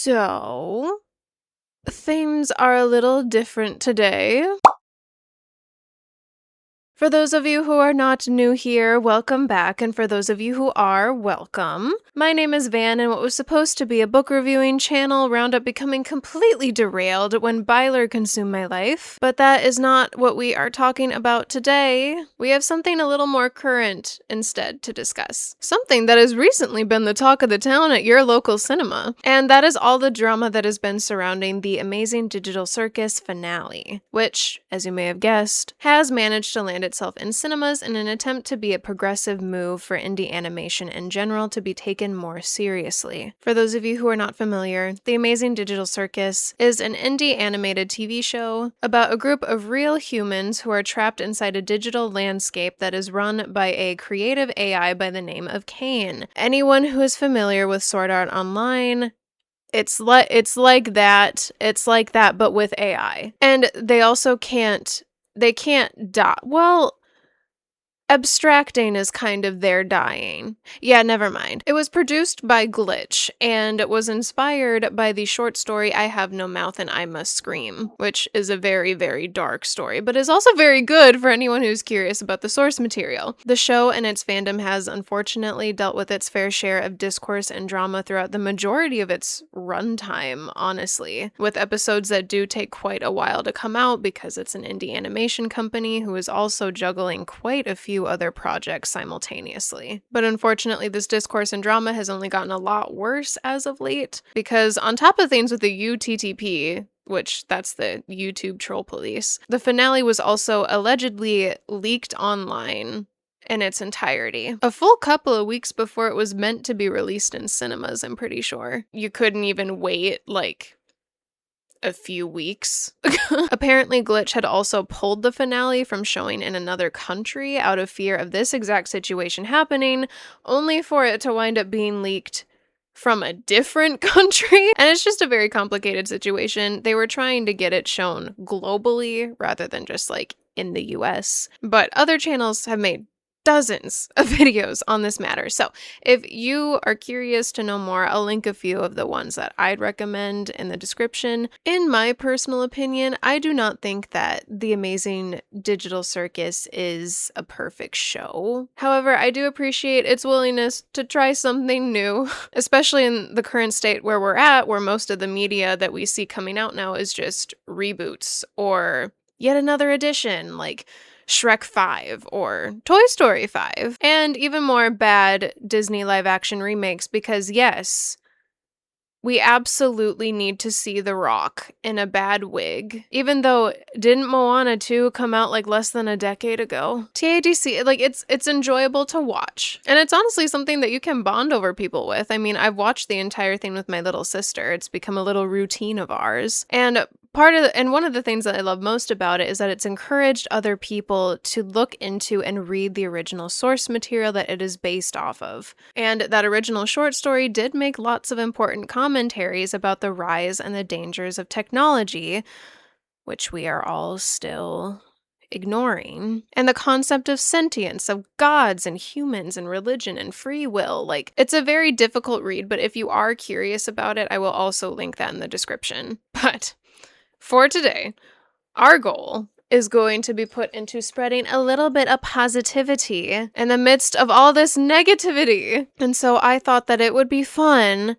So, things are a little different today. For those of you who are not new here, welcome back, and for those of you who are, welcome. My name is Van, and what was supposed to be a book reviewing channel wound up becoming completely derailed when Byler consumed my life. But that is not what we are talking about today. We have something a little more current instead to discuss. Something that has recently been the talk of the town at your local cinema. And that is all the drama that has been surrounding the Amazing Digital Circus finale, which, as you may have guessed, has managed to land itself in cinemas in an attempt to be a progressive move for indie animation in general to be taken more seriously. For those of you who are not familiar, The Amazing Digital Circus is an indie animated TV show about a group of real humans who are trapped inside a digital landscape that is run by a creative AI by the name of Kane. Anyone who is familiar with Sword Art Online, it's like that, but with AI. And they also can't die. Well, abstracting is kind of their dying. Yeah, never mind. It was produced by Glitch, and it was inspired by the short story I Have No Mouth and I Must Scream, which is a very, very dark story, but is also very good for anyone who's curious about the source material. The show and its fandom has unfortunately dealt with its fair share of discourse and drama throughout the majority of its runtime, honestly, with episodes that do take quite a while to come out because it's an indie animation company who is also juggling quite a few other projects simultaneously. But unfortunately, this discourse and drama has only gotten a lot worse as of late, because on top of things with the UTTP, which that's the YouTube troll police, the finale was also allegedly leaked online in its entirety. A full couple of weeks before it was meant to be released in cinemas, I'm pretty sure. You couldn't even wait, like, a few weeks. Apparently, Glitch had also pulled the finale from showing in another country out of fear of this exact situation happening, only for it to wind up being leaked from a different country. And it's just a very complicated situation. They were trying to get it shown globally rather than just like in the US. But other channels have made dozens of videos on this matter. So if you are curious to know more, I'll link a few of the ones that I'd recommend in the description. In my personal opinion, I do not think that The Amazing Digital Circus is a perfect show. However, I do appreciate its willingness to try something new, especially in the current state where we're at, where most of the media that we see coming out now is just reboots or yet another edition, like Shrek 5 or Toy Story 5, and even more bad Disney live-action remakes because, yes, we absolutely need to see The Rock in a bad wig. Even though, didn't Moana 2 come out like less than a decade ago? TADC, like, it's enjoyable to watch. And it's honestly something that you can bond over people with. I mean, I've watched the entire thing with my little sister. It's become a little routine of ours. And one of the things that I love most about it is that it's encouraged other people to look into and read the original source material that it is based off of. And that original short story did make lots of important commentaries about the rise and the dangers of technology, which we are all still ignoring, and the concept of sentience, of gods and humans and religion and free will. Like, it's a very difficult read, but if you are curious about it, I will also link that in the description. But for today, our goal is going to be put into spreading a little bit of positivity in the midst of all this negativity. And so I thought that it would be fun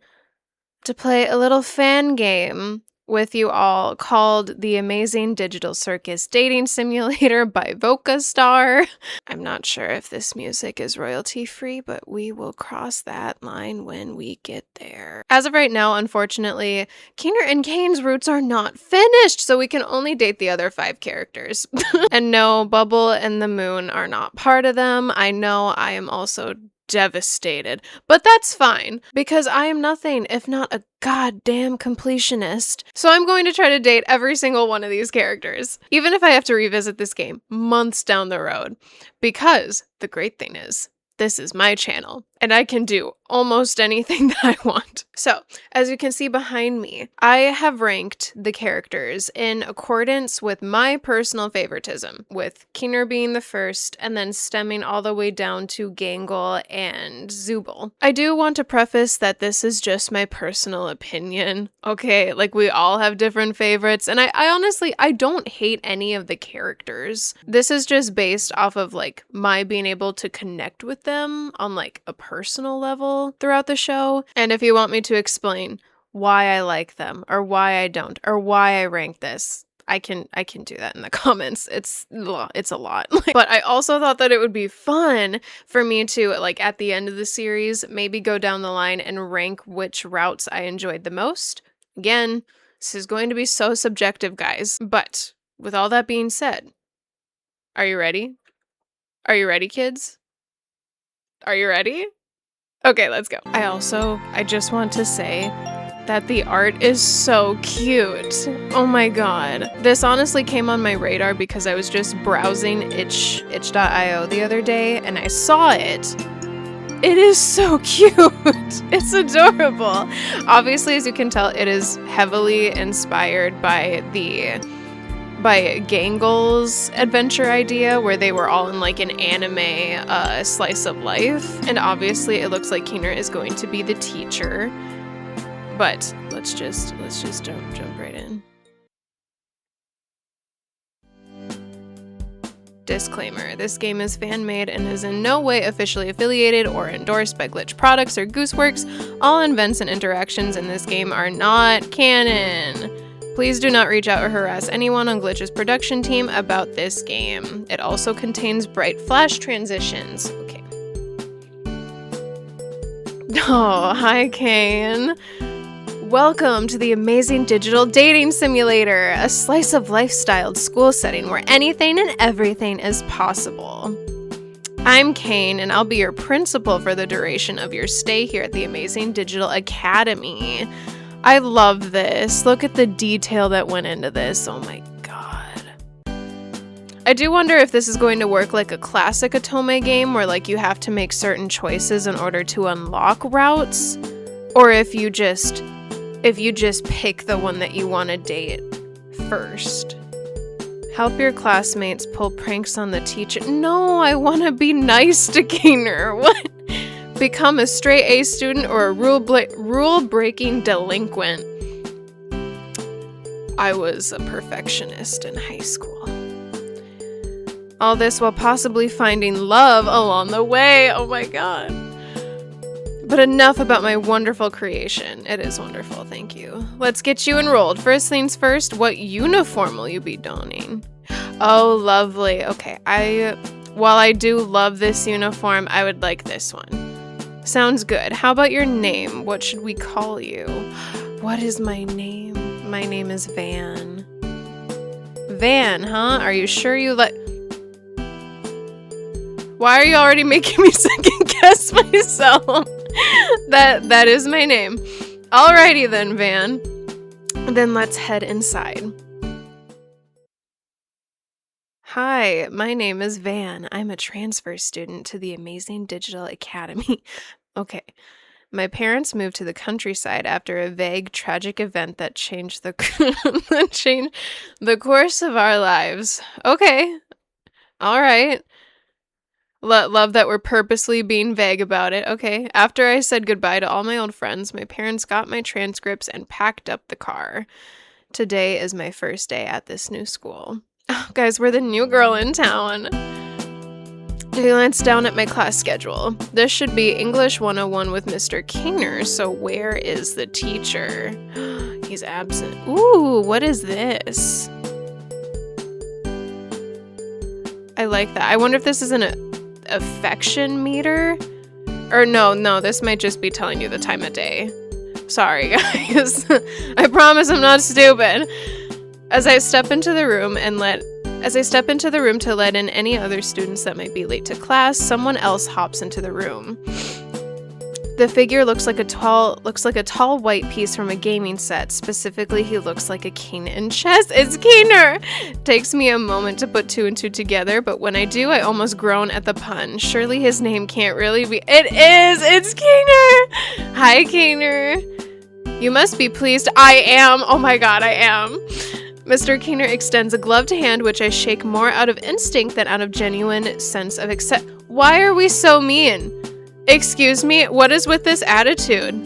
to play a little fan game with you all called The Amazing Digital Circus Dating Simulator by Vocastar. I'm not sure if this music is royalty free, but we will cross that line when we get there. As of right now, unfortunately, Keener and Kane's roots are not finished, so we can only date the other 5 characters. And no, Bubble and the Moon are not part of them. I know I am also devastated, but that's fine because I am nothing if not a goddamn completionist. So I'm going to try to date every single one of these characters, even if I have to revisit this game months down the road, because the great thing is, this is my channel, and I can do almost anything that I want. So, as you can see behind me, I have ranked the characters in accordance with my personal favoritism, with Keener being the first, and then stemming all the way down to Gangle and Zooble. I do want to preface that this is just my personal opinion, okay? Like, we all have different favorites, and I honestly, I don't hate any of the characters. This is just based off of, like, my being able to connect with them on, like, a personal level throughout the show. And if you want me to explain why I like them or why I don't or why I rank this, I can do that in the comments. It's a lot. But I also thought that it would be fun for me to, like, at the end of the series, maybe go down the line and rank which routes I enjoyed the most. Again, this is going to be so subjective, guys. But with all that being said, are you ready? Are you ready, kids? Are you ready? Okay, let's go. I just want to say that the art is so cute. Oh my god. This honestly came on my radar because I was just browsing itch.io the other day and I saw it. It is so cute. It's adorable. Obviously, as you can tell, it is heavily inspired by Gangle's adventure idea where they were all in like an anime slice of life. And obviously it looks like Keener is going to be the teacher. But let's just jump right in. Disclaimer, this game is fan-made and is in no way officially affiliated or endorsed by Glitch Products or Gooseworks. All events and interactions in this game are not canon. Please do not reach out or harass anyone on Glitch's production team about this game. It also contains bright flash transitions. Okay. Oh, hi, Kane. Welcome to the amazing digital dating simulator, a slice of life-styled school setting where anything and everything is possible. I'm Kane, and I'll be your principal for the duration of your stay here at the Amazing Digital Academy. I love this. Look at the detail that went into this. Oh my god. I do wonder if this is going to work like a classic Otome game where like you have to make certain choices in order to unlock routes, or if you just pick the one that you want to date first. Help your classmates pull pranks on the teacher. No, I want to be nice to Keener. What? Become a straight A student or a rule-breaking delinquent. I was a perfectionist in high school. All this while possibly finding love along the way. Oh my god. But enough about my wonderful creation. It is wonderful, thank you. Let's get you enrolled. First things first, what uniform will you be donning? Oh, lovely. Okay, while I do love this uniform, I would like this one. Sounds good. How about your name? What should we call you? What is my name? My name is Van. Van, huh? Are you sure you Why are you already making me second guess myself? That is my name. Alrighty then, Van. Then let's head inside. Hi, my name is Van. I'm a transfer student to the Amazing Digital Academy. Okay. My parents moved to the countryside after a vague, tragic event that changed the course of our lives. Okay. All right. Love that we're purposely being vague about it. Okay. After I said goodbye to all my old friends, my parents got my transcripts and packed up the car. Today is my first day at this new school. Oh, guys, we're the new girl in town. I glanced down at my class schedule. This should be English 101 with Mr. Keener, so where is the teacher? He's absent. Ooh, what is this? I like that. I wonder if this is an affection meter? Or no, this might just be telling you the time of day. Sorry, guys. I promise I'm not stupid. As I step into the room to let in any other students that might be late to class, someone else hops into the room. The figure looks like a tall white piece from a gaming set. Specifically, he looks like a king in chess. It's Keener! Takes me a moment to put 2 and 2 together, but when I do, I almost groan at the pun. Surely his name can't really be— It is! It's Keener! Hi, Keener. You must be pleased. I am. Oh my god, I am. Mr. Keener extends a gloved hand, which I shake more out of instinct than out of genuine sense of accept. Why are we so mean? Excuse me, what is with this attitude?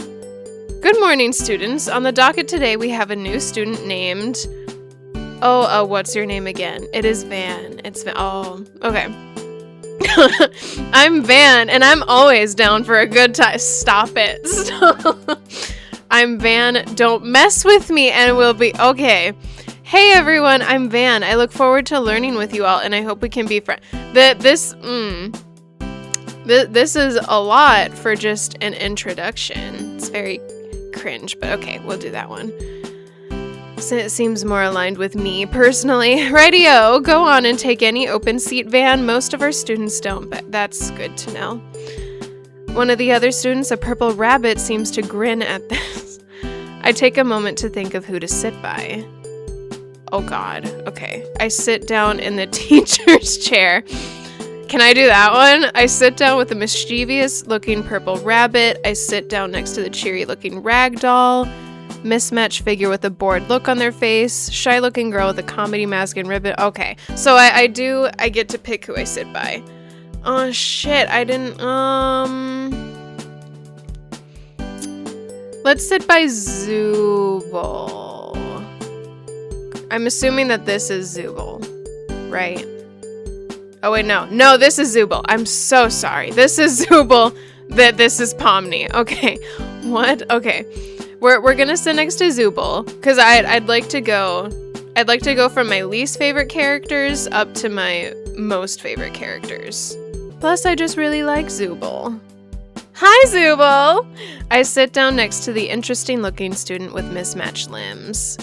Good morning, students. On the docket today, we have a new student named... what's your name again? It is Van. It's Van. Oh, okay. I'm Van, and I'm always down for a good time. Stop it. Stop. I'm Van. Don't mess with me, and we'll be... Okay. Hey, everyone. I'm Van. I look forward to learning with you all, and I hope we can be friends. This is a lot for just an introduction. It's very cringe, but okay, we'll do that one. So it seems more aligned with me personally. Rightio, go on and take any open seat, Van. Most of our students don't, but that's good to know. One of the other students, a purple rabbit, seems to grin at this. I take a moment to think of who to sit by. Oh god, okay. I sit down in the teacher's chair. Can I do that one? I sit down with a mischievous-looking purple rabbit. I sit down next to the cheery-looking rag doll. Mismatched figure with a bored look on their face. Shy-looking girl with a comedy mask and ribbon. Okay, so I get to pick who I sit by. Oh, shit, I didn't, Let's sit by Zooble. I'm assuming that this is Zooble, right? Oh, wait, no. No, this is Zooble. I'm so sorry. This is Zooble. This is Pomni. Okay. What? Okay. We're gonna sit next to Zooble, because I'd like to go from my least favorite characters up to my most favorite characters. Plus, I just really like Zooble. Hi, Zooble! I sit down next to the interesting-looking student with mismatched limbs.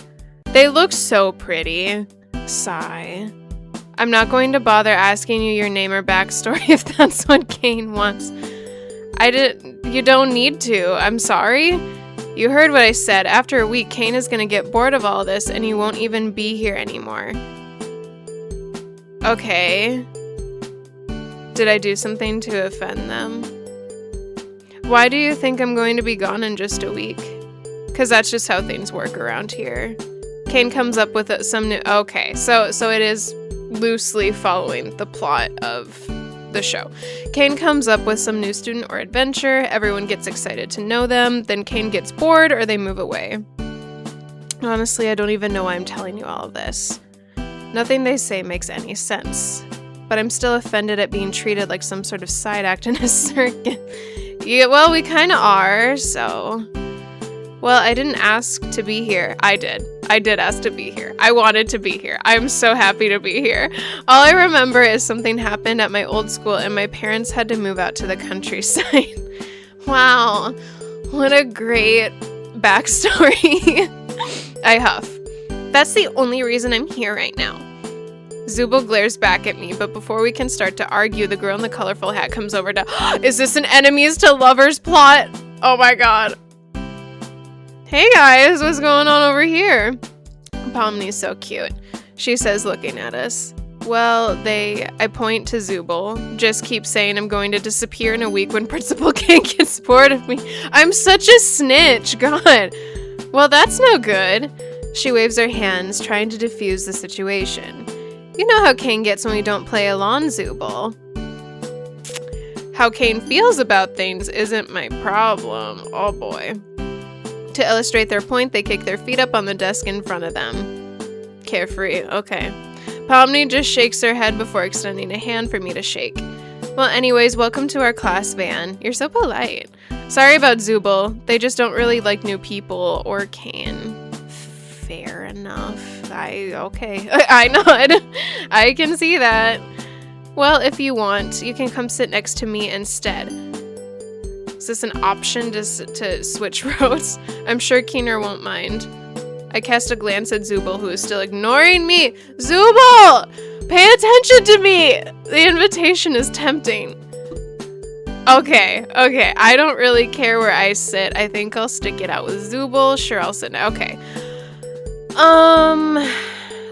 They look so pretty. Sigh. I'm not going to bother asking you your name or backstory if that's what Kane wants. You don't need to. I'm sorry. You heard what I said. After a week, Kane is going to get bored of all this and he won't even be here anymore. Okay. Did I do something to offend them? Why do you think I'm going to be gone in just a week? Because that's just how things work around here. Kane comes up with some new... Okay, so it is loosely following the plot of the show. Kane comes up with some new student or adventure. Everyone gets excited to know them. Then Kane gets bored or they move away. Honestly, I don't even know why I'm telling you all of this. Nothing they say makes any sense. But I'm still offended at being treated like some sort of side act in a circus. Yeah, well, we kind of are, so... Well, I didn't ask to be here. I did ask to be here. I wanted to be here. I'm so happy to be here. All I remember is something happened at my old school and my parents had to move out to the countryside. Wow, what a great backstory. I huff. That's the only reason I'm here right now. Zooble glares back at me, but before we can start to argue, the girl in the colorful hat comes over to... Is this an enemies to lovers plot? Oh my god. Hey guys, what's going on over here? Pomni's so cute. She says, looking at us. Well, I point to Zooble. Just keep saying I'm going to disappear in a week when Principal King gets bored of me. I'm such a snitch, God. Well, that's no good. She waves her hands, trying to diffuse the situation. You know how Kane gets when we don't play along, Zooble. How Kane feels about things isn't my problem. Oh boy. To illustrate their point, they kick their feet up on the desk in front of them. Carefree, okay. Pomni just shakes her head before extending a hand for me to shake. Well, anyways, welcome to our class, Van. You're so polite. Sorry about Zooble. They just don't really like new people or Kane. Fair enough. Okay. I nod. I can see that. Well, if you want, you can come sit next to me instead. Is this an option to switch rows? I'm sure Keener won't mind. I cast a glance at Zooble, who is still ignoring me. Zooble! Pay attention to me! The invitation is tempting. Okay, I don't really care where I sit. I think I'll stick it out with Zooble. Sure, I'll sit now. Okay.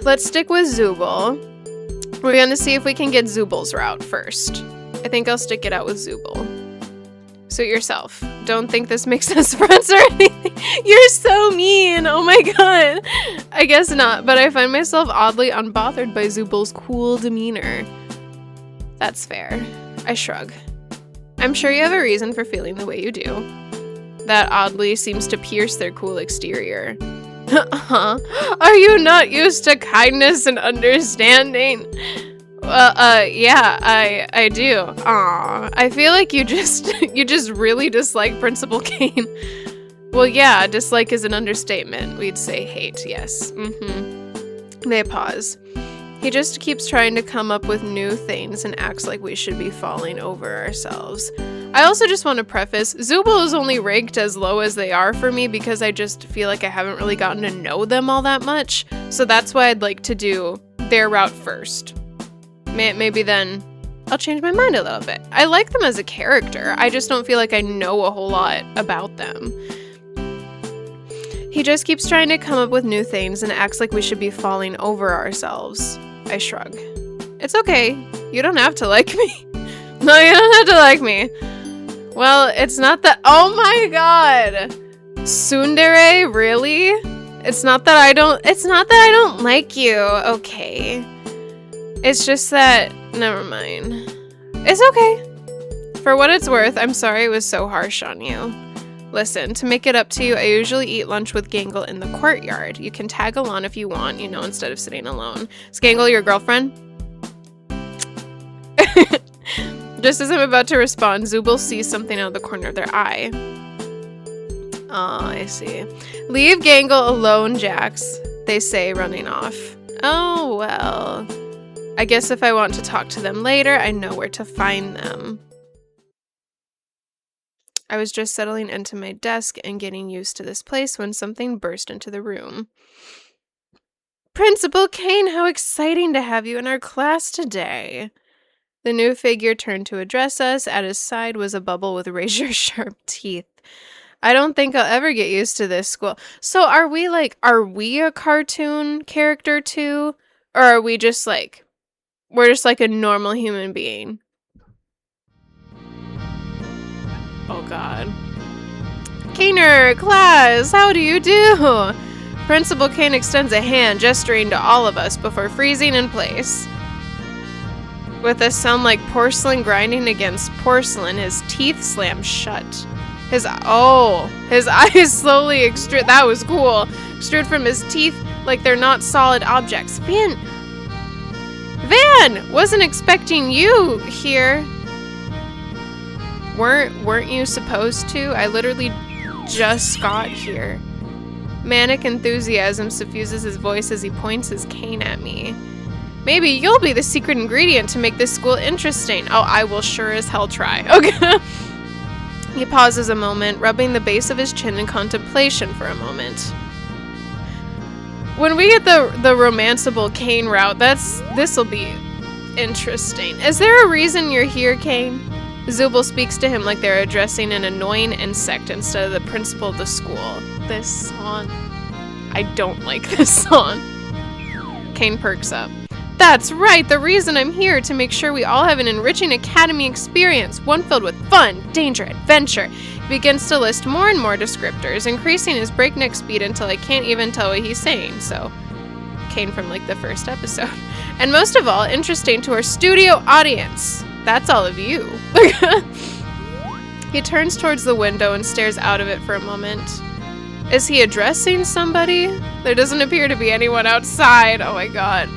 Let's stick with Zooble. We're gonna see if we can get Zooble's route first. I think I'll stick it out with Zooble. Suit yourself. Don't think this makes us friends or anything. You're so mean. Oh my god. I guess not, but I find myself oddly unbothered by Zooble's cool demeanor. That's fair. I shrug. I'm sure you have a reason for feeling the way you do. That oddly seems to pierce their cool exterior. Are you not used to kindness and understanding? Well, yeah, I do. Aw, I feel like you just really dislike Principal Kane. Well, yeah, dislike is an understatement. We'd say hate, yes. They pause. He just keeps trying to come up with new things and acts like we should be falling over ourselves. I also just want to preface, Zooble is only ranked as low as they are for me because I just feel like I haven't really gotten to know them all that much. So that's why I'd like to do their route first. Maybe then I'll change my mind a little bit. I like them as a character. I just don't feel like I know a whole lot about them. He just keeps trying to come up with new things and acts like we should be falling over ourselves. I shrug. It's okay. You don't have to like me. No, you don't have to like me. Well, it's not that— oh my god! Tsundere, really? It's not that I don't like you, okay. It's just that— never mind. It's okay. For what it's worth, I'm sorry it was so harsh on you. Listen, to make it up to you, I usually eat lunch with Gangle in the courtyard. You can tag along if you want, instead of sitting alone. Is Gangle your girlfriend? Just as I'm about to respond, Zooble sees something out of the corner of their eye. Oh, I see. Leave Gangle alone, Jax, they say, running off. Oh, well. I guess if I want to talk to them later, I know where to find them. I was just settling into my desk and getting used to this place when something burst into the room. Principal Kane, how exciting to have you in our class today. The new figure turned to address us. At his side was a bubble with razor-sharp teeth. I don't think I'll ever get used to this school. So are we a cartoon character too? Or are we just we're just like a normal human being? Oh god. Kaner, class, how do you do? Principal Kane extends a hand, gesturing to all of us before freezing in place. With a sound like porcelain grinding against porcelain, his teeth slammed shut. His eyes slowly extrude— that was cool. Extrude from his teeth like they're not solid objects. Van! Wasn't expecting you here. Weren't you supposed to? I literally just got here. Manic enthusiasm suffuses his voice as he points his cane at me. Maybe you'll be the secret ingredient to make this school interesting. Oh, I will sure as hell try. Okay. He pauses a moment, rubbing the base of his chin in contemplation for a moment. When we get the romanceable Kane route, this'll be interesting. Is there a reason you're here, Kane? Zooble speaks to him like they're addressing an annoying insect instead of the principal of the school. This song. I don't like this song. Kane perks up. That's right, the reason I'm here, to make sure we all have an enriching academy experience, one filled with fun, danger, adventure. He begins to list more and more descriptors, increasing his breakneck speed until I can't even tell what he's saying, so Kane from the first episode. And most of all, interesting to our studio audience. That's all of you. He turns towards the window and stares out of it for a moment. Is he addressing somebody? There doesn't appear to be anyone outside. Oh my god.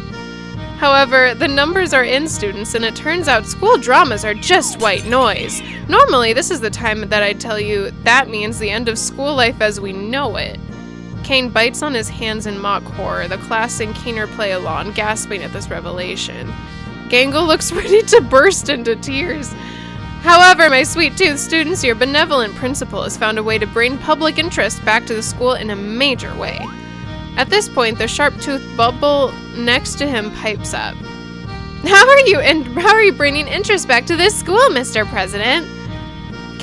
However, the numbers are in students, and it turns out school dramas are just white noise. Normally, this is the time that I'd tell you that means the end of school life as we know it. Kane bites on his hands in mock horror, the class and Kaner play along, gasping at this revelation. Gangle looks ready to burst into tears. However, my sweet-toothed students, your benevolent principal has found a way to bring public interest back to the school in a major way. At this point, the sharp-toothed bubble next to him pipes up. How are you bringing interest back to this school, Mr. President?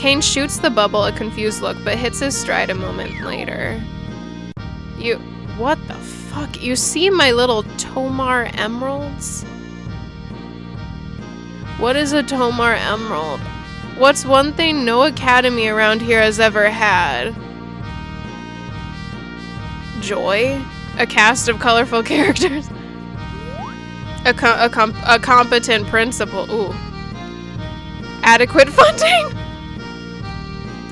Kane shoots the bubble a confused look, but hits his stride a moment later. What the fuck? You see my little Tomar emeralds? What is a Tomar emerald? What's one thing no academy around here has ever had? Joy? A cast of colorful characters? A competent principal. Ooh. Adequate funding?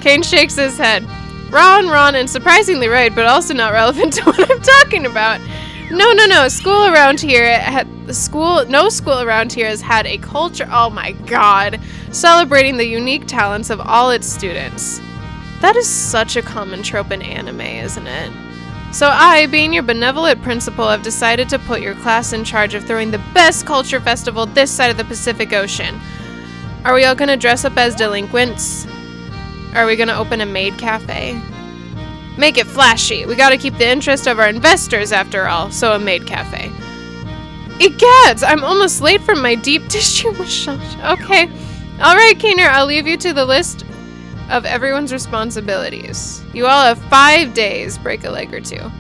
Kane shakes his head. Wrong, and surprisingly right, but also not relevant to what I'm talking about. No. No school around here has had a culture, oh my god, celebrating the unique talents of all its students. That is such a common trope in anime, isn't it? So I, being your benevolent principal, have decided to put your class in charge of throwing the best culture festival this side of the Pacific Ocean. Are we all gonna dress up as delinquents? Are we gonna open a maid cafe? Make it flashy. We gotta keep the interest of our investors after all, so a maid cafe. Egads! I'm almost late for my deep tissue massage. Okay. Alright, Keener, I'll leave you to the list of everyone's responsibilities. You all have 5 days. Break a leg or two.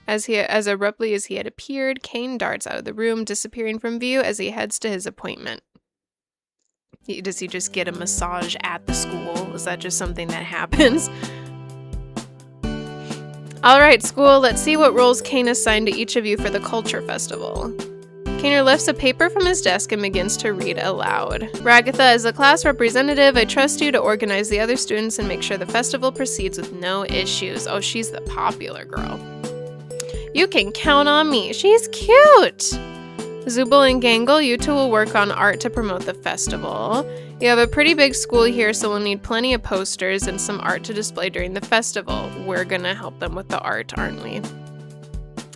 As abruptly as he had appeared, Kane darts out of the room, disappearing from view as he heads to his appointment. Does he just get a massage at the school? Is that just something that happens? Alright, school, let's see what roles Kane assigned to each of you for the culture festival. Kaner lifts a paper from his desk and begins to read aloud. Ragatha, as a class representative, I trust you to organize the other students and make sure the festival proceeds with no issues. Oh, she's the popular girl. You can count on me. She's cute. Zooble and Gangle, you two will work on art to promote the festival. You have a pretty big school here, so we'll need plenty of posters and some art to display during the festival. We're gonna help them with the art, aren't we?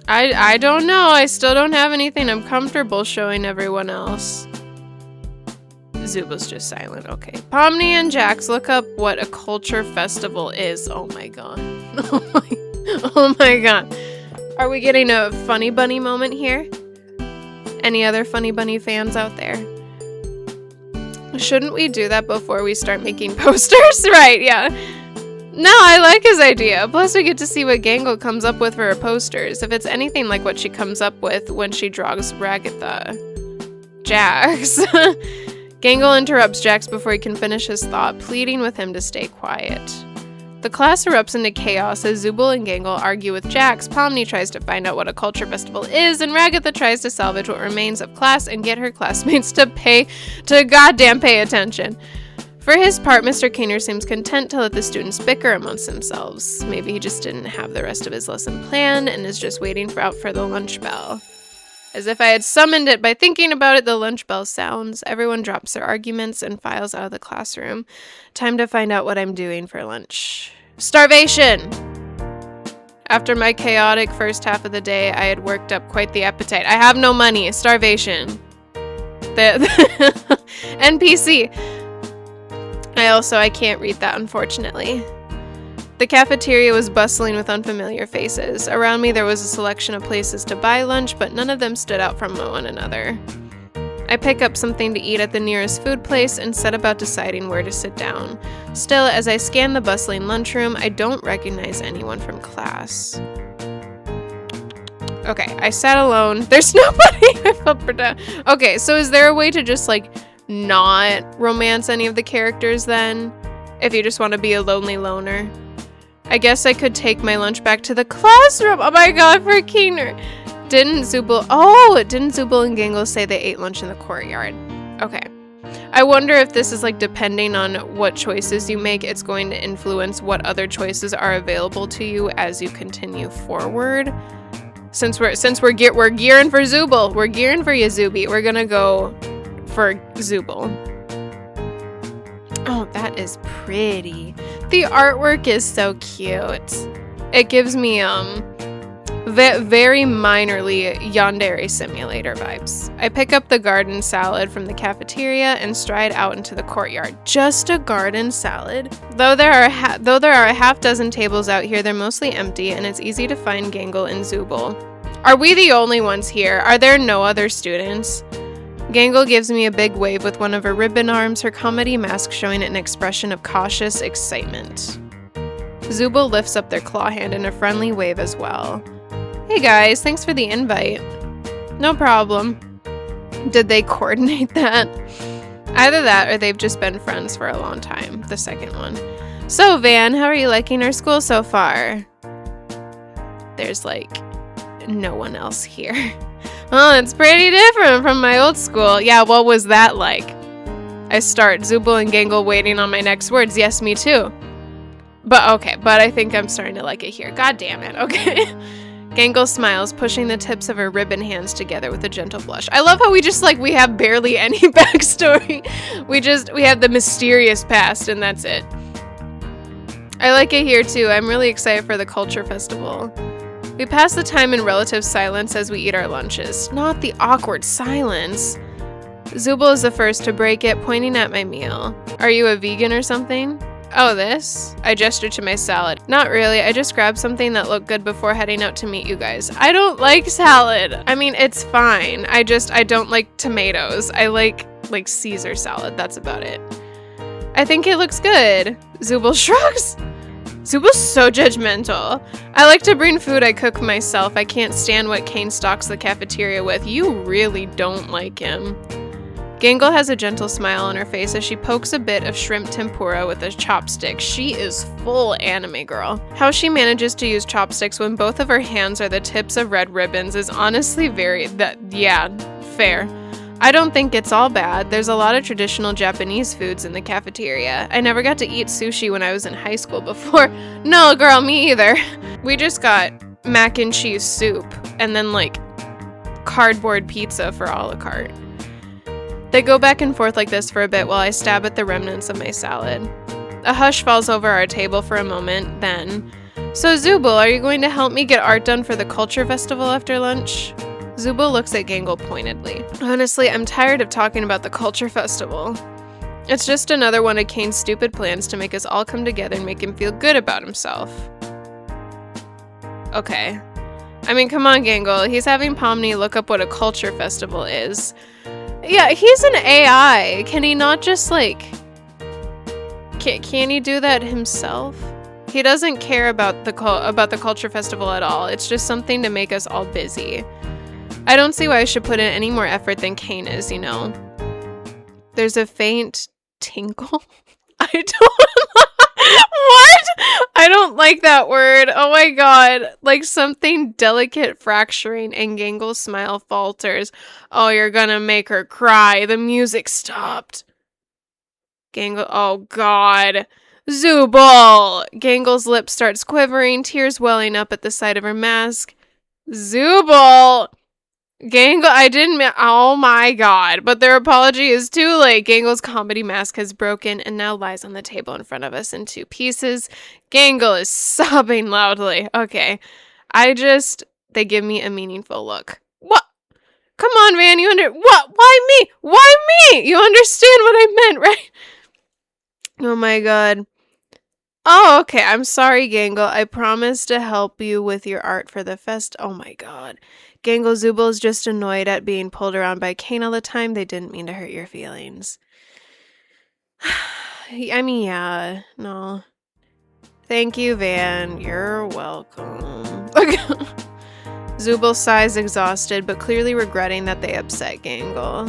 I don't know. I still don't have anything I'm comfortable showing everyone else. Zuble's just silent. Okay. Pomni and Jax, look up what a culture festival is. Oh my god. Oh my god. Are we getting a Funny Bunny moment here? Any other Funny Bunny fans out there? Shouldn't we do that before we start making posters? Right, yeah. No, I like his idea. Plus, we get to see what Gangle comes up with for her posters. If it's anything like what she comes up with when she draws Ragatha. Jax. Gangle interrupts Jax before he can finish his thought, pleading with him to stay quiet. The class erupts into chaos as Zooble and Gangle argue with Jax. Pomni tries to find out what a culture festival is, and Ragatha tries to salvage what remains of class and get her classmates to goddamn pay attention. For his part, Mr. Kaner seems content to let the students bicker amongst themselves. Maybe he just didn't have the rest of his lesson planned and is just waiting for the lunch bell. As if I had summoned it by thinking about it, the lunch bell sounds. Everyone drops their arguments and files out of the classroom. Time to find out what I'm doing for lunch. Starvation! After my chaotic first half of the day, I had worked up quite the appetite. I have no money. Starvation. The NPC. I can't read that, unfortunately. The cafeteria was bustling with unfamiliar faces. Around me there was a selection of places to buy lunch, but none of them stood out from one another. I pick up something to eat at the nearest food place and set about deciding where to sit down. Still, as I scan the bustling lunchroom, I don't recognize anyone from class. Okay, I sat alone. There's nobody. I felt pretend. Okay, so is there a way to just, not romance any of the characters then? If you just want to be a lonely loner? I guess I could take my lunch back to the classroom. Oh my god, for Keener. Didn't Zooble and Gangle say they ate lunch in the courtyard? Okay. I wonder if this is depending on what choices you make, it's going to influence what other choices are available to you as you continue forward. Since we're gearing for Zooble, we're gearing for you, Zuby. We're gonna go for Zooble. Oh, that is pretty. The artwork is so cute. It gives me very minorly Yandere Simulator vibes. I pick up the garden salad from the cafeteria and stride out into the courtyard. Just a garden salad? Though there are a half dozen tables out here, they're mostly empty, and it's easy to find Gangle and Zooble. Are we the only ones here? Are there no other students? Gangle gives me a big wave with one of her ribbon arms, her comedy mask showing an expression of cautious excitement. Zooble lifts up their claw hand in a friendly wave as well. Hey guys, thanks for the invite. No problem. Did they coordinate that? Either that or they've just been friends for a long time, the second one. So Van, how are you liking our school so far? There's like no one else here. Oh, it's pretty different from my old school. Yeah, what was that like? I start, Zooble and Gangle waiting on my next words. Yes, me too. But I think I'm starting to like it here. God damn it, okay. Gangle smiles, pushing the tips of her ribbon hands together with a gentle blush. I love how we have barely any backstory. We have the mysterious past and that's it. I like it here too. I'm really excited for the culture festival. We pass the time in relative silence as we eat our lunches. Not the awkward silence. Zooble is the first to break it, pointing at my meal. Are you a vegan or something? Oh, this? I gestured to my salad. Not really, I just grabbed something that looked good before heading out to meet you guys. I don't like salad. I mean, it's fine. I don't like tomatoes. I like Caesar salad, that's about it. I think it looks good. Zooble shrugs. Zooble's so judgmental. I like to bring food I cook myself. I can't stand what Kane stocks the cafeteria with. You really don't like him. Gangle has a gentle smile on her face as she pokes a bit of shrimp tempura with a chopstick. She is full anime girl. How she manages to use chopsticks when both of her hands are the tips of red ribbons is honestly fair. I don't think it's all bad. There's a lot of traditional Japanese foods in the cafeteria. I never got to eat sushi when I was in high school before. No, girl, me either. We just got mac and cheese soup and then cardboard pizza for a la carte. They go back and forth like this for a bit while I stab at the remnants of my salad. A hush falls over our table for a moment, then, so Zooble, are you going to help me get art done for the culture festival after lunch? Zooble looks at Gangle pointedly. Honestly, I'm tired of talking about the culture festival. It's just another one of Kane's stupid plans to make us all come together and make him feel good about himself. Okay. I mean, come on, Gangle. He's having Pomni look up what a culture festival is. Yeah, he's an AI. Can he not just, can he do that himself? He doesn't care about the culture festival at all. It's just something to make us all busy. I don't see why I should put in any more effort than Kane is, you know. There's a faint tinkle. What? I don't like that word. Oh my god. Like something delicate fracturing and Gangle's smile falters. Oh, you're gonna make her cry. The music stopped. Gangle, oh god. Zooble! Gangle's lip starts quivering, tears welling up at the sight of her mask. Zooble! Gangle, oh my god, but their apology is too late. Gangle's comedy mask has broken and now lies on the table in front of us in 2 pieces. Gangle is sobbing loudly. Okay, they give me a meaningful look. What? Come on, Van, what? Why me? Why me? You understand what I meant, right? Oh my god. Oh, okay, I'm sorry, Gangle. I promise to help you with your art for the fest. Oh my god. Gangle, Zooble is just annoyed at being pulled around by Kane all the time. They didn't mean to hurt your feelings. I mean, yeah, no. Thank you, Van. You're welcome. Zooble sighs exhausted, but clearly regretting that they upset Gangle.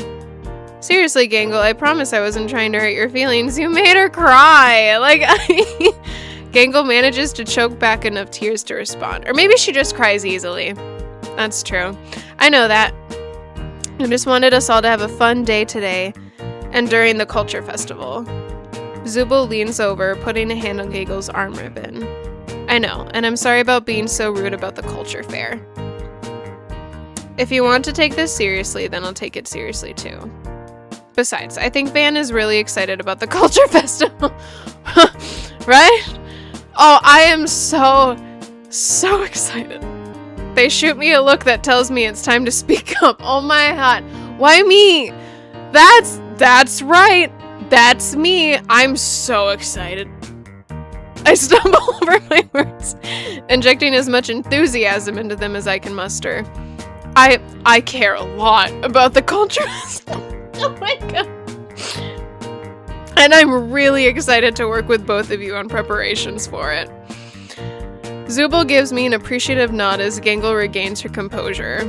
Seriously, Gangle, I promise I wasn't trying to hurt your feelings. You made her cry. Gangle manages to choke back enough tears to respond. Or maybe she just cries easily. That's true. I know that. I just wanted us all to have a fun day today and during the culture festival. Zooble leans over, putting a hand on Gangle's arm ribbon. I know, and I'm sorry about being so rude about the culture fair. If you want to take this seriously, then I'll take it seriously too. Besides, I think Van is really excited about the culture festival. Right? Oh, I am so excited. They shoot me a look that tells me it's time to speak up. Oh my god. Why me? That's right. That's me. I'm so excited. I stumble over my words, injecting as much enthusiasm into them as I can muster. I care a lot about the culture. Oh my god. And I'm really excited to work with both of you on preparations for it. Zooble gives me an appreciative nod as Gangle regains her composure.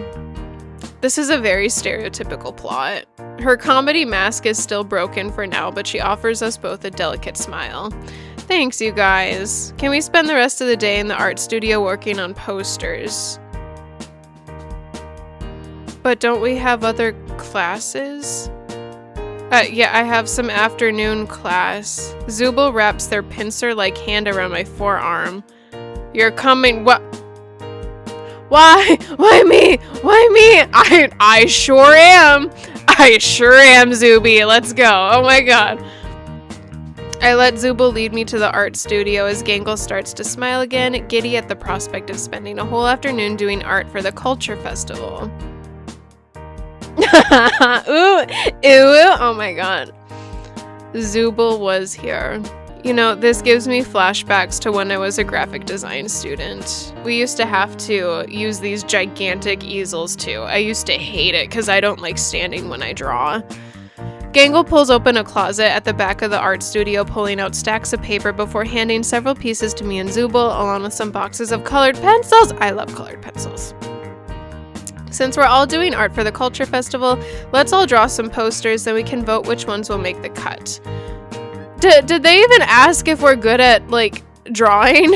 This is a very stereotypical plot. Her comedy mask is still broken for now, but she offers us both a delicate smile. Thanks, you guys. Can we spend the rest of the day in the art studio working on posters? But don't we have other classes? Yeah, I have some afternoon class. Zooble wraps their pincer-like hand around my forearm. You're coming, what? Why? Why me? Why me? I sure am. I sure am, Zooby. Let's go. Oh my god. I let Zooble lead me to the art studio as Gangle starts to smile again, giddy at the prospect of spending a whole afternoon doing art for the culture festival. Ooh, oh my god. Zooble was here. You know, this gives me flashbacks to when I was a graphic design student. We used to have to use these gigantic easels too. I used to hate it because I don't like standing when I draw. Gangle pulls open a closet at the back of the art studio, pulling out stacks of paper before handing several pieces to me and Zooble, along with some boxes of colored pencils. I love colored pencils. Since we're all doing art for the Culture Festival, let's all draw some posters, then we can vote which ones will make the cut. Did they even ask if we're good at, like, drawing?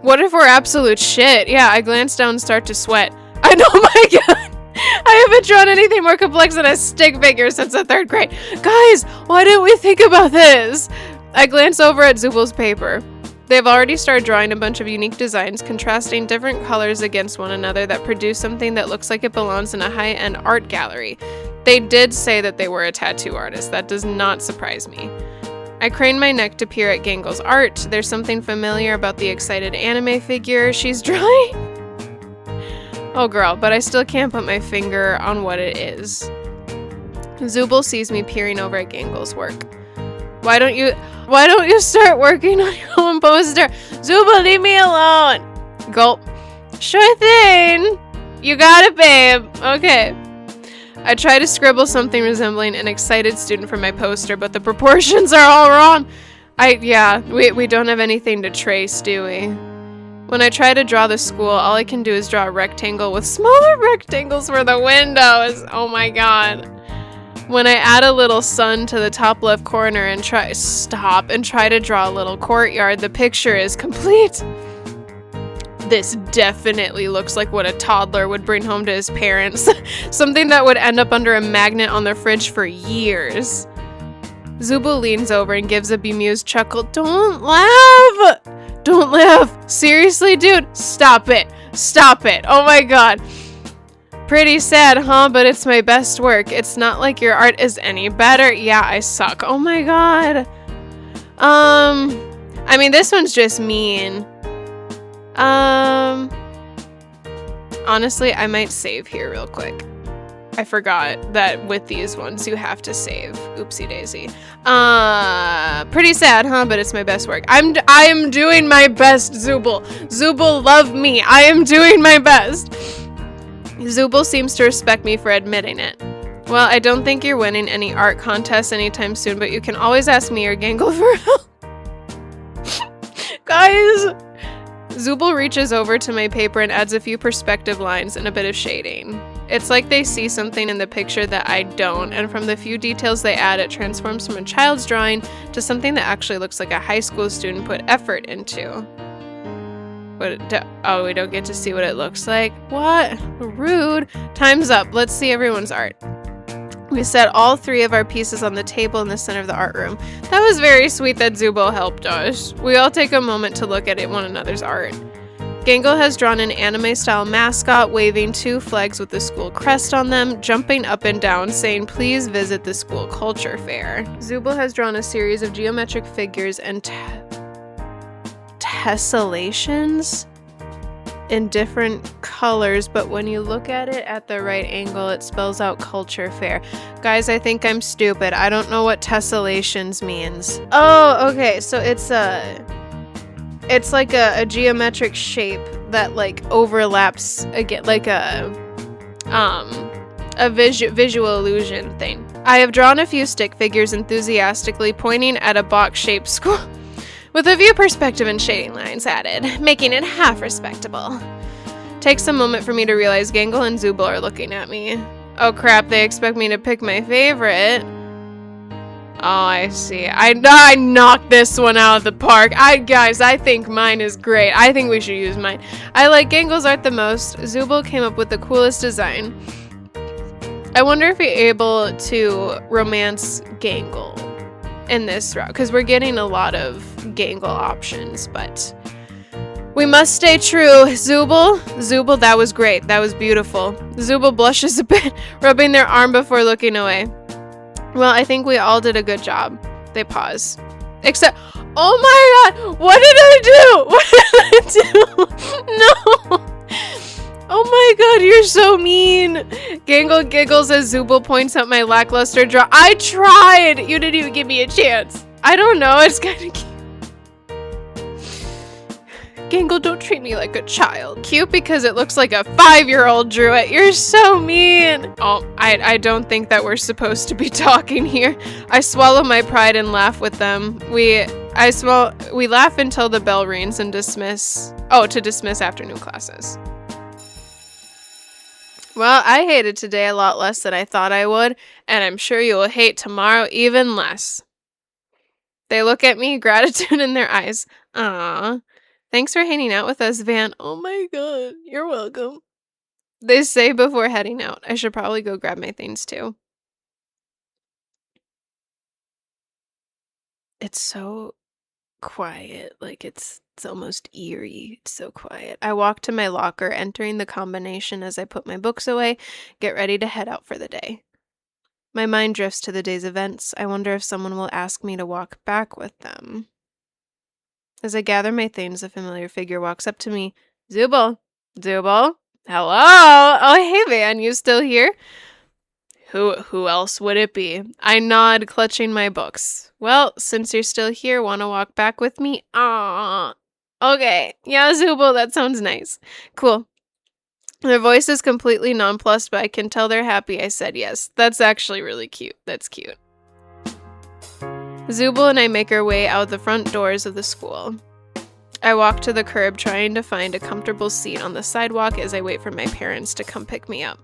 What if we're absolute shit? Yeah, I glance down and start to sweat. I know, my god! I haven't drawn anything more complex than a stick figure since the 3rd grade. Guys, why didn't we think about this? I glance over at Zooble's paper. They've already started drawing a bunch of unique designs, contrasting different colors against one another that produce something that looks like it belongs in a high-end art gallery. They did say that they were a tattoo artist. That does not surprise me. I crane my neck to peer at Gangle's art. There's something familiar about the excited anime figure she's drawing. Oh girl, but I still can't put my finger on what it is. Zooble sees me peering over at Gangle's work. Why don't you start working on your own poster? Zooble, leave me alone. Gulp. Sure thing. You got it, babe. Okay. I try to scribble something resembling an excited student for my poster, but the proportions are all wrong. We don't have anything to trace, do we? When I try to draw the school, all I can do is draw a rectangle with smaller rectangles for the windows. Oh my god. When I add a little sun to the top left corner and try to draw a little courtyard, the picture is complete. This definitely looks like what a toddler would bring home to his parents. Something that would end up under a magnet on their fridge for years. Zooble leans over and gives a bemused chuckle. Don't laugh! Don't laugh! Seriously, dude? Stop it! Stop it! Oh my god. Pretty sad, huh? But it's my best work. It's not like your art is any better. Yeah, I suck. Oh my god. I mean, this one's just mean. Honestly, I might save here real quick. I forgot that with these ones you have to save. Oopsie daisy. Pretty sad, huh? But it's my best work. I am doing my best, Zooble. Zooble, love me. I am doing my best. Zooble seems to respect me for admitting it. Well, I don't think you're winning any art contests anytime soon, but you can always ask me or Gangle for help. Guys! Zooble reaches over to my paper and adds a few perspective lines and a bit of shading. It's like they see something in the picture that I don't, and from the few details they add, it transforms from a child's drawing to something that actually looks like a high school student put effort into. Oh, we don't get to see what it looks like? What? Rude. Time's up. Let's see everyone's art. We set all 3 of our pieces on the table in the center of the art room. That was very sweet that Zooble helped us. We all take a moment to look at one another's art. Gangle has drawn an anime-style mascot waving 2 flags with the school crest on them, jumping up and down, saying, "Please visit the school culture fair." Zooble has drawn a series of geometric figures and tessellations in different colors, but when you look at it at the right angle, it spells out culture fair. Guys, I think I'm stupid. I don't know what tessellations means. Oh, okay, so it's like a geometric shape that like overlaps again, like a a visual illusion thing. I have drawn a few stick figures enthusiastically pointing at a box-shaped school with a view perspective and shading lines added, making it half respectable. Takes a moment for me to realize Gangle and Zooble are looking at me. Oh crap, they expect me to pick my favorite. Oh, I see. I knocked this one out of the park. Guys, I think mine is great. I think we should use mine. I like Gangle's art the most. Zooble came up with the coolest design. I wonder if you're able to romance Gangle in this route, because we're getting a lot of Gangle options, but we must stay true. Zooble, that was great. That was beautiful. Zooble blushes a bit, rubbing their arm before looking away. Well, I think we all did a good job. They pause. Except, oh my god, what did I do? What did I do? No. Oh my god, you're so mean. Gangle giggles as Zooble points out my lackluster draw. I tried. You didn't even give me a chance. I don't know, it's kind of cute. Gangle, don't treat me like a child. Cute because it looks like a 5-year-old drew it. You're so mean. Oh, I don't think that we're supposed to be talking here. I swallow my pride and laugh with them. We laugh until the bell rings and dismiss afternoon classes. Well, I hated today a lot less than I thought I would, and I'm sure you will hate tomorrow even less. They look at me, gratitude in their eyes. Aww. Thanks for hanging out with us, Van. Oh my god, you're welcome. They say before heading out. I should probably go grab my things too. It's so quiet, like it's almost eerie. It's so quiet. I walk to my locker, entering the combination as I put my books away, get ready to head out for the day. My mind drifts to the day's events. I wonder if someone will ask me to walk back with them. As I gather my things, a familiar figure walks up to me. Zooble? Hello? Oh, hey, Van, you still here? Who else would it be? I nod, clutching my books. Well, since you're still here, want to walk back with me? Aww. Okay. Yeah, Zooble, that sounds nice. Cool. Their voice is completely nonplussed, but I can tell they're happy I said yes. That's actually really cute. That's cute. Zooble and I make our way out the front doors of the school. I walk to the curb, trying to find a comfortable seat on the sidewalk as I wait for my parents to come pick me up.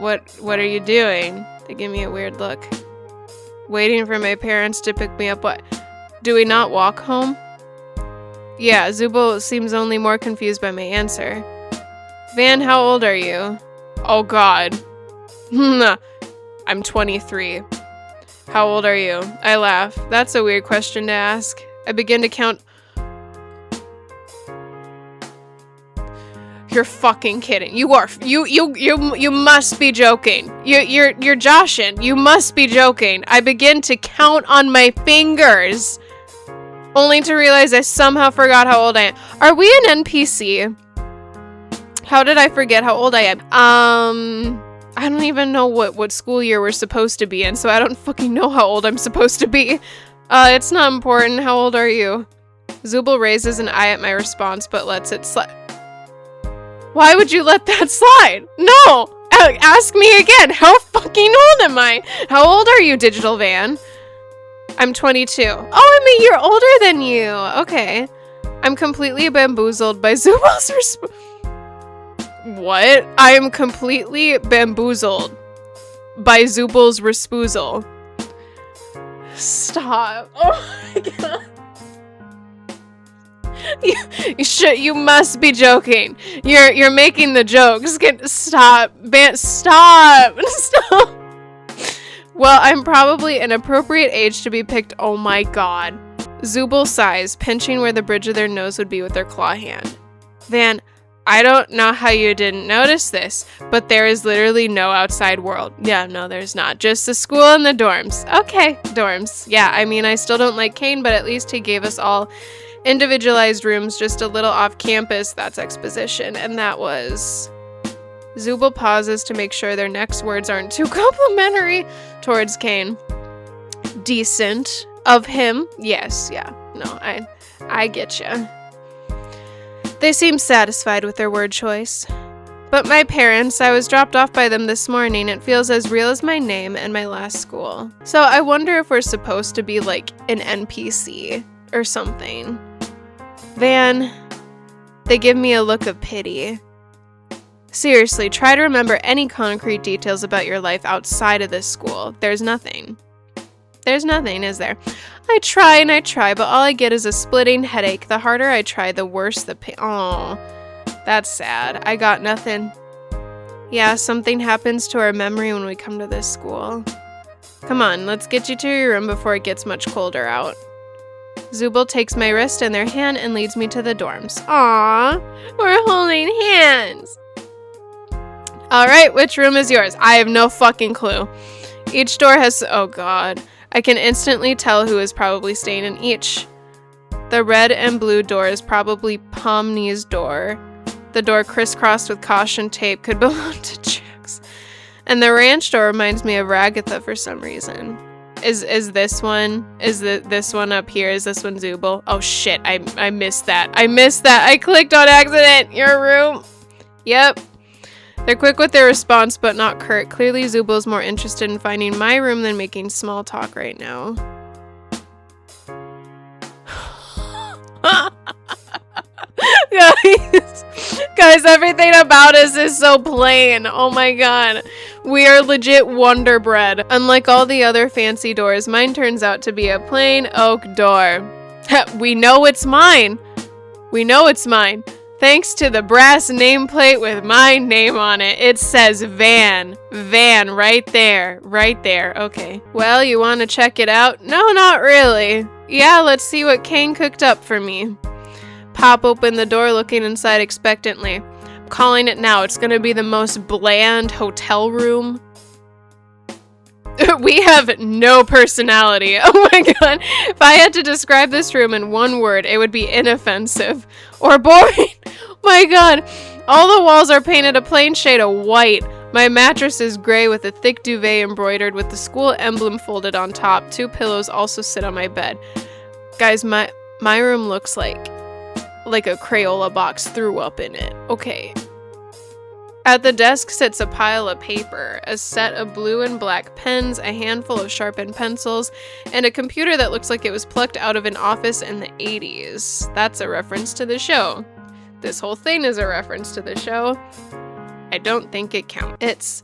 What are you doing? They give me a weird look. Waiting for my parents to pick me up. What? Do we not walk home? Yeah, Zooble seems only more confused by my answer. Van, how old are you? Oh god. I'm 23. How old are you? I laugh. That's a weird question to ask. I begin to count. You're fucking kidding. You must be joking. You're joshing. You must be joking. I begin to count on my fingers, only to realize I somehow forgot how old I am. Are we an NPC? How did I forget how old I am? I don't even know what school year we're supposed to be in, so I don't fucking know how old I'm supposed to be. It's not important. How old are you? Zooble raises an eye at my response, but lets it slide. Why would you let that slide? No! Ask me again. How fucking old am I? How old are you, Digital Van? I'm 22. Oh, I'm a year older than you. Okay. I'm completely bamboozled by Zooble's response. What? I am completely bamboozled by Zooble's respoozle. Stop. Oh my god. You must be joking. You're making the jokes. Stop. Stop. Stop. Well, I'm probably an appropriate age to be picked. Oh my god. Zooble sighs, pinching where the bridge of their nose would be with their claw hand. Van, I don't know how you didn't notice this, but there is literally no outside world. Yeah, no, there's not. Just the school and the dorms. Okay, dorms. Yeah, I mean, I still don't like Kane, but at least he gave us all individualized rooms just a little off campus. That's exposition. And that was... Zooble pauses to make sure their next words aren't too complimentary towards Kane. Decent of him. Yes, yeah. No, I get ya. They seem satisfied with their word choice. But my parents, I was dropped off by them this morning. It feels as real as my name and my last school. So I wonder if we're supposed to be like an NPC or something. Van, they give me a look of pity. Seriously, try to remember any concrete details about your life outside of this school. There's nothing. There's nothing, is there? I try and I try, but all I get is a splitting headache. The harder I try, the worse the pain. Oh, that's sad. I got nothing. Yeah, something happens to our memory when we come to this school. Come on, let's get you to your room before it gets much colder out. Zooble takes my wrist in their hand and leads me to the dorms. Aww, we're holding hands. All right, which room is yours? I have no fucking clue. Each door has, oh god. I can instantly tell who is probably staying in each. The red and blue door is probably Pomni's door. The door crisscrossed with caution tape could belong to Jax. And the ranch door reminds me of Ragatha for some reason. Is this one? Is this one up here? Is this one Zooble? Oh shit, I missed that. I missed that. I clicked on accident. Your room. Yep. They're quick with their response, but not curt. Clearly, Zooble's more interested in finding my room than making small talk right now. Guys, everything about us is so plain. Oh my god. We are legit Wonder Bread. Unlike all the other fancy doors, mine turns out to be a plain oak door. We know it's mine. We know it's mine. Thanks to the brass nameplate with my name on it. It says Van. Van right there. Right there. Okay. Well, you want to check it out? No, not really. Yeah, let's see what Kane cooked up for me. Pop open the door, looking inside expectantly. I'm calling it now. It's going to be the most bland hotel room. We have no personality. Oh my god. If I had to describe this room in one word, it would be inoffensive or boring. My god. All the walls are painted a plain shade of white. My mattress is gray with a thick duvet embroidered with the school emblem folded on top. 2 pillows also sit on my bed. Guys, my room looks like a Crayola box threw up in it. Okay. At the desk sits a pile of paper, a set of blue and black pens, a handful of sharpened pencils, and a computer that looks like it was plucked out of an office in the 80s. That's a reference to the show. This whole thing is a reference to the show. I don't think it counts.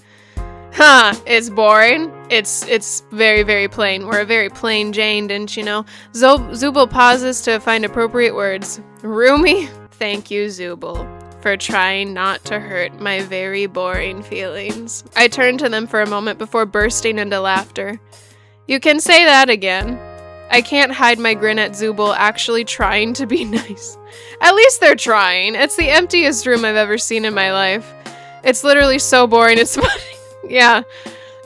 It's boring. It's very, very plain. We're a very plain Jane, didn't you know? Zooble pauses to find appropriate words. Roomy? Thank you, Zooble, for trying not to hurt my very boring feelings. I turned to them for a moment before bursting into laughter. You can say that again. I can't hide my grin at Zooble actually trying to be nice. At least they're trying. It's the emptiest room I've ever seen in my life. It's literally so boring, it's funny. Yeah.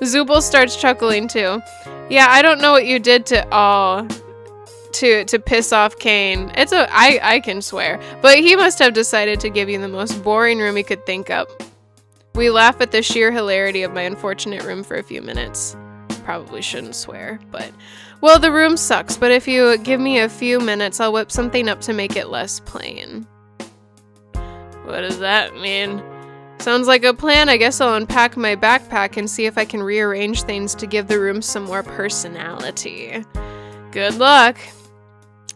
Zooble starts chuckling too. Yeah, I don't know what you did to piss off Kane. I can swear. But he must have decided to give you the most boring room he could think up. We laugh at the sheer hilarity of my unfortunate room for a few minutes. Probably shouldn't swear, but... Well, the room sucks, but if you give me a few minutes, I'll whip something up to make it less plain. What does that mean? Sounds like a plan. I guess I'll unpack my backpack and see if I can rearrange things to give the room some more personality. Good luck.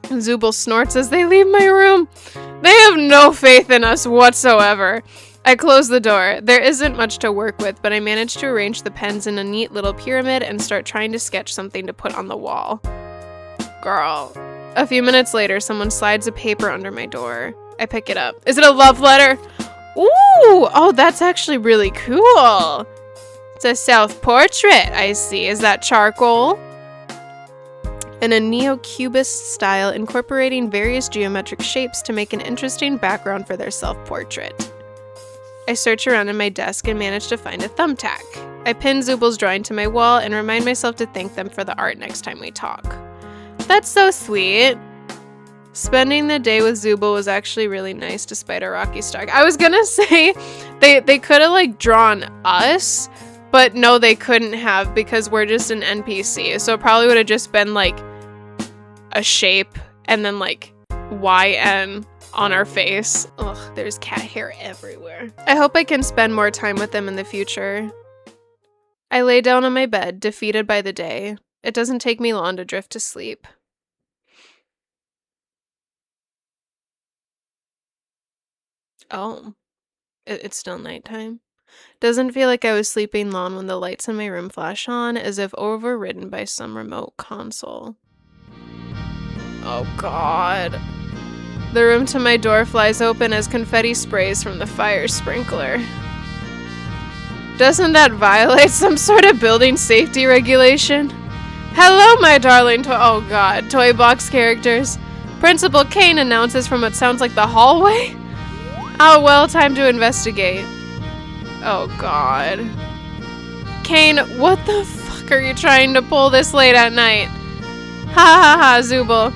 Zooble snorts as they leave my room. They have no faith in us whatsoever. I close the door. There isn't much to work with, but I manage to arrange the pens in a neat little pyramid and start trying to sketch something to put on the wall. Girl. A few minutes later, someone slides a paper under my door. I pick it up. Is it a love letter? Ooh! Oh, that's actually really cool. It's a self-portrait, I see. Is that charcoal? In a neo-cubist style, incorporating various geometric shapes to make an interesting background for their self-portrait. I search around in my desk and manage to find a thumbtack. I pin Zooble's drawing to my wall and remind myself to thank them for the art next time we talk. That's so sweet. Spending the day with Zooble was actually really nice despite our rocky start. I was gonna say they could have like drawn us, but no, they couldn't have because we're just an NPC. So it probably would have just been like a shape and then like YN on our face. Ugh, there's cat hair everywhere. I hope I can spend more time with them in the future. I lay down on my bed, defeated by the day. It doesn't take me long to drift to sleep. Oh, it's still nighttime. Doesn't feel like I was sleeping long when the lights in my room flash on, as if overridden by some remote console. Oh god. The room to my door flies open as confetti sprays from the fire sprinkler. Doesn't that violate some sort of building safety regulation? Hello, my darling oh god, toy box characters. Principal Kane announces from what sounds like the hallway. Oh well, time to investigate. Oh god. Kane, what the fuck are you trying to pull this late at night? Ha ha ha, zooble.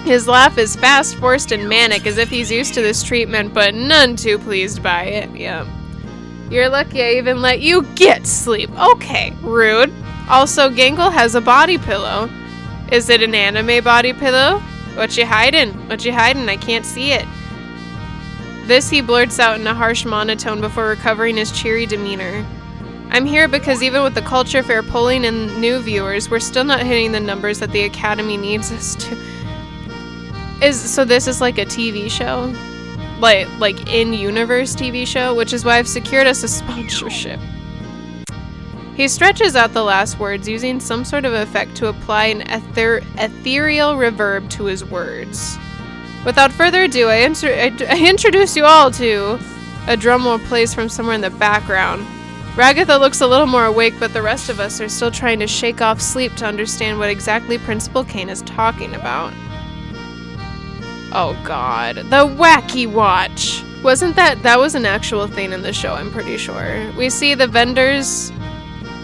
His laugh is fast, forced, and manic, as if he's used to this treatment, but none too pleased by it. Yeah. You're lucky I even let you get sleep. Okay, rude. Also, Gangle has a body pillow. Is it an anime body pillow? What you hiding? What you hiding? I can't see it. This he blurts out in a harsh monotone before recovering his cheery demeanor. I'm here because even with the culture fair pulling in new viewers, we're still not hitting the numbers that the Academy needs us to. So this is like a TV show? Like in-universe TV show, which is why I've secured us a sponsorship. He stretches out the last words, using some sort of effect to apply an ethereal reverb to his words. Without further ado, I introduce you all to... A drum roll plays from somewhere in the background. Ragatha looks a little more awake, but the rest of us are still trying to shake off sleep to understand what exactly Principal Kane is talking about. Oh god. The Wacky Watch! That was an actual thing in the show, I'm pretty sure. We see the vendors...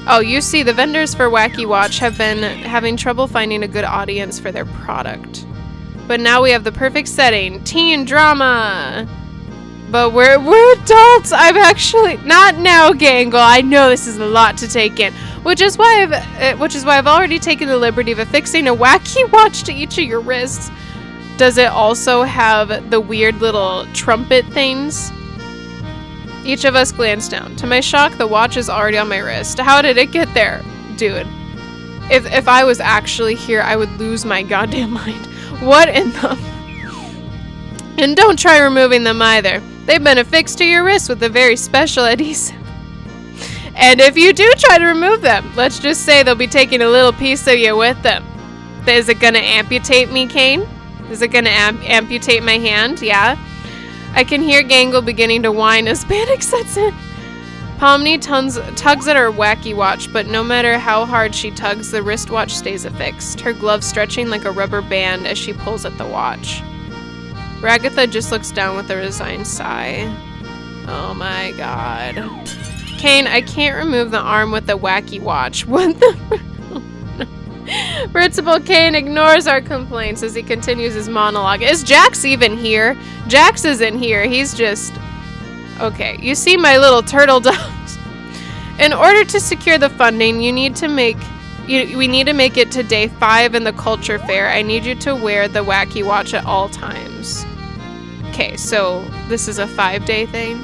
Oh, you see, the vendors for Wacky Watch have been having trouble finding a good audience for their product. But now we have the perfect setting. Teen drama! But we're adults! I've actually... Not now, Gangle! I know this is a lot to take in. Which is why I've already taken the liberty of affixing a Wacky Watch to each of your wrists. Does it also have the weird little trumpet things? Each of us glanced down. To my shock, the watch is already on my wrist. How did it get there? Dude. If I was actually here, I would lose my goddamn mind. What in the... And don't try removing them either. They've been affixed to your wrist with a very special adhesive. And if you do try to remove them, let's just say they'll be taking a little piece of you with them. Is it gonna amputate me, Kane? Is it gonna amputate my hand? Yeah? I can hear Gangle beginning to whine as panic sets in. Pomni tugs at her Wacky Watch, but no matter how hard she tugs, the wristwatch stays affixed, her glove stretching like a rubber band as she pulls at the watch. Ragatha just looks down with a resigned sigh. Oh my god. Kane, I can't remove the arm with the Wacky Watch. What the... Principal Kane ignores our complaints as he continues his monologue. Is Jax even here? Jax isn't here. He's just... Okay, you see my little turtle doves? In order to secure the funding, we need to make it to day 5 in the culture fair. I need you to wear the Wacky Watch at all times. Okay, so this is a 5-day thing.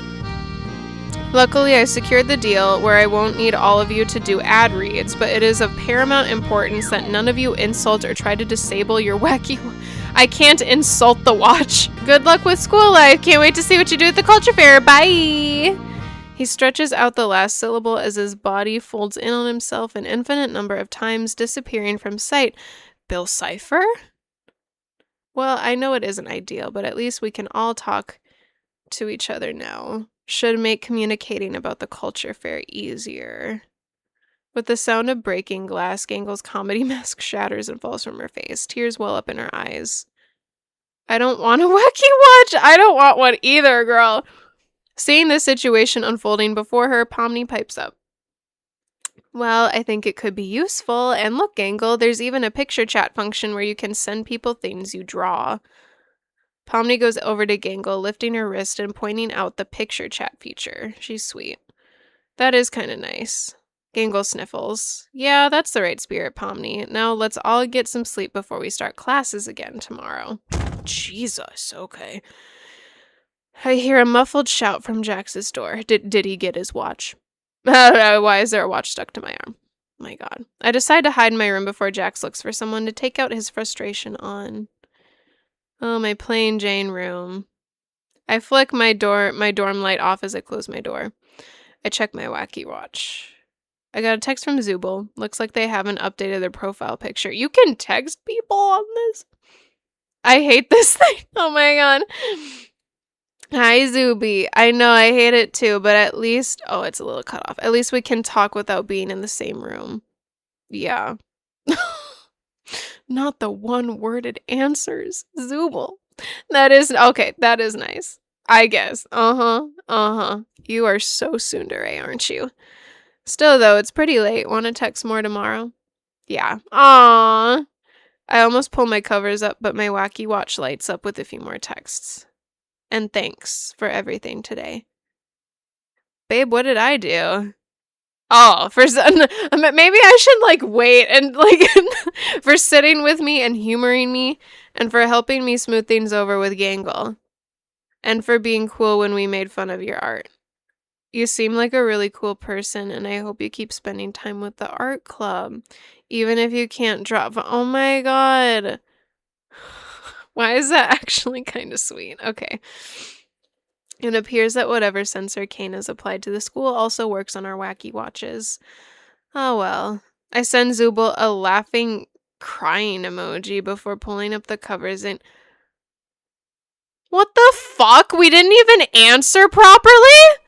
Luckily, I secured the deal where I won't need all of you to do ad reads, but it is of paramount importance that none of you insult or try to disable your wacky... I can't insult the watch. Good luck with school life. Can't wait to see what you do at the culture fair. Bye! He stretches out the last syllable as his body folds in on himself an infinite number of times, disappearing from sight. Bill Cipher? Well, I know it isn't ideal, but at least we can all talk to each other now. Should make communicating about the culture fair easier. With the sound of breaking glass, Gangle's comedy mask shatters and falls from her face. Tears well up in her eyes. I don't want a wacky watch! I don't want one either, girl! Seeing this situation unfolding before her, Pomni pipes up. Well, I think it could be useful. And look, Gangle, there's even a picture chat function where you can send people things you draw. Pomni goes over to Gangle, lifting her wrist and pointing out the picture chat feature. She's sweet. That is kind of nice. Gangle sniffles. Yeah, that's the right spirit, Pomni. Now let's all get some sleep before we start classes again tomorrow. Jesus, okay. I hear a muffled shout from Jax's door. Did he get his watch? Why is there a watch stuck to my arm? My God. I decide to hide in my room before Jax looks for someone to take out his frustration on. Oh, my plain Jane room. I flick my dorm light off as I close my door. I check my wacky watch. I got a text from Zooble. Looks like they haven't updated their profile picture. You can text people on this? I hate this thing. Oh my God. Hi, Zuby. I know, I hate it too, but at least... Oh, it's a little cut off. At least we can talk without being in the same room. Yeah. Not the one-worded answers. Zooble. That is... Okay, that is nice. I guess. You are so tsundere, aren't you? Still, though, it's pretty late. Want to text more tomorrow? Yeah. Aww. I almost pull my covers up, but my wacky watch lights up with a few more texts. And thanks for everything today. Babe, what did I do? Oh, maybe I should, like, wait and, like, for sitting with me and humoring me, and for helping me smooth things over with Gangle, and for being cool when we made fun of your art. You seem like a really cool person, and I hope you keep spending time with the art club, even if you can't drop... Oh my God. Why is that actually kind of sweet? Okay. It appears that whatever censor Kane has applied to the school also works on our wacky watches. Oh well. I send Zooble a laughing, crying emoji before pulling up the covers and... What the fuck? We didn't even answer properly?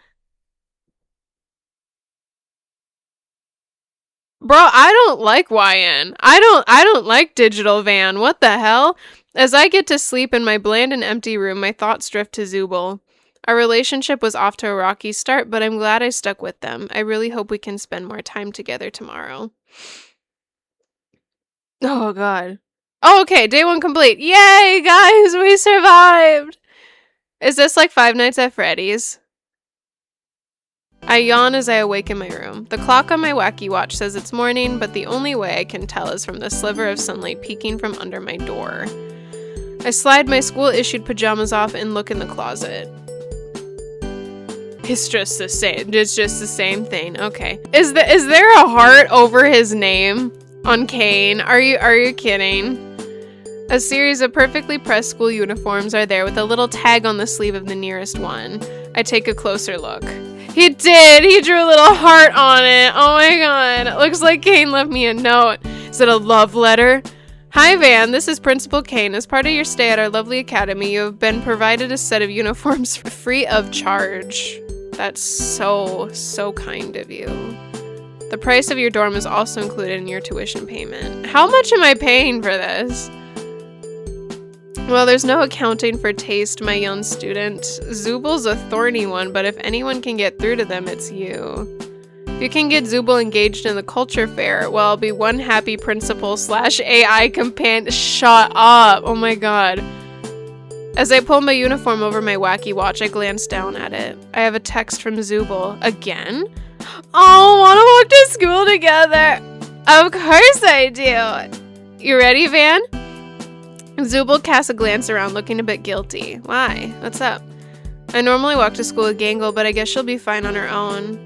Bro, I don't like YN. I don't like Digital Van. What the hell? As I get to sleep in my bland and empty room, my thoughts drift to Zooble. Our relationship was off to a rocky start, but I'm glad I stuck with them. I really hope we can spend more time together tomorrow. Oh, God. Oh, okay, day 1 complete. Yay, guys, we survived! Is this like Five Nights at Freddy's? I yawn as I awake in my room. The clock on my wacky watch says it's morning, but the only way I can tell is from the sliver of sunlight peeking from under my door. I slide my school-issued pajamas off and look in the closet. It's just the same. It's just the same thing. Okay. Is there a heart over his name on Kane? Are you kidding? A series of perfectly pressed school uniforms are there with a little tag on the sleeve of the nearest one. I take a closer look. He did! He drew a little heart on it! Oh my God! It looks like Kane left me a note. Is it a love letter? Hi Van, this is Principal Kane. As part of your stay at our lovely academy, you have been provided a set of uniforms free of charge. That's so kind of you. The price of your dorm is also included in your tuition payment. How much am I paying for this? Well, there's no accounting for taste, my young student. Zooble's a thorny one, but if anyone can get through to them, it's you. If you can get Zooble engaged in the culture fair, well, I'll be one happy principal / AI companion. Shut up! Oh my God. As I pull my uniform over my wacky watch, I glance down at it. I have a text from Zooble. Again? Oh, wanna walk to school together? Of course I do. You ready, Van? Zooble casts a glance around, looking a bit guilty. Why? What's up? I normally walk to school with Gangle, but I guess she'll be fine on her own.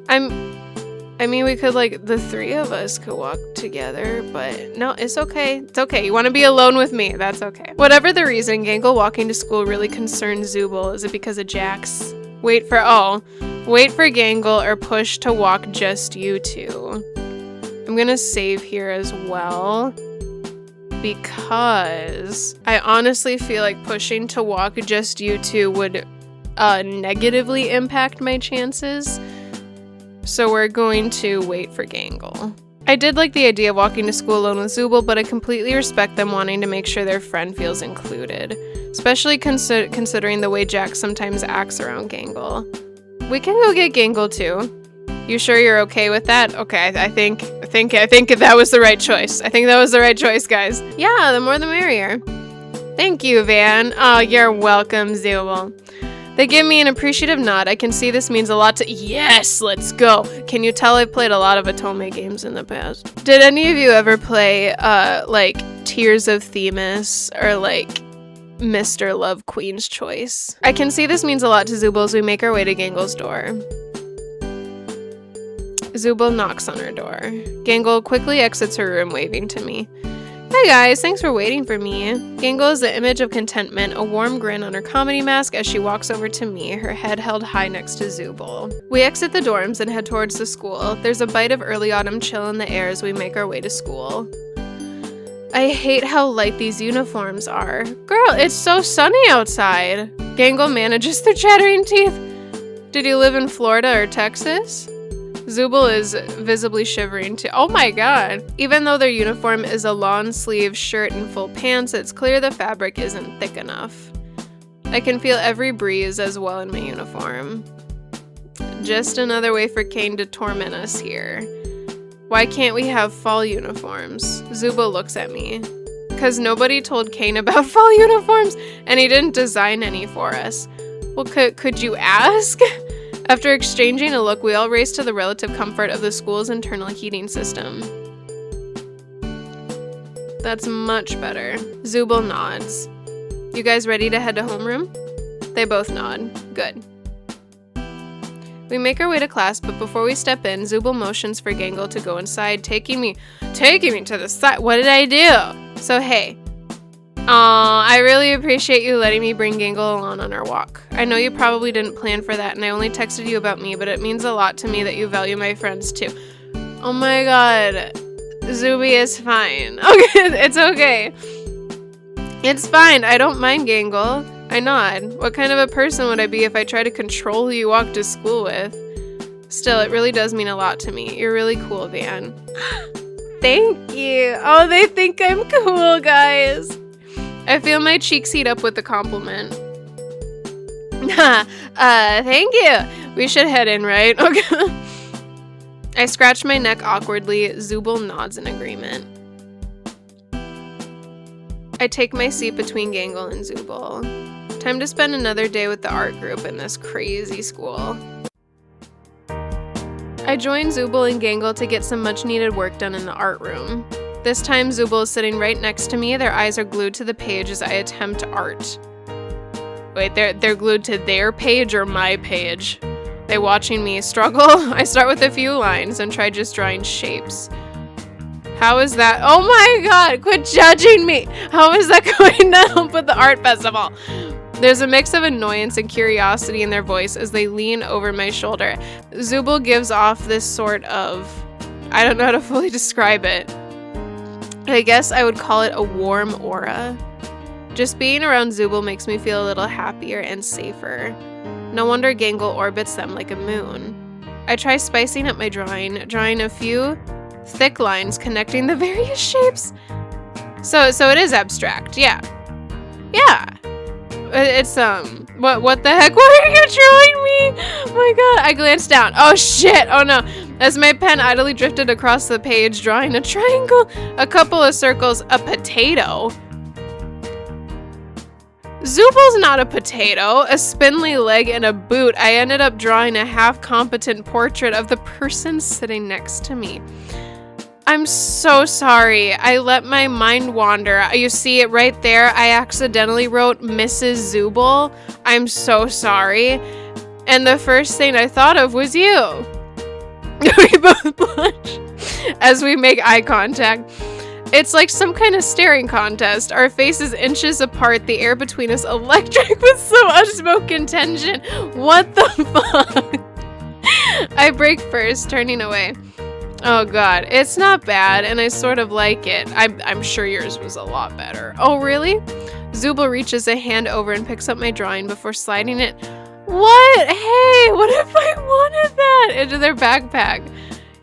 I mean, we could, like, the 3 of us could walk together, but no, it's okay. It's okay. You want to be alone with me. That's okay. Whatever the reason, Gangle walking to school really concerns Zooble. Is it because of Jax? Wait for Gangle or push to walk just you two. I'm gonna save here as well, because I honestly feel like pushing to walk just you two would negatively impact my chances. So we're going to wait for Gangle. I did like the idea of walking to school alone with Zooble, but I completely respect them wanting to make sure their friend feels included, especially considering the way Jax sometimes acts around Gangle. We can go get Gangle too. You sure you're okay with that? Okay, I think that was the right choice. I think that was the right choice, guys. Yeah, the more the merrier. Thank you, Van. Oh, you're welcome, Zooble. They give me an appreciative nod. I can see this means a lot to- Yes, let's go! Can you tell I've played a lot of Otome games in the past? Did any of you ever play, like, Tears of Themis, or, like, Mr. Love Queen's choice. I can see this means a lot to Zooble as we make our way to Gangle's door. Zooble knocks on her door. Gangle quickly exits her room, waving to me. Hey guys, thanks for waiting for me. Gangle is the image of contentment, a warm grin on her comedy mask as she walks over to me, her head held high next to Zooble. We exit the dorms and head towards the school. There's a bite of early autumn chill in the air as we make our way to school. I hate how light these uniforms are. Girl, it's so sunny outside. Gangle manages through chattering teeth. Did you live in Florida or Texas? Zooble is visibly shivering too. Oh my god. Even though their uniform is a long sleeve shirt and full pants, it's clear the fabric isn't thick enough. I can feel every breeze as well in my uniform. Just another way for Kane to torment us here. Why can't we have fall uniforms? Zooble looks at me. 'Cause nobody told Kane about fall uniforms and he didn't design any for us. Well, could you ask? After exchanging a look, we all race to the relative comfort of the school's internal heating system. That's much better. Zooble nods. You guys ready to head to homeroom? They both nod. Good. We make our way to class, but before we step in, Zooble motions for Gangle to go inside, taking me to the side. What did I do? So hey. I really appreciate you letting me bring Gangle along on our walk. I know you probably didn't plan for that, and I only texted you about me, but it means a lot to me that you value my friends too. Oh my god. Zooby is fine. Okay, it's okay. It's fine. I don't mind Gangle. I nod. What kind of a person would I be if I tried to control who you walk to school with? Still, it really does mean a lot to me. You're really cool, Van. Thank you. Oh, they think I'm cool, guys. I feel my cheeks heat up with the compliment. Thank you. We should head in, right? Okay. I scratch my neck awkwardly. Zooble nods in agreement. I take my seat between Gangle and Zooble. Time to spend another day with the art group in this crazy school. I join Zooble and Gangle to get some much needed work done in the art room. This time Zooble is sitting right next to me. Their eyes are glued to the page as I attempt art. Wait, they're glued to their page or my page? They watching me struggle? I start with a few lines and try just drawing shapes. How is that? Oh my god, quit judging me! How is that going to help with the art festival? There's a mix of annoyance and curiosity in their voice as they lean over my shoulder. Zooble gives off this sort of... I don't know how to fully describe it. I guess I would call it a warm aura. Just being around Zooble makes me feel a little happier and safer. No wonder Gangle orbits them like a moon. I try spicing up my drawing a few thick lines connecting the various shapes. So it is abstract, yeah. Yeah. It's, what the heck? Why are you drawing me? Oh my god. I glanced down. Oh shit. Oh no. As my pen idly drifted across the page, drawing a triangle, a couple of circles, a potato. Zooble's not a potato, a spindly leg and a boot. I ended up drawing a half-competent portrait of the person sitting next to me. I'm so sorry. I let my mind wander. You see it right there? I accidentally wrote Mrs. Zooble. I'm so sorry. And the first thing I thought of was you. We both blush as we make eye contact. It's like some kind of staring contest. Our faces inches apart, the air between us electric with some unspoken tension. What the fuck? I break first, turning away. Oh god, it's not bad, and I sort of like it. I'm sure yours was a lot better. Oh really? Zooble reaches a hand over and picks up my drawing before sliding it. What? Hey, what if I wanted that? Into their backpack.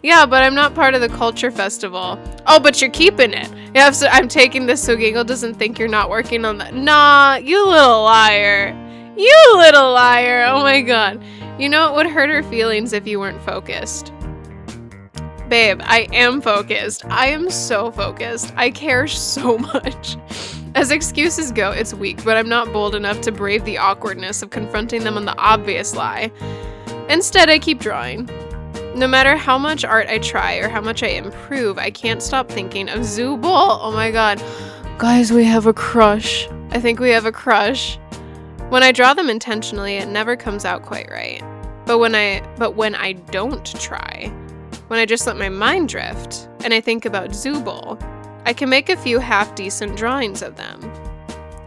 Yeah, but I'm not part of the culture festival. Oh, but you're keeping it. Yeah, so I'm taking this so Gangle doesn't think you're not working on that. Nah, you little liar. You little liar. Oh my god. You know, it would hurt her feelings if you weren't focused. Babe, I am focused. I am so focused. I care so much. As excuses go, it's weak, but I'm not bold enough to brave the awkwardness of confronting them on the obvious lie. Instead, I keep drawing. No matter how much art I try or how much I improve, I can't stop thinking of Zooble. Oh my god. Guys, we have a crush. I think we have a crush. When I draw them intentionally, it never comes out quite right. But when I don't try, when I just let my mind drift, and I think about Zooble, I can make a few half-decent drawings of them.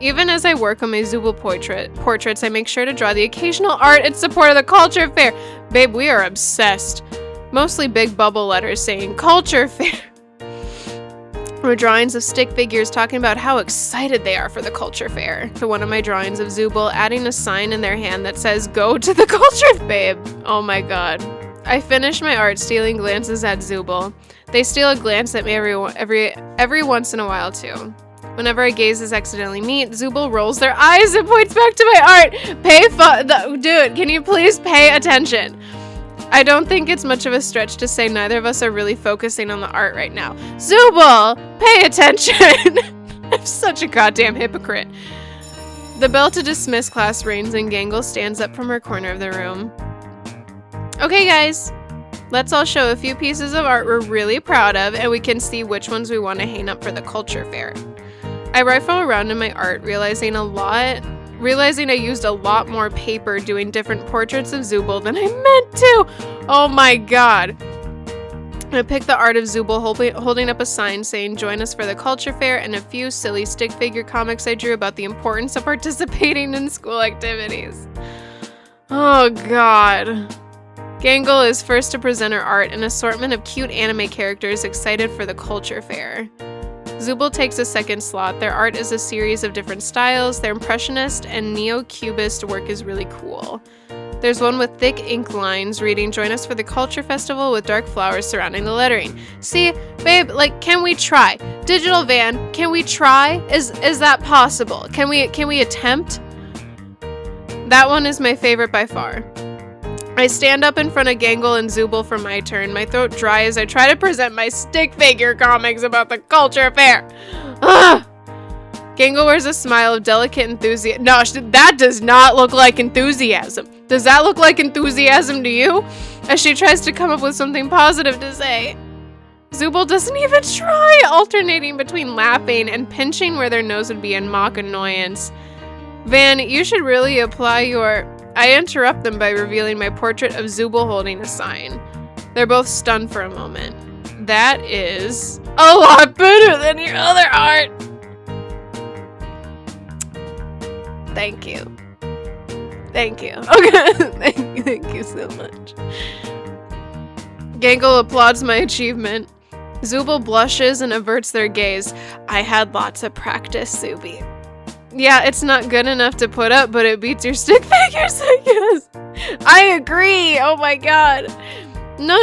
Even as I work on my Zooble portraits, I make sure to draw the occasional art in support of the culture fair. Babe, we are obsessed. Mostly big bubble letters saying culture fair. Or drawings of stick figures talking about how excited they are for the culture fair. To one of my drawings of Zooble, adding a sign in their hand that says, "Go to the culture, babe." Oh my god. I finish my art stealing glances at Zooble. They steal a glance at me every once in a while too. Whenever our gazes accidentally meet, Zooble rolls their eyes and points back to my art. Dude, can you please pay attention? I don't think it's much of a stretch to say neither of us are really focusing on the art right now. Zooble, pay attention! I'm such a goddamn hypocrite. The bell to dismiss class rings and Gangle stands up from her corner of the room. Okay guys, let's all show a few pieces of art we're really proud of and we can see which ones we want to hang up for the culture fair. I rifle around in my art, realizing I used a lot more paper doing different portraits of Zooble than I meant to. Oh my god. I picked the art of Zooble holding up a sign saying join us for the culture fair and a few silly stick figure comics I drew about the importance of participating in school activities. Oh god. Gangle is first to present her art, an assortment of cute anime characters excited for the culture fair. Zooble takes a second slot. Their art is a series of different styles. Their impressionist and neo-cubist work is really cool. There's one with thick ink lines reading join us for the culture festival with dark flowers surrounding the lettering. See, babe, like, can we try? Digital Van, can we try? Is that possible? Can we attempt? That one is my favorite by far. I stand up in front of Gangle and Zooble for my turn, my throat dry as I try to present my stick figure comics about the culture fair. Ugh! Gangle wears a smile of delicate enthusiasm. No, that does not look like enthusiasm. Does that look like enthusiasm to you? As she tries to come up with something positive to say. Zooble doesn't even try, alternating between laughing and pinching where their nose would be in mock annoyance. Van, you should really apply your... I interrupt them by revealing my portrait of Zooble holding a sign. They're both stunned for a moment. That is a lot better than your other art. Thank you. Thank you. Okay. Thank you so much. Gangle applauds my achievement. Zooble blushes and averts their gaze. I had lots of practice, Zooby. Yeah, it's not good enough to put up, but it beats your stick figures, I guess. I agree. Oh my god. No,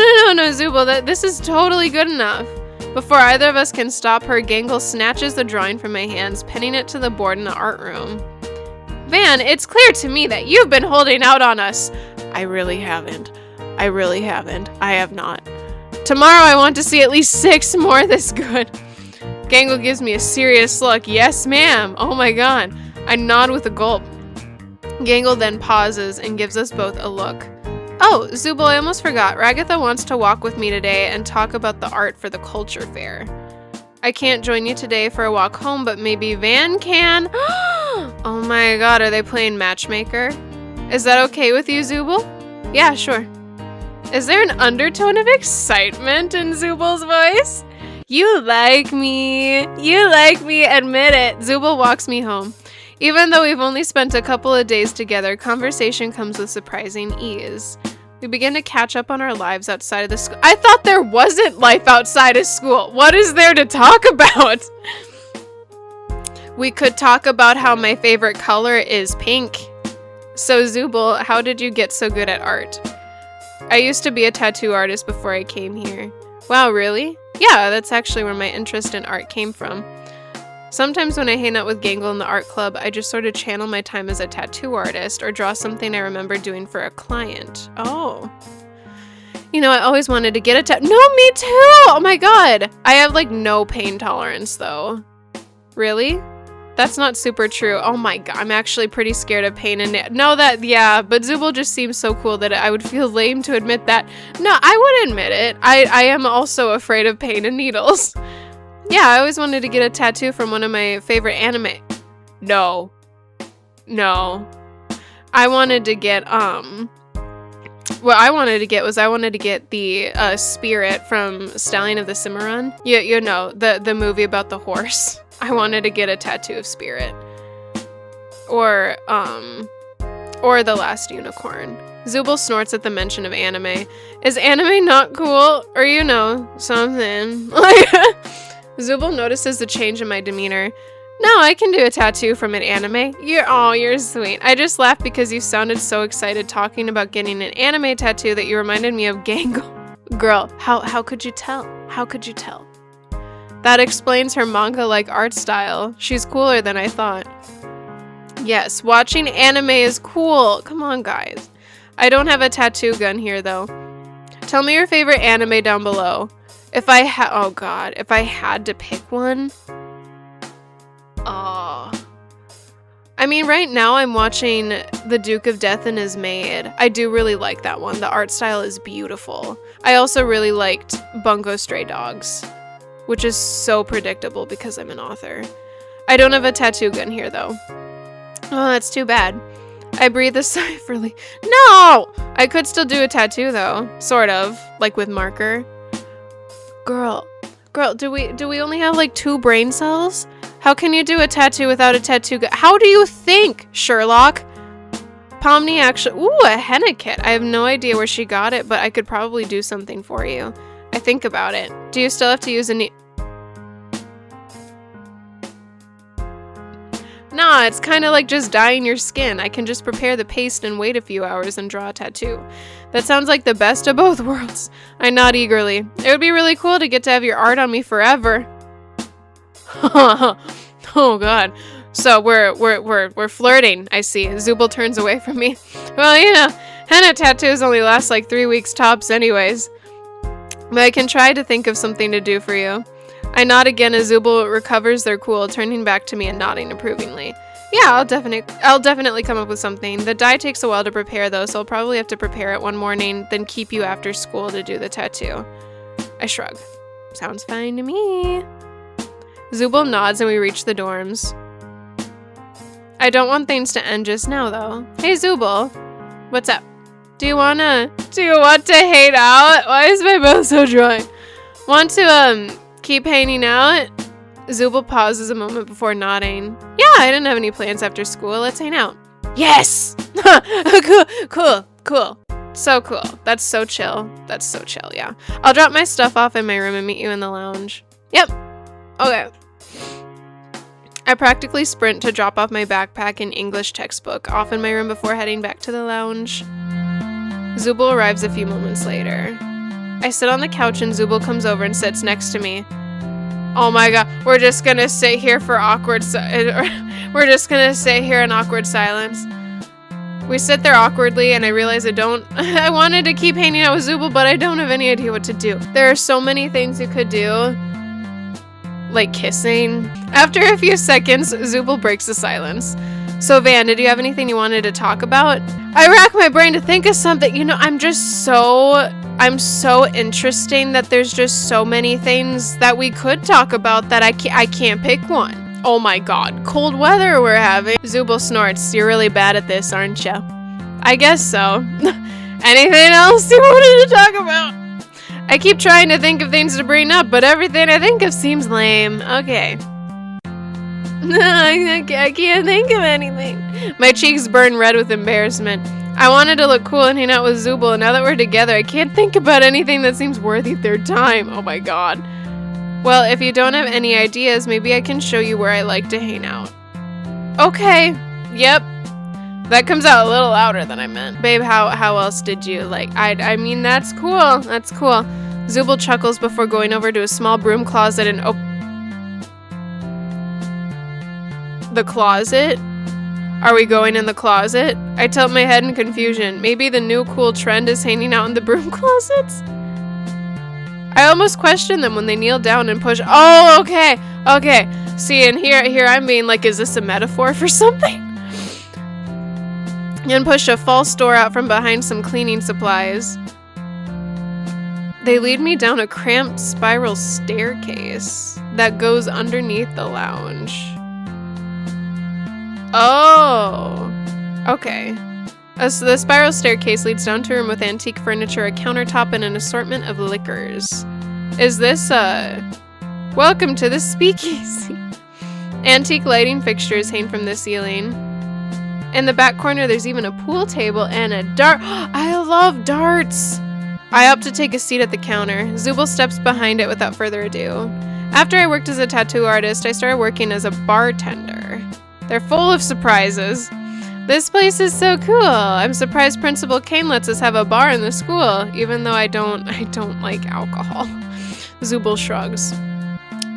Zooble. This is totally good enough. Before either of us can stop her, Gangle snatches the drawing from my hands, pinning it to the board in the art room. Van, it's clear to me that you've been holding out on us. I really haven't. I have not. Tomorrow I want to see at least 6 more this good. Gangle gives me a serious look. Yes, ma'am. Oh my god. I nod with a gulp. Gangle then pauses and gives us both a look. Oh, Zooble, I almost forgot. Ragatha wants to walk with me today and talk about the art for the culture fair. I can't join you today for a walk home, but maybe Van can. Oh my god, are they playing matchmaker? Is that okay with you, Zooble? Yeah, sure. Is there an undertone of excitement in Zooble's voice? You like me, admit it. Zooble walks me home. Even though we've only spent a couple of days together, conversation comes with surprising ease. We begin to catch up on our lives outside of the school. I thought there wasn't life outside of school. What is there to talk about? We could talk about how my favorite color is pink. So Zooble, how did you get so good at art? I used to be a tattoo artist before I came here. Wow, really? Yeah, that's actually where my interest in art came from. Sometimes when I hang out with Gangle in the art club, I just sort of channel my time as a tattoo artist or draw something I remember doing for a client. Oh. You know, I always wanted to get a tattoo. No, me too! Oh my god! I have like no pain tolerance though. Really? That's not super true. Oh my god, I'm actually pretty scared of pain and yeah, but Zooble just seems so cool that I would feel lame to admit that. No, I would admit it. I am also afraid of pain and needles. Yeah, I always wanted to get a tattoo from one of my favorite anime. No. I wanted to get, what I wanted to get was the Spirit from Stallion of the Cimarron. You know, the movie about the horse. I wanted to get a tattoo of Spirit. Or The Last Unicorn. Zooble snorts at the mention of anime. Is anime not cool? Or you know, something. Zooble notices the change in my demeanor. No, I can do a tattoo from an anime. You're sweet. I just laughed because you sounded so excited talking about getting an anime tattoo that you reminded me of Gangle. Girl, how could you tell? How could you tell? That explains her manga-like art style. She's cooler than I thought. Yes, watching anime is cool. Come on, guys. I don't have a tattoo gun here, though. Tell me your favorite anime down below. If I had to pick one... I mean, right now I'm watching The Duke of Death and His Maid. I do really like that one. The art style is beautiful. I also really liked Bungo Stray Dogs, which is so predictable because I'm an author. I don't have a tattoo gun here, though. Oh, that's too bad. I breathe a sigh of relief. No! I could still do a tattoo, though. Sort of. Like with marker. Girl, do we only have like 2 brain cells? How can you do a tattoo without a tattoo gun? How do you think, Sherlock? Pomni actually... Ooh, a henna kit. I have no idea where she got it, but I could probably do something for you. I think about it. Do you still have to use a... Nah, it's kind of like just dyeing your skin. I can just prepare the paste and wait a few hours and draw a tattoo. That sounds like the best of both worlds. I nod eagerly. It would be really cool to get to have your art on me forever. Oh god. So we're flirting, I see. Zooble turns away from me. Well, you know, henna tattoos only last like 3 weeks tops anyways. But I can try to think of something to do for you. I nod again as Zooble recovers their cool, turning back to me and nodding approvingly. Yeah, I'll definitely come up with something. The dye takes a while to prepare though, so I'll probably have to prepare it one morning, then keep you after school to do the tattoo. I shrug. Sounds fine to me. Zooble nods and we reach the dorms. I don't want things to end just now though. Hey Zooble, what's up? Do you want to hang out? Why is my mouth so dry? Want to keep hanging out? Zooble pauses a moment before nodding. Yeah, I didn't have any plans after school. Let's hang out. Yes! Cool. So cool. That's so chill, yeah. I'll drop my stuff off in my room and meet you in the lounge. Yep. Okay. I practically sprint to drop off my backpack and English textbook off in my room before heading back to the lounge. Zooble arrives a few moments later. I sit on the couch and Zooble comes over and sits next to me. Oh my god, we're just gonna sit here for we're just gonna sit here in awkward silence. We sit there awkwardly and I realize I wanted to keep hanging out with Zooble, but I don't have any idea what to do. There are so many things you could do. Like kissing. After a few seconds, Zooble breaks the silence. So Van, did you have anything you wanted to talk about? I rack my brain to think of something. You know, I'm so interesting that there's just so many things that we could talk about that I can't pick one. Oh my god, cold weather we're having. Zooble snorts. You're really bad at this, aren't you? I guess so. Anything else you wanted to talk about? I keep trying to think of things to bring up, but everything I think of seems lame. Okay. I can't think of anything. My cheeks burn red with embarrassment. I wanted to look cool and hang out with Zooble, and now that we're together, I can't think about anything that seems worthy of their time. Oh my god. Well, if you don't have any ideas, maybe I can show you where I like to hang out. Okay. Yep. That comes out a little louder than I meant. Babe, how else did you like? I mean, that's cool. That's cool. Zooble chuckles before going over to a small broom closet and the closet? Are we going in the closet? I tilt my head in confusion. Maybe the new cool trend is hanging out in the broom closets? I almost question them when they kneel down and push. Oh, okay. Okay. See, and here I'm being like, is this a metaphor for something? And push a false door out from behind some cleaning supplies. They lead me down a cramped spiral staircase that goes underneath the lounge. Oh. Okay. So the spiral staircase leads down to a room with antique furniture, a countertop, and an assortment of liquors. Is this, welcome to the speakeasy. Antique lighting fixtures hang from the ceiling. In the back corner, there's even a pool table and a dart. I love darts! I opt to take a seat at the counter. Zooble steps behind it without further ado. After I worked as a tattoo artist, I started working as a bartender. They're full of surprises. This place is so cool. I'm surprised Principal Kane lets us have a bar in the school, even though I don't like alcohol. Zooble shrugs.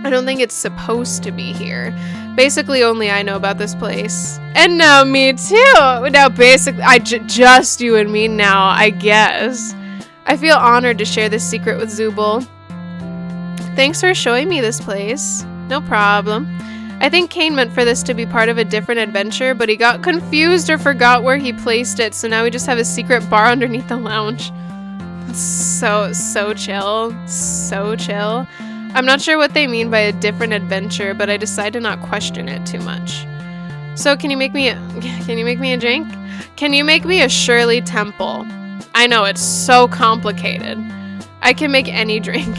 I don't think it's supposed to be here. Basically, only I know about this place. And now me too. Now basically, just you and me now, I guess. I feel honored to share this secret with Zooble. Thanks for showing me this place. No problem. I think Kane meant for this to be part of a different adventure, but he got confused or forgot where he placed it, so now we just have a secret bar underneath the lounge. So chill. So chill. I'm not sure what they mean by a different adventure, but I decide to not question it too much. So can you make me a drink? Can you make me a Shirley Temple? I know, it's so complicated. I can make any drink.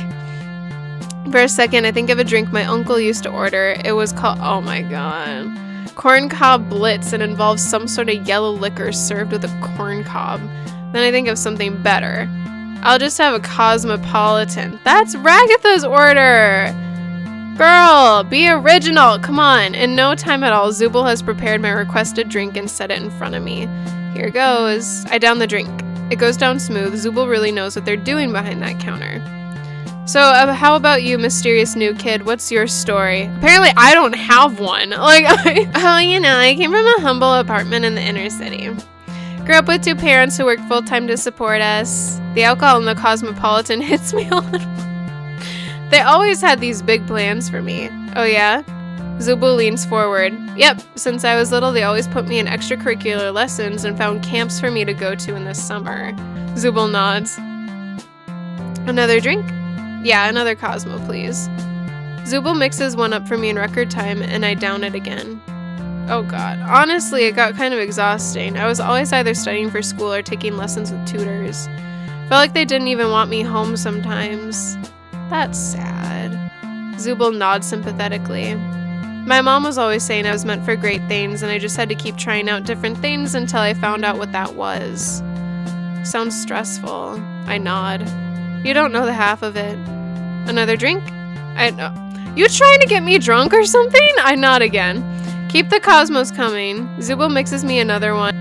For a second, I think of a drink my uncle used to order. It was called, oh my god, corn cob blitz, and involves some sort of yellow liquor served with a corn cob. Then I think of something better. I'll just have a cosmopolitan. That's Ragatha's order! Girl, be original, come on. In no time at all, Zooble has prepared my requested drink and set it in front of me. Here goes. I down the drink. It goes down smooth. Zooble really knows what they're doing behind that counter. So, how about you, mysterious new kid? What's your story? Apparently, I don't have one. I came from a humble apartment in the inner city. Grew up with two parents who worked full-time to support us. The alcohol and the cosmopolitan hits me all at once. They always had these big plans for me. Oh yeah? Zooble leans forward. Yep, since I was little, they always put me in extracurricular lessons and found camps for me to go to in the summer. Zooble nods. Another drink? Yeah, another Cosmo, please. Zooble mixes one up for me in record time, and I down it again. Oh god. Honestly, it got kind of exhausting. I was always either studying for school or taking lessons with tutors. Felt like they didn't even want me home sometimes. That's sad. Zooble nods sympathetically. My mom was always saying I was meant for great things, and I just had to keep trying out different things until I found out what that was. Sounds stressful. I nod. You don't know the half of it. Another drink? I know. You trying to get me drunk or something? I nod again. Keep the Cosmos coming. Zooble mixes me another one.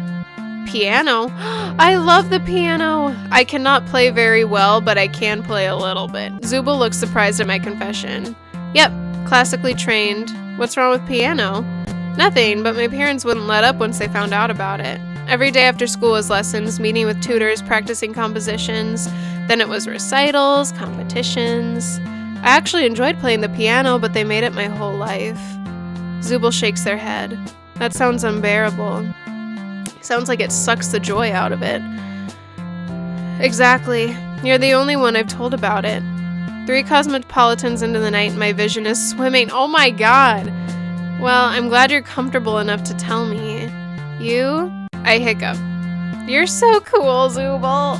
Piano? I love the piano. I cannot play very well, but I can play a little bit. Zooble looks surprised at my confession. Yep, classically trained. What's wrong with piano? Nothing, but my parents wouldn't let up once they found out about it. Every day after school was lessons, meeting with tutors, practicing compositions. Then it was recitals, competitions. I actually enjoyed playing the piano, but they made it my whole life. Zooble shakes their head. That sounds unbearable. Sounds like it sucks the joy out of it. Exactly. You're the only one I've told about it. 3 cosmopolitans into the night, and my vision is swimming. Oh my god! Well, I'm glad you're comfortable enough to tell me. You? I hiccup. You're so cool, Zooble.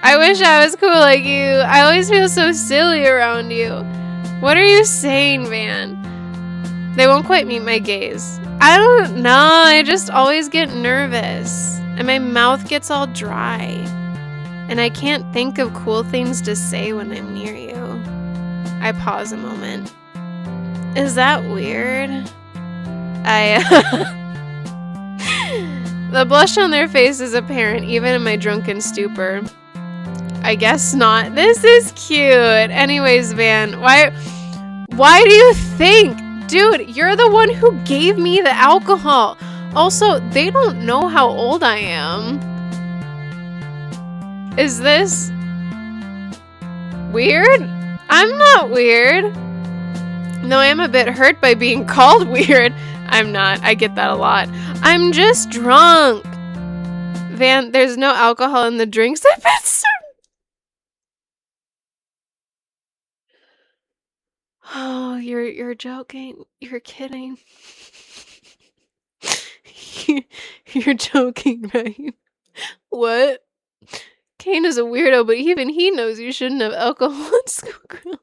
I wish I was cool like you. I always feel so silly around you. What are you saying, Van? They won't quite meet my gaze. I don't know, I just always get nervous. And my mouth gets all dry. And I can't think of cool things to say when I'm near you. I pause a moment. Is that weird? The blush on their face is apparent, even in my drunken stupor. I guess not. This is cute. Anyways, Van, why do you think? Dude, you're the one who gave me the alcohol. Also, they don't know how old I am. Is this weird? I'm not weird. No, I am a bit hurt by being called weird. I'm not. I get that a lot. I'm just drunk. Van, there's no alcohol in the drinks I've been served. Oh, you're joking. You're kidding. You're joking, right? What? Kane is a weirdo, but even he knows you shouldn't have alcohol in schoolgirl.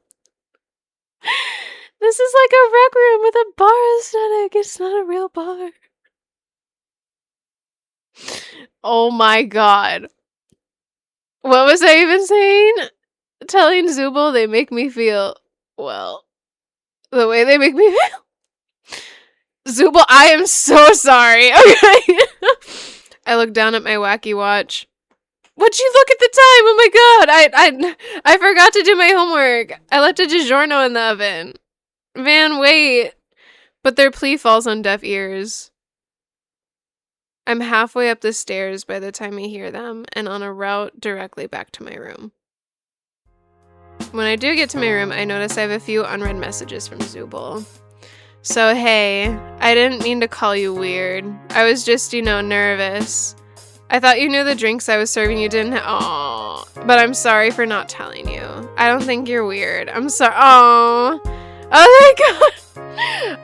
This is like a rec room with a bar aesthetic. It's not a real bar. Oh my god. What was I even saying? Telling Zooble they make me feel, well, the way they make me feel. Zooble, I am so sorry. Okay. I look down at my wacky watch. What'd you look at the time? Oh my god. I forgot to do my homework. I left a DiGiorno in the oven. Van, wait. But their plea falls on deaf ears. I'm halfway up the stairs by the time I hear them, and on a route directly back to my room. When I do get to my room, I notice I have a few unread messages from Zooble. So hey, I didn't mean to call you weird. I was just, nervous. I thought you knew the drinks I was serving you didn't but I'm sorry for not telling you. I don't think you're weird. I'm sorry. Oh my god.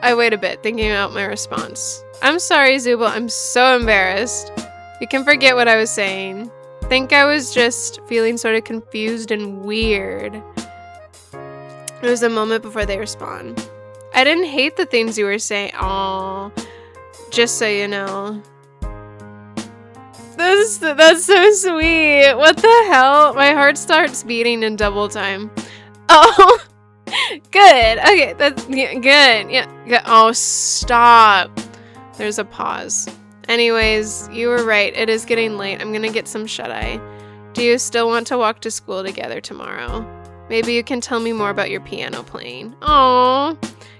I wait a bit, thinking about my response. I'm sorry, Zooble. I'm so embarrassed. You can forget what I was saying. Think I was just feeling sort of confused and weird. There's a moment before they respond. I didn't hate the things you were saying. Just so you know. That's so sweet. What the hell? My heart starts beating in double time. Oh, good. Okay, that's good. Yeah. Good. Oh, stop. There's a pause. Anyways, you were right. It is getting late. I'm gonna get some shut-eye. Do you still want to walk to school together tomorrow? Maybe you can tell me more about your piano playing. Oh.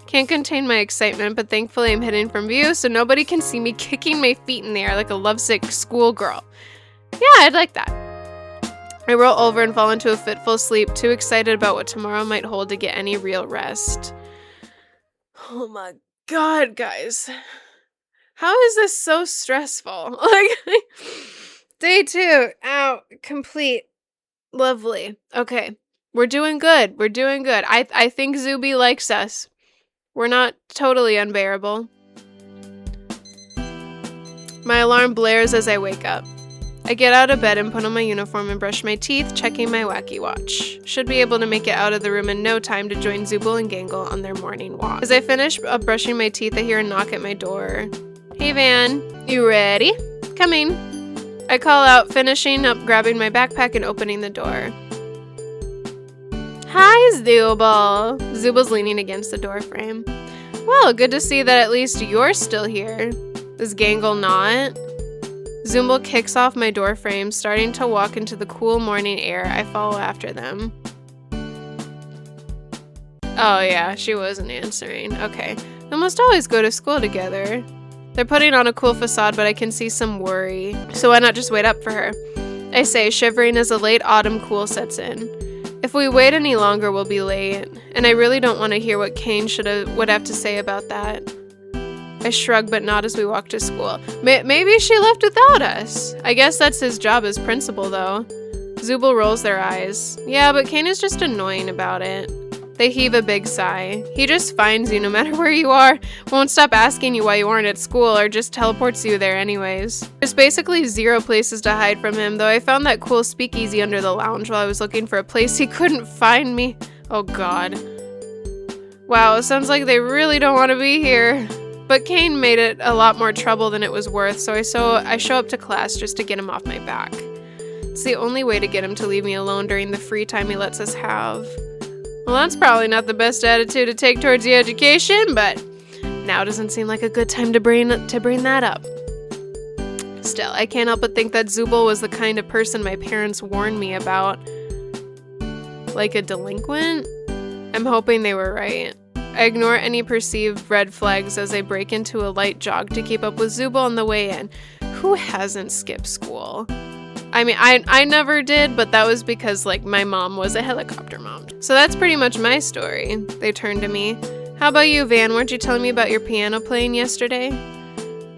Can't contain my excitement, but thankfully I'm hidden from view so nobody can see me kicking my feet in the air like a lovesick schoolgirl. Yeah, I'd like that. I roll over and fall into a fitful sleep, too excited about what tomorrow might hold to get any real rest. Oh my god, guys. How is this so stressful? Like, day 2, out, complete. Lovely. Okay, we're doing good. We're doing good. I think Zuby likes us. We're not totally unbearable. My alarm blares as I wake up. I get out of bed and put on my uniform and brush my teeth, checking my wacky watch. Should be able to make it out of the room in no time to join Zooble and Gangle on their morning walk. As I finish brushing my teeth, I hear a knock at my door. Hey Van, you ready? Coming. I call out, finishing up grabbing my backpack and opening the door. Hi, Zooble. Zooble's leaning against the door frame. Well, good to see that at least you're still here. Is Gangle not? Zooble kicks off my door frame, starting to walk into the cool morning air. I follow after them. Oh yeah, she wasn't answering. Okay. They must always go to school together. They're putting on a cool facade, but I can see some worry. So why not just wait up for her? I say, shivering as a late autumn cool sets in. If we wait any longer, we'll be late, and I really don't want to hear what Kane would have to say about that. I shrug, but not as we walk to school. Maybe she left without us. I guess that's his job as principal, though. Zooble rolls their eyes. Yeah, but Kane is just annoying about it. They heave a big sigh. He just finds you no matter where you are, won't stop asking you why you aren't at school, or just teleports you there anyways. There's basically 0 places to hide from him, though I found that cool speakeasy under the lounge while I was looking for a place he couldn't find me. Oh god. Wow, it sounds like they really don't want to be here. But Kane made it a lot more trouble than it was worth, so I show up to class just to get him off my back. It's the only way to get him to leave me alone during the free time he lets us have. Well, that's probably not the best attitude to take towards the education, but now doesn't seem like a good time to bring that up. Still, I can't help but think that Zooble was the kind of person my parents warned me about. Like a delinquent? I'm hoping they were right. I ignore any perceived red flags as I break into a light jog to keep up with Zooble on the way in. Who hasn't skipped school? I mean, I never did, but that was because, my mom was a helicopter mom. So that's pretty much my story. They turned to me. How about you, Van? Weren't you telling me about your piano playing yesterday?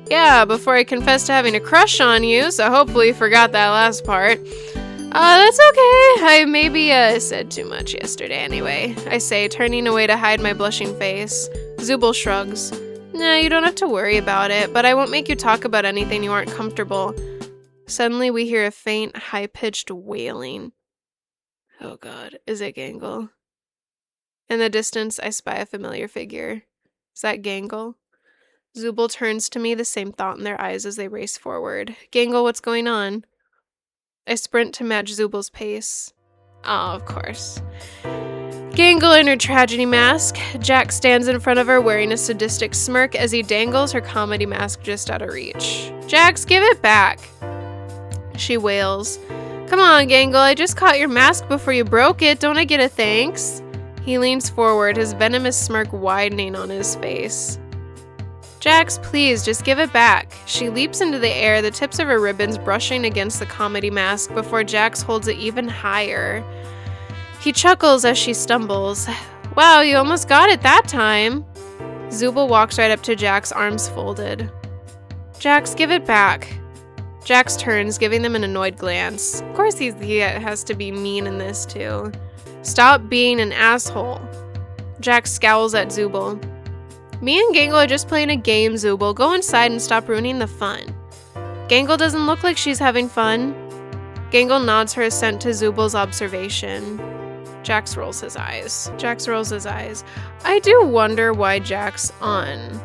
Yeah, before I confessed to having a crush on you, so hopefully you forgot that last part. That's okay. I maybe said too much yesterday anyway, I say, turning away to hide my blushing face. Zooble shrugs. Nah, you don't have to worry about it, but I won't make you talk about anything you aren't comfortable. Suddenly we hear a faint, high-pitched wailing. Oh god, is it Gangle? In the distance, I spy a familiar figure. Is that Gangle? Zooble turns to me, the same thought in their eyes as they race forward. Gangle, what's going on? I sprint to match Zooble's pace. Oh, of course. Gangle in her tragedy mask. Jack stands in front of her wearing a sadistic smirk as he dangles her comedy mask just out of reach. Jax, give it back! She wails. Come on, Gangle, I just caught your mask before you broke it. Don't I get a thanks? He leans forward, his venomous smirk widening on his face. Jax, please, just give it back. She leaps into the air, the tips of her ribbons brushing against the comedy mask before Jax holds it even higher. He chuckles as she stumbles. Wow, you almost got it that time. Zooble walks right up to Jax, arms folded. Jax, give it back. Jax turns, giving them an annoyed glance. Of course he has to be mean in this too. Stop being an asshole. Jax scowls at Zooble. Me and Gangle are just playing a game, Zooble. Go inside and stop ruining the fun. Gangle doesn't look like she's having fun. Gangle nods her assent to Zooble's observation. Jax rolls his eyes. I do wonder why Jack's on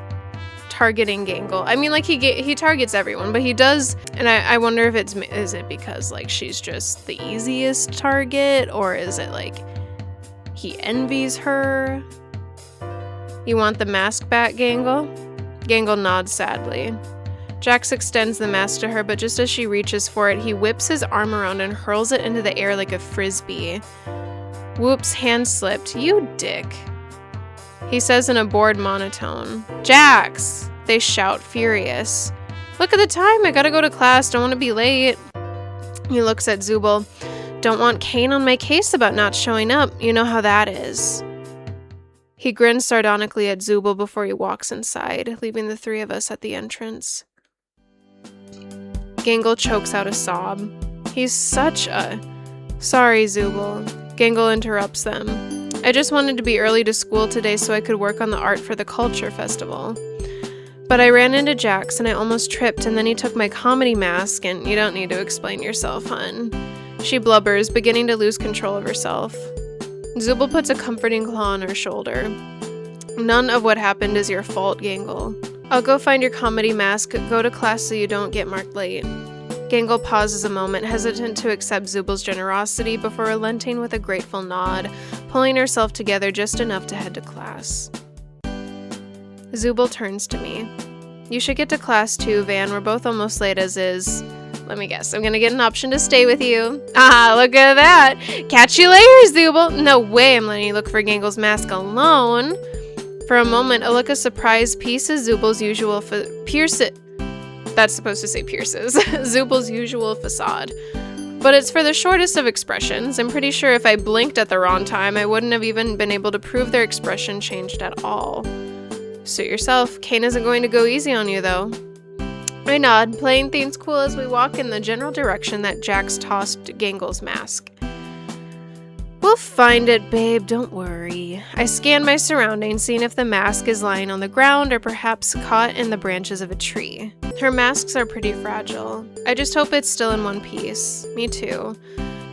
targeting Gangle. I mean, like, he targets everyone, but he does, and I wonder if is it because, like, she's just the easiest target, or is it, like, he envies her? You want the mask back, Gangle? Gangle nods sadly. Jax extends the mask to her, but just as she reaches for it, he whips his arm around and hurls it into the air like a frisbee. Whoops, hand slipped. You dick. He says in a bored monotone. Jax! They shout, furious. Look at the time, I gotta go to class, don't want to be late. He looks at Zooble. Don't want Kane on my case about not showing up, you know how that is. He grins sardonically at Zooble before he walks inside, leaving the three of us at the entrance. Gangle chokes out a sob. He's such a... Sorry, Zooble. Gangle interrupts them. I just wanted to be early to school today so I could work on the art for the culture festival. But I ran into Jax and I almost tripped, and then he took my comedy mask, and you don't need to explain yourself, hun. She blubbers, beginning to lose control of herself. Zooble puts a comforting claw on her shoulder. None of what happened is your fault, Gangle. I'll go find your comedy mask, go to class so you don't get marked late. Gangle pauses a moment, hesitant to accept Zooble's generosity before relenting with a grateful nod, pulling herself together just enough to head to class. Zooble turns to me. You should get to class too, Van. We're both almost late as is. Let me guess, I'm gonna get an option to stay with you. Ah, look at that. Catch you later, Zooble. No way I'm letting you look for Gangle's mask alone. For a moment, a look of surprise pieces Zooble's usual That's supposed to say pierces. Zooble's usual facade. But it's for the shortest of expressions. I'm pretty sure if I blinked at the wrong time, I wouldn't have even been able to prove their expression changed at all. Suit yourself. Kane isn't going to go easy on you, though. I nod, playing things cool as we walk in the general direction that Jax tossed Gangle's mask. We'll find it, babe, don't worry. I scan my surroundings, seeing if the mask is lying on the ground or perhaps caught in the branches of a tree. Her masks are pretty fragile. I just hope it's still in one piece. Me too.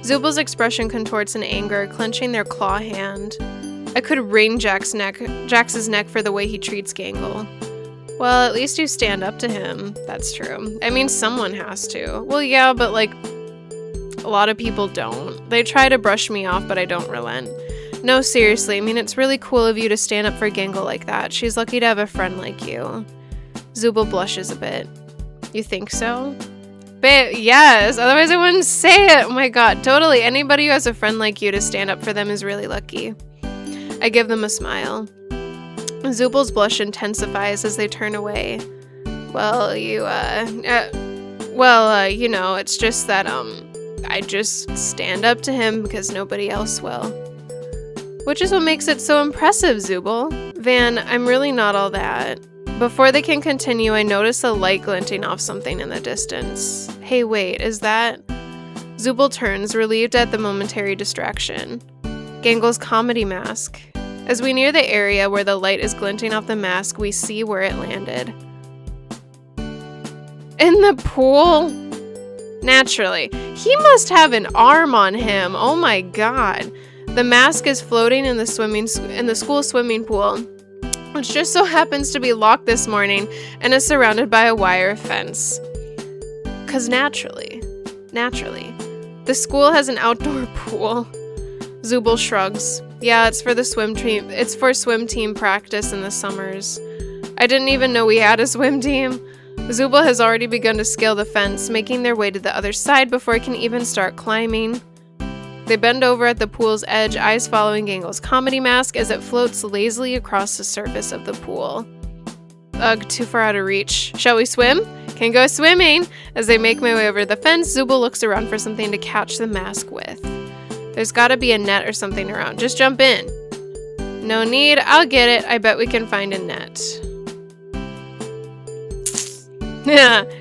Zooble's expression contorts in anger, clenching their claw hand. I could wring Jax's neck for the way he treats Gangle. Well, at least you stand up to him. That's true. I mean, someone has to. Well, yeah, but like, a lot of people don't. They try to brush me off, but I don't relent. No, seriously, I mean, it's really cool of you to stand up for Gangle like that. She's lucky to have a friend like you. Zooble blushes a bit. You think so? Babe, yes, otherwise I wouldn't say it. Oh my god, totally. Anybody who has a friend like you to stand up for them is really lucky. I give them a smile. Zooble's blush intensifies as they turn away. Well, you know, it's just that, I just stand up to him because nobody else will. Which is what makes it so impressive, Zooble. Van, I'm really not all that. Before they can continue, I notice a light glinting off something in the distance. Hey, wait, is that... Zooble turns, relieved at the momentary distraction. Gangle's comedy mask. As we near the area where the light is glinting off the mask, we see where it landed. In the pool? Naturally. He must have an arm on him. Oh my god. The mask is floating in the school swimming pool, which just so happens to be locked this morning and is surrounded by a wire fence. 'Cause naturally, the school has an outdoor pool. Zooble shrugs. Yeah, it's for the swim team. It's for swim team practice in the summers. I didn't even know we had a swim team. Zooble has already begun to scale the fence, making their way to the other side before it can even start climbing. They bend over at the pool's edge, eyes following Gangle's comedy mask as it floats lazily across the surface of the pool. Ugh, too far out of reach. Shall we swim? Can go swimming. As they make my way over the fence, Zooble looks around for something to catch the mask with. There's gotta be a net or something around. Just jump in. No need, I'll get it. I bet we can find a net.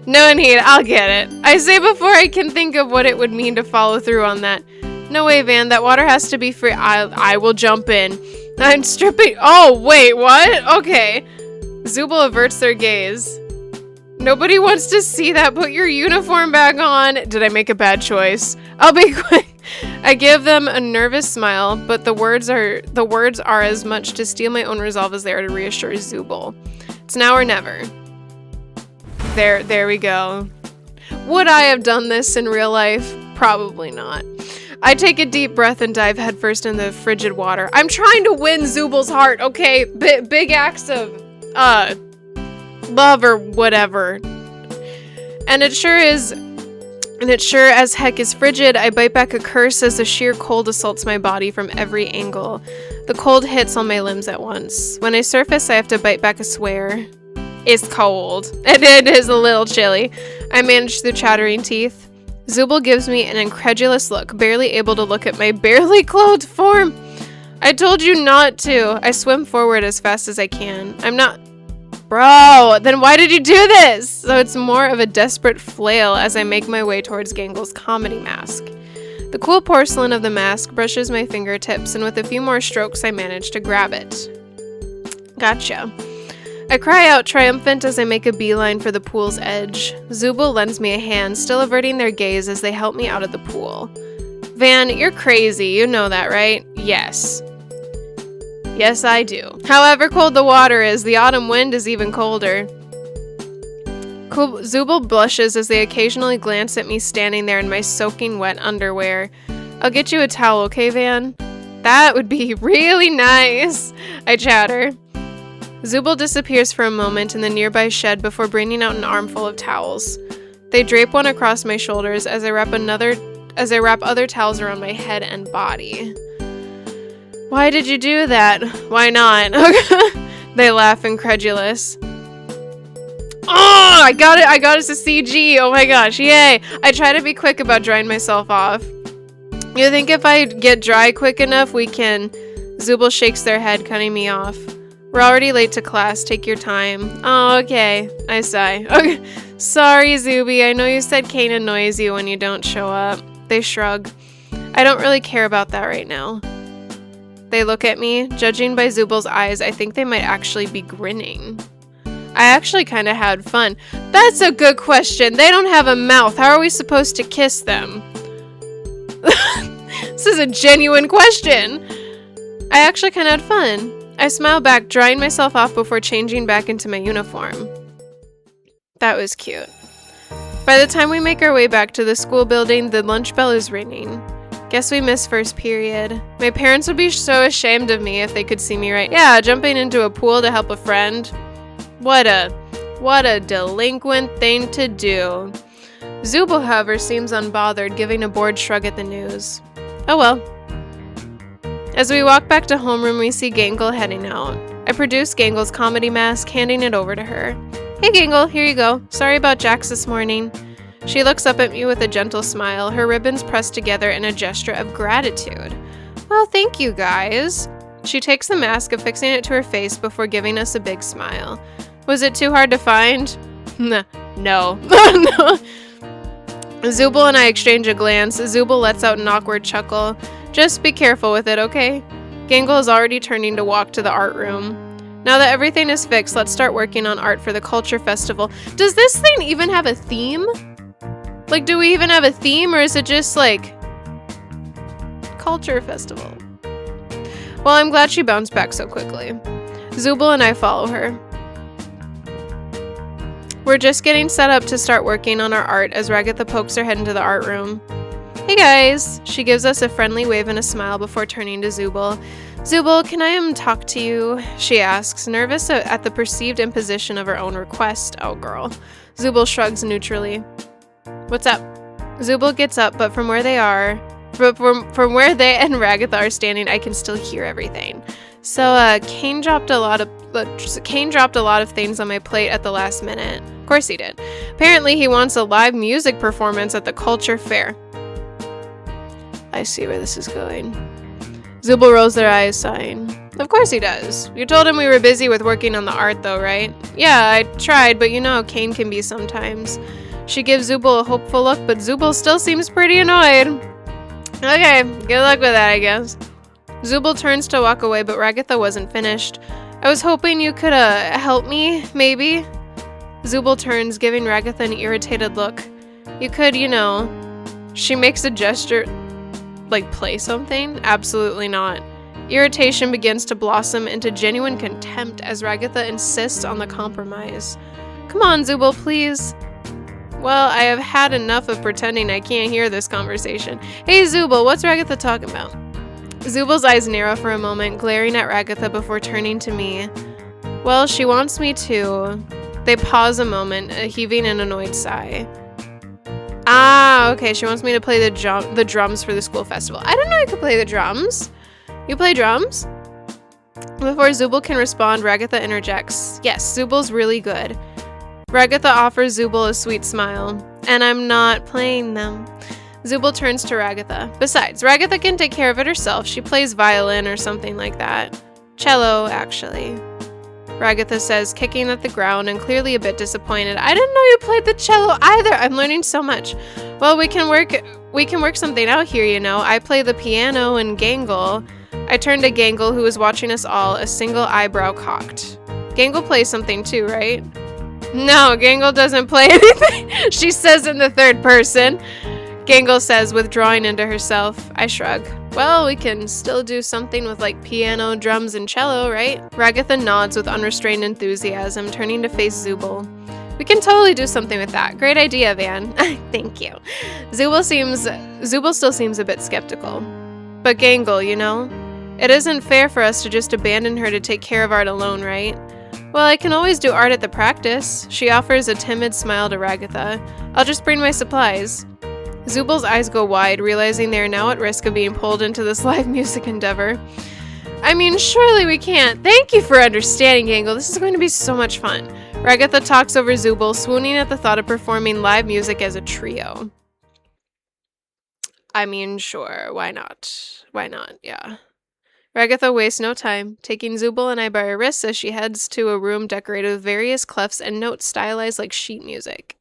No need, I'll get it. I say before I can think of what it would mean to follow through on that. No way, Van, that water has to be free. I will jump in. I'm stripping. Oh, wait, what? Okay. Zooble averts their gaze. Nobody wants to see that. Put your uniform back on. Did I make a bad choice? I'll be quick. I give them a nervous smile, but the words are as much to steal my own resolve as they are to reassure Zooble. It's now or never. There we go. Would I have done this in real life? Probably not. I take a deep breath and dive headfirst in the frigid water. I'm trying to win Zooble's heart, okay? Big acts of, love or whatever. And it sure as heck is frigid. I bite back a curse as the sheer cold assaults my body from every angle. The cold hits all my limbs at once. When I surface, I have to bite back a swear. It's cold. It is a little chilly. I manage through chattering teeth. Zooble gives me an incredulous look, barely able to look at my barely clothed form. I told you not to. I swim forward as fast as I can. I'm not... Bro, then why did you do this? So it's more of a desperate flail as I make my way towards Gangle's comedy mask. The cool porcelain of the mask brushes my fingertips, and with a few more strokes, I manage to grab it. Gotcha. I cry out triumphant as I make a beeline for the pool's edge. Zooble lends me a hand, still averting their gaze as they help me out of the pool. Van, you're crazy, you know that, right? Yes. Yes, I do. However cold the water is, the autumn wind is even colder. Zooble blushes as they occasionally glance at me standing there in my soaking wet underwear. I'll get you a towel, okay, Van? That would be really nice, I chatter. Zooble disappears for a moment in the nearby shed before bringing out an armful of towels. They drape one across my shoulders as I wrap other towels around my head and body. Why did you do that? Why not? They laugh incredulous. Oh, I got it. I got us a CG. Oh my gosh. Yay. I try to be quick about drying myself off. You think if I get dry quick enough, we can... Zooble shakes their head, cutting me off. We're already late to class. Take your time. Oh, okay. I sigh. Okay. Sorry, Zooby. I know you said Kane annoys you when you don't show up. They shrug. I don't really care about that right now. They look at me. Judging by Zooble's eyes, I think they might actually be grinning. I actually kind of had fun. That's a good question. They don't have a mouth. How are we supposed to kiss them? This is a genuine question. I actually kind of had fun. I smile back, drying myself off before changing back into my uniform. That was cute. By the time we make our way back to the school building, the lunch bell is ringing. Guess we missed first period. My parents would be so ashamed of me if they could see me jumping into a pool to help a friend. What a delinquent thing to do. Zooble, however, seems unbothered, giving a bored shrug at the news. Oh well. As we walk back to homeroom, we see Gangle heading out. I produce Gangle's comedy mask, handing it over to her. Hey Gangle, here you go. Sorry about Jax this morning. She looks up at me with a gentle smile, her ribbons pressed together in a gesture of gratitude. Well, thank you guys. She takes the mask, affixing it to her face before giving us a big smile. Was it too hard to find? No. No. Zooble and I exchange a glance. Zooble lets out an awkward chuckle. Just be careful with it, okay? Gangle is already turning to walk to the art room. Now that everything is fixed, let's start working on art for the culture festival. Does this thing even have a theme? Like, do we even have a theme, or is it just like culture festival? Well, I'm glad she bounced back so quickly. Zooble and I follow her. We're just getting set up to start working on our art as Ragatha pokes her head into the art room. Hey guys! She gives us a friendly wave and a smile before turning to Zooble. Zooble, can I talk to you? She asks, nervous at the perceived imposition of her own request. Oh girl. Zooble shrugs neutrally. What's up? Zooble gets up, but from where they and Ragatha are standing, I can still hear everything. So, Kane dropped a lot of things on my plate at the last minute. Of course he did. Apparently he wants a live music performance at the culture fair. I see where this is going. Zooble rolls their eyes, sighing. Of course he does. You told him we were busy with working on the art though, right? Yeah, I tried, but you know how Kane can be sometimes. She gives Zooble a hopeful look, but Zooble still seems pretty annoyed. Okay, good luck with that, I guess. Zooble turns to walk away, but Ragatha wasn't finished. I was hoping you could, help me, maybe? Zooble turns, giving Ragatha an irritated look. You could, you know... She makes a gesture... Like, play something? Absolutely not. Irritation begins to blossom into genuine contempt as Ragatha insists on the compromise. Come on, Zooble, please. Well, I have had enough of pretending I can't hear this conversation. Hey, Zooble, what's Ragatha talking about? Zooble's eyes narrow for a moment, glaring at Ragatha before turning to me. Well, she wants me to... They pause a moment, heaving an annoyed sigh. Ah, okay, she wants me to play the drums for the school festival. I didn't know you could play the drums. You play drums? Before Zooble can respond, Ragatha interjects. Yes, Zooble's really good. Ragatha offers Zooble a sweet smile. And I'm not playing them. Zooble turns to Ragatha. Besides, Ragatha can take care of it herself. She plays violin or something like that. Cello, actually. Ragatha says, kicking at the ground and clearly a bit disappointed. I didn't know you played the cello either. I'm learning so much. Well, we can work something out here, you know. I play the piano and Gangle. I turned to Gangle, who was watching us all, a single eyebrow cocked. Gangle plays something too, right? No, Gangle doesn't play anything. She says in the third person. Gangle says, withdrawing into herself. I shrug. Well, we can still do something with like piano, drums, and cello, right? Ragatha nods with unrestrained enthusiasm, turning to face Zooble. We can totally do something with that. Great idea, Van. Thank you. Zooble still seems a bit skeptical. But Gangle, you know? It isn't fair for us to just abandon her to take care of art alone, right? Well, I can always do art at the practice. She offers a timid smile to Ragatha. I'll just bring my supplies. Zooble's eyes go wide, realizing they are now at risk of being pulled into this live music endeavor. I mean, surely we can't. Thank you for understanding, Gangle. This is going to be so much fun. Ragatha talks over Zooble, swooning at the thought of performing live music as a trio. I mean, sure, why not? Why not, yeah. Ragatha wastes no time, taking Zooble and I by our wrists as she heads to a room decorated with various clefs and notes stylized like sheet music.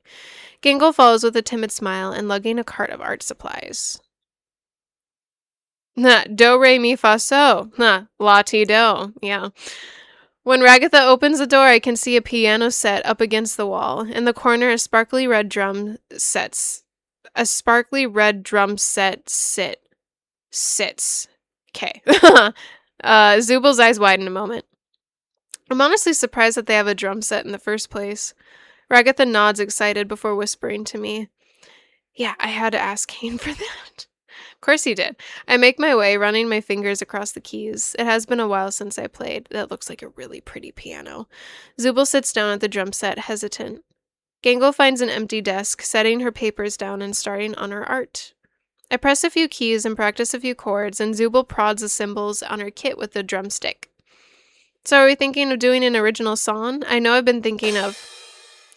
Gangle follows with a timid smile and lugging a cart of art supplies. Do, re, mi, fa, so. La, ti, do. Yeah. When Ragatha opens the door, I can see a piano set up against the wall. In the corner, a sparkly red drum set sits. Okay. Zooble's eyes widen a moment. I'm honestly surprised that they have a drum set in the first place. Ragatha nods excited before whispering to me. Yeah, I had to ask Kane for that. Of course he did. I make my way, running my fingers across the keys. It has been a while since I played. That looks like a really pretty piano. Zooble sits down at the drum set, hesitant. Gangle finds an empty desk, setting her papers down and starting on her art. I press a few keys and practice a few chords, and Zooble prods the cymbals on her kit with the drumstick. So are we thinking of doing an original song? I know I've been thinking of...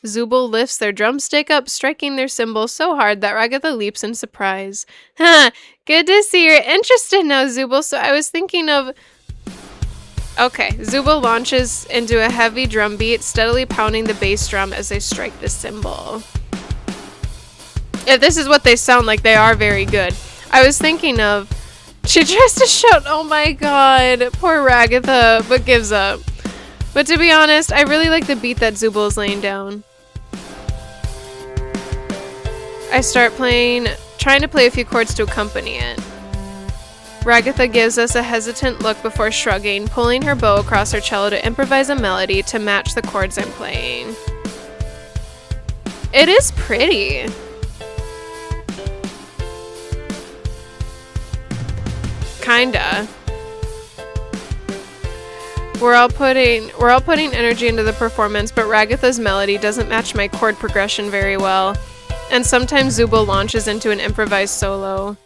Zooble lifts their drumstick up, striking their cymbal so hard that Ragatha leaps in surprise. Good to see you're interested now, Zooble. So I was thinking of... Okay, Zooble launches into a heavy drum beat, steadily pounding the bass drum as they strike the cymbal. If this is what they sound like, they are very good. I was thinking of She tries to shout, oh my god, poor Ragatha, but gives up. But to be honest, I really like the beat that Zooble is laying down. I start trying to play a few chords to accompany it. Ragatha gives us a hesitant look before shrugging, pulling her bow across her cello to improvise a melody to match the chords I'm playing. It is pretty. Kinda. We're all putting energy into the performance, but Ragatha's melody doesn't match my chord progression very well, and sometimes Zooble launches into an improvised solo.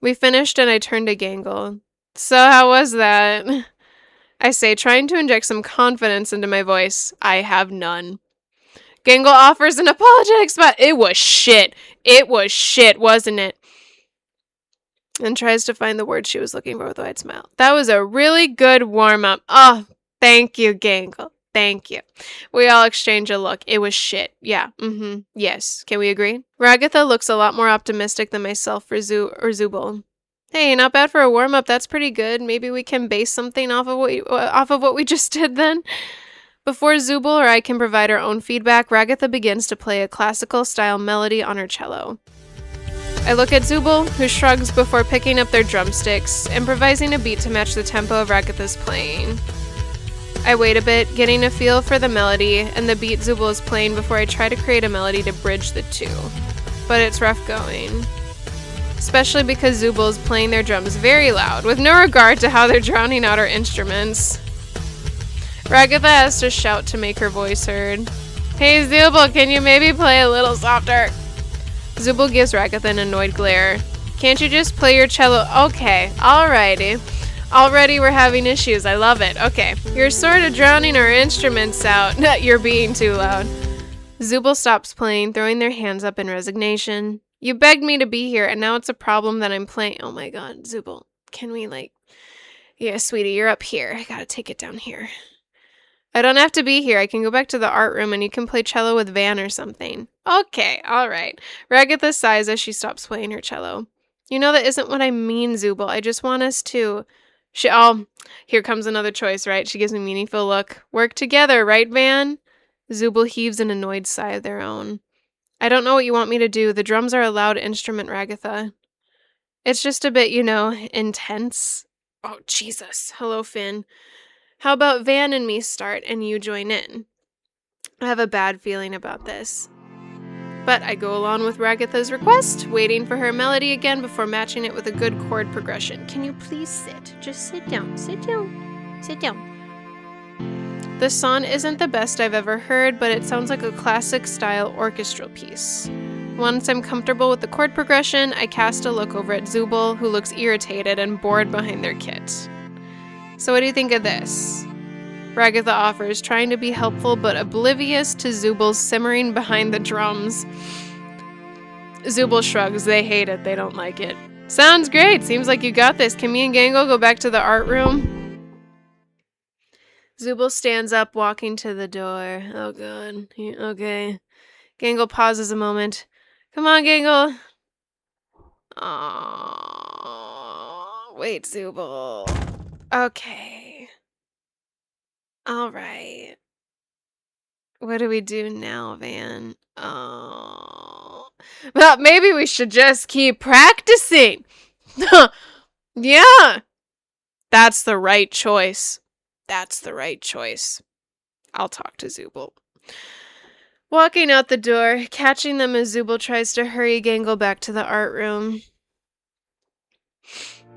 We finished and I turned to Gangle. So how was that? I say, trying to inject some confidence into my voice. I have none. Gangle offers an apologetic spot. It was shit. It was shit, wasn't it? And tries to find the word she was looking for with a wide smile. That was a really good warm-up. Oh, thank you, Gangle. Thank you. We all exchange a look. It was shit. Yeah. Yes. Can we agree? Ragatha looks a lot more optimistic than myself for Zooble. Hey, not bad for a warm-up. That's pretty good. Maybe we can base something off of what we just did then. Before Zooble or I can provide our own feedback, Ragatha begins to play a classical-style melody on her cello. I look at Zooble, who shrugs before picking up their drumsticks, improvising a beat to match the tempo of Ragatha's playing. I wait a bit, getting a feel for the melody and the beat Zooble is playing before I try to create a melody to bridge the two. But it's rough going. Especially because Zooble is playing their drums very loud, with no regard to how they're drowning out our instruments. Ragatha has to shout to make her voice heard. Hey Zooble, can you maybe play a little softer? Zooble gives Ragatha an annoyed glare. Can't you just play your cello? Okay, alrighty. Already we're having issues. I love it. Okay. You're sort of drowning our instruments out. You're being too loud. Zooble stops playing, throwing their hands up in resignation. You begged me to be here, and now it's a problem that I'm playing. Oh my god, Zooble. Can we, Yeah, sweetie, you're up here. I gotta take it down here. I don't have to be here. I can go back to the art room and you can play cello with Van or something. Okay, alright. Ragatha sighs as she stops playing her cello. You know that isn't what I mean, Zooble. I just want us to... here comes another choice, right? She gives me a meaningful look. Work together, right, Van? Zooble heaves an annoyed sigh of their own. I don't know what you want me to do. The drums are a loud instrument, Ragatha. It's just a bit, intense. Oh, Jesus. Hello, Finn. How about Van and me start and you join in? I have a bad feeling about this. But I go along with Ragatha's request, waiting for her melody again before matching it with a good chord progression. Can you please sit? Just sit down. Sit down. Sit down. The song isn't the best I've ever heard, but it sounds like a classic-style orchestral piece. Once I'm comfortable with the chord progression, I cast a look over at Zooble, who looks irritated and bored behind their kit. So what do you think of this? Ragatha offers, trying to be helpful but oblivious to Zooble's simmering behind the drums. Zooble shrugs. They hate it. They don't like it. Sounds great. Seems like you got this. Can me and Gangle go back to the art room? Zooble stands up, walking to the door. Oh, God. Okay. Gangle pauses a moment. Come on, Gangle. Oh, wait, Zooble. Okay. All right. What do we do now, Van? Oh. Well, maybe we should just keep practicing. Yeah. That's the right choice. That's the right choice. I'll talk to Zooble. Walking out the door, catching them as Zooble tries to hurry Gangle back to the art room.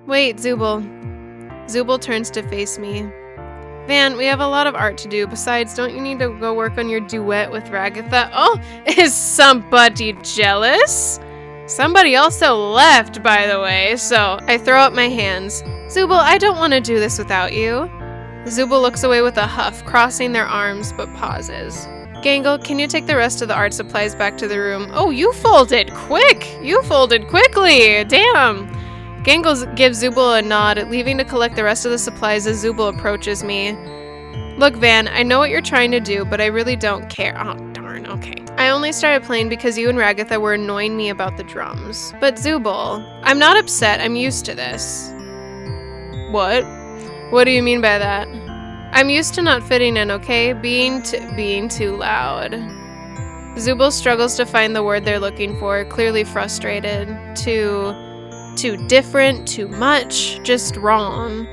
Wait, Zooble. Zooble turns to face me. Van, we have a lot of art to do. Besides, don't you need to go work on your duet with Ragatha? Oh, is somebody jealous? Somebody also left, by the way, so I throw up my hands. Zooble, I don't want to do this without you. Zooble looks away with a huff, crossing their arms, but pauses. Gangle, can you take the rest of the art supplies back to the room? Oh, you folded quick! You folded quickly! Damn! Gangle gives Zooble a nod, leaving to collect the rest of the supplies as Zooble approaches me. Look, Van, I know what you're trying to do, but I really don't care. Oh, darn, okay. I only started playing because you and Ragatha were annoying me about the drums. But Zooble, I'm not upset, I'm used to this. What? What do you mean by that? I'm used to not fitting in, okay? Being too loud. Zooble struggles to find the word they're looking for, clearly frustrated. Too different, too much, just wrong.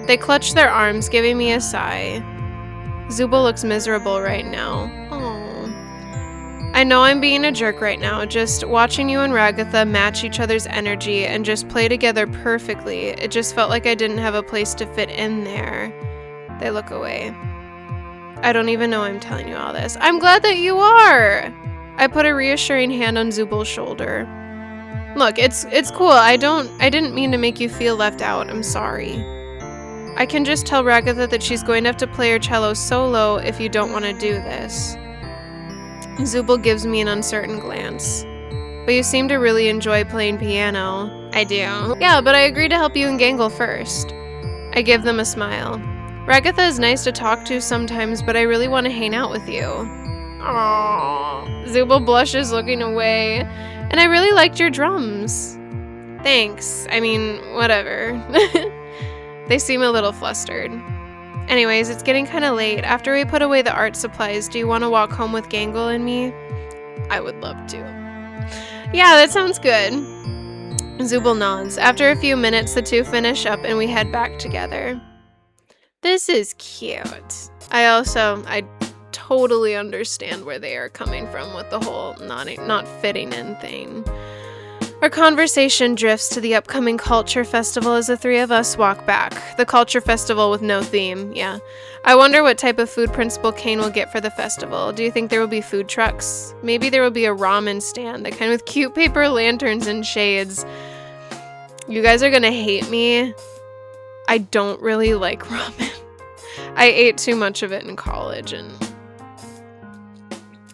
They clutch their arms, giving me a sigh. Zooble looks miserable right now. Oh. I know I'm being a jerk right now, just watching you and Ragatha match each other's energy and just play together perfectly. It just felt like I didn't have a place to fit in there. They look away. I don't even know I'm telling you all this. I'm glad that you are! I put a reassuring hand on Zooble's shoulder. Look, it's cool. I didn't mean to make you feel left out. I'm sorry. I can just tell Ragatha that she's going to have to play her cello solo if you don't want to do this. Zooble gives me an uncertain glance. But you seem to really enjoy playing piano. I do. Yeah, but I agreed to help you and Gangle first. I give them a smile. Ragatha is nice to talk to sometimes, but I really want to hang out with you. Aww. Zooble blushes, looking away. And I really liked your drums. Thanks. I mean, whatever. They seem a little flustered. Anyways, it's getting kind of late. After we put away the art supplies, do you want to walk home with Gangle and me? I would love to. Yeah, that sounds good. Zooble nods. After a few minutes, the two finish up and we head back together. This is cute. I totally understand where they are coming from with the whole not fitting in thing. Our conversation drifts to the upcoming culture festival as the three of us walk back. The culture festival with no theme, yeah. I wonder what type of food Principal Kane will get for the festival. Do you think there will be food trucks? Maybe there will be a ramen stand, the kind with cute paper lanterns and shades. You guys are gonna hate me. I don't really like ramen. I ate too much of it in college, and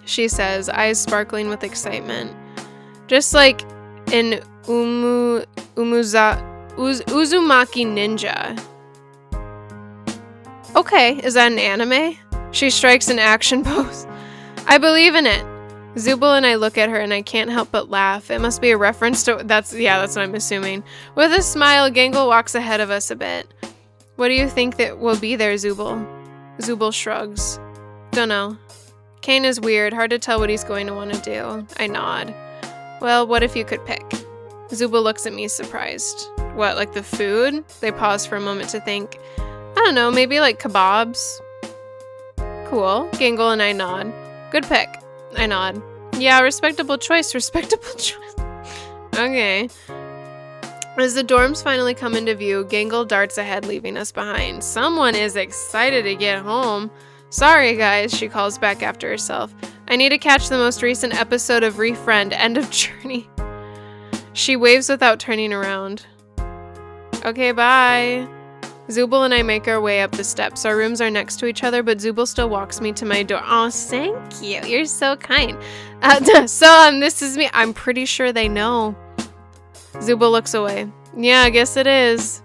she says, eyes sparkling with excitement. Just like in Uzumaki Ninja. Okay, is that an anime? She strikes an action pose. I believe in it. Zooble and I look at her and I can't help but laugh. It must be a reference to that's what I'm assuming. With a smile, Gangle walks ahead of us a bit. What do you think that will be there, Zooble? Zooble shrugs. Dunno. Kane is weird, hard to tell what he's going to want to do. I nod. Well, what if you could pick? Zooble looks at me surprised. What, like the food? They pause for a moment to think. I don't know, maybe like kebabs? Cool. Gangle and I nod. Good pick. I nod. Yeah, respectable choice. Okay. As the dorms finally come into view, Gangle darts ahead, leaving us behind. Someone is excited to get home. Sorry, guys, she calls back after herself. I need to catch the most recent episode of Refriend, End of Journey. She waves without turning around. Okay, bye. Zooble and I make our way up the steps. Our rooms are next to each other, but Zooble still walks me to my door. Oh, thank you. You're so kind. This is me. I'm pretty sure they know. Zooble looks away. Yeah, I guess it is.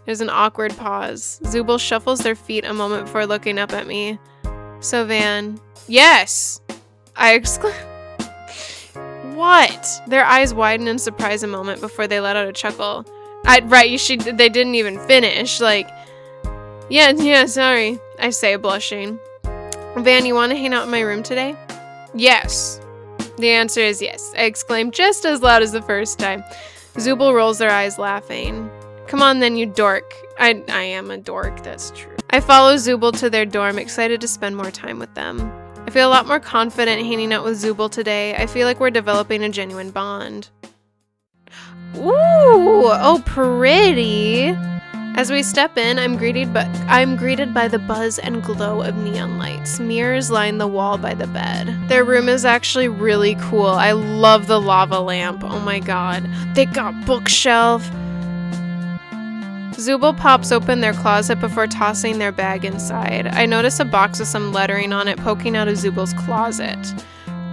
There's an awkward pause. Zooble shuffles their feet a moment before looking up at me. So, Van. Yes! I exclaim. What? Their eyes widen in surprise a moment before they let out a chuckle. They didn't even finish. Like, yeah, sorry. I say, blushing. Van, you want to hang out in my room today? Yes. The answer is yes. I exclaim just as loud as the first time. Zooble rolls their eyes, laughing. Come on then, you dork. I am a dork, that's true. I follow Zooble to their dorm, excited to spend more time with them. I feel a lot more confident hanging out with Zooble today. I feel like we're developing a genuine bond. Ooh, oh pretty. As we step in, I'm greeted by the buzz and glow of neon lights. Mirrors line the wall by the bed. Their room is actually really cool. I love the lava lamp. Oh my god. They got bookshelf. Zooble pops open their closet before tossing their bag inside. I notice a box with some lettering on it poking out of Zooble's closet.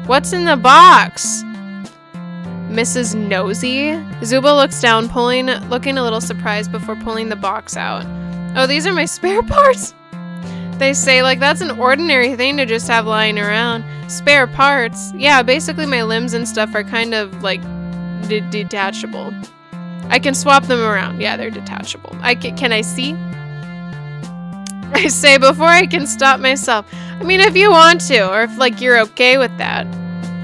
What's in the box? Mrs. Nosy? Zooble looks down, looking a little surprised before pulling the box out. Oh, these are my spare parts? They say, like, that's an ordinary thing to just have lying around. Spare parts? Yeah, basically my limbs and stuff are kind of, like, detachable. I can swap them around. Yeah, they're detachable. Can I see? I say before I can stop myself. I mean, if you want to, or if, like, you're okay with that.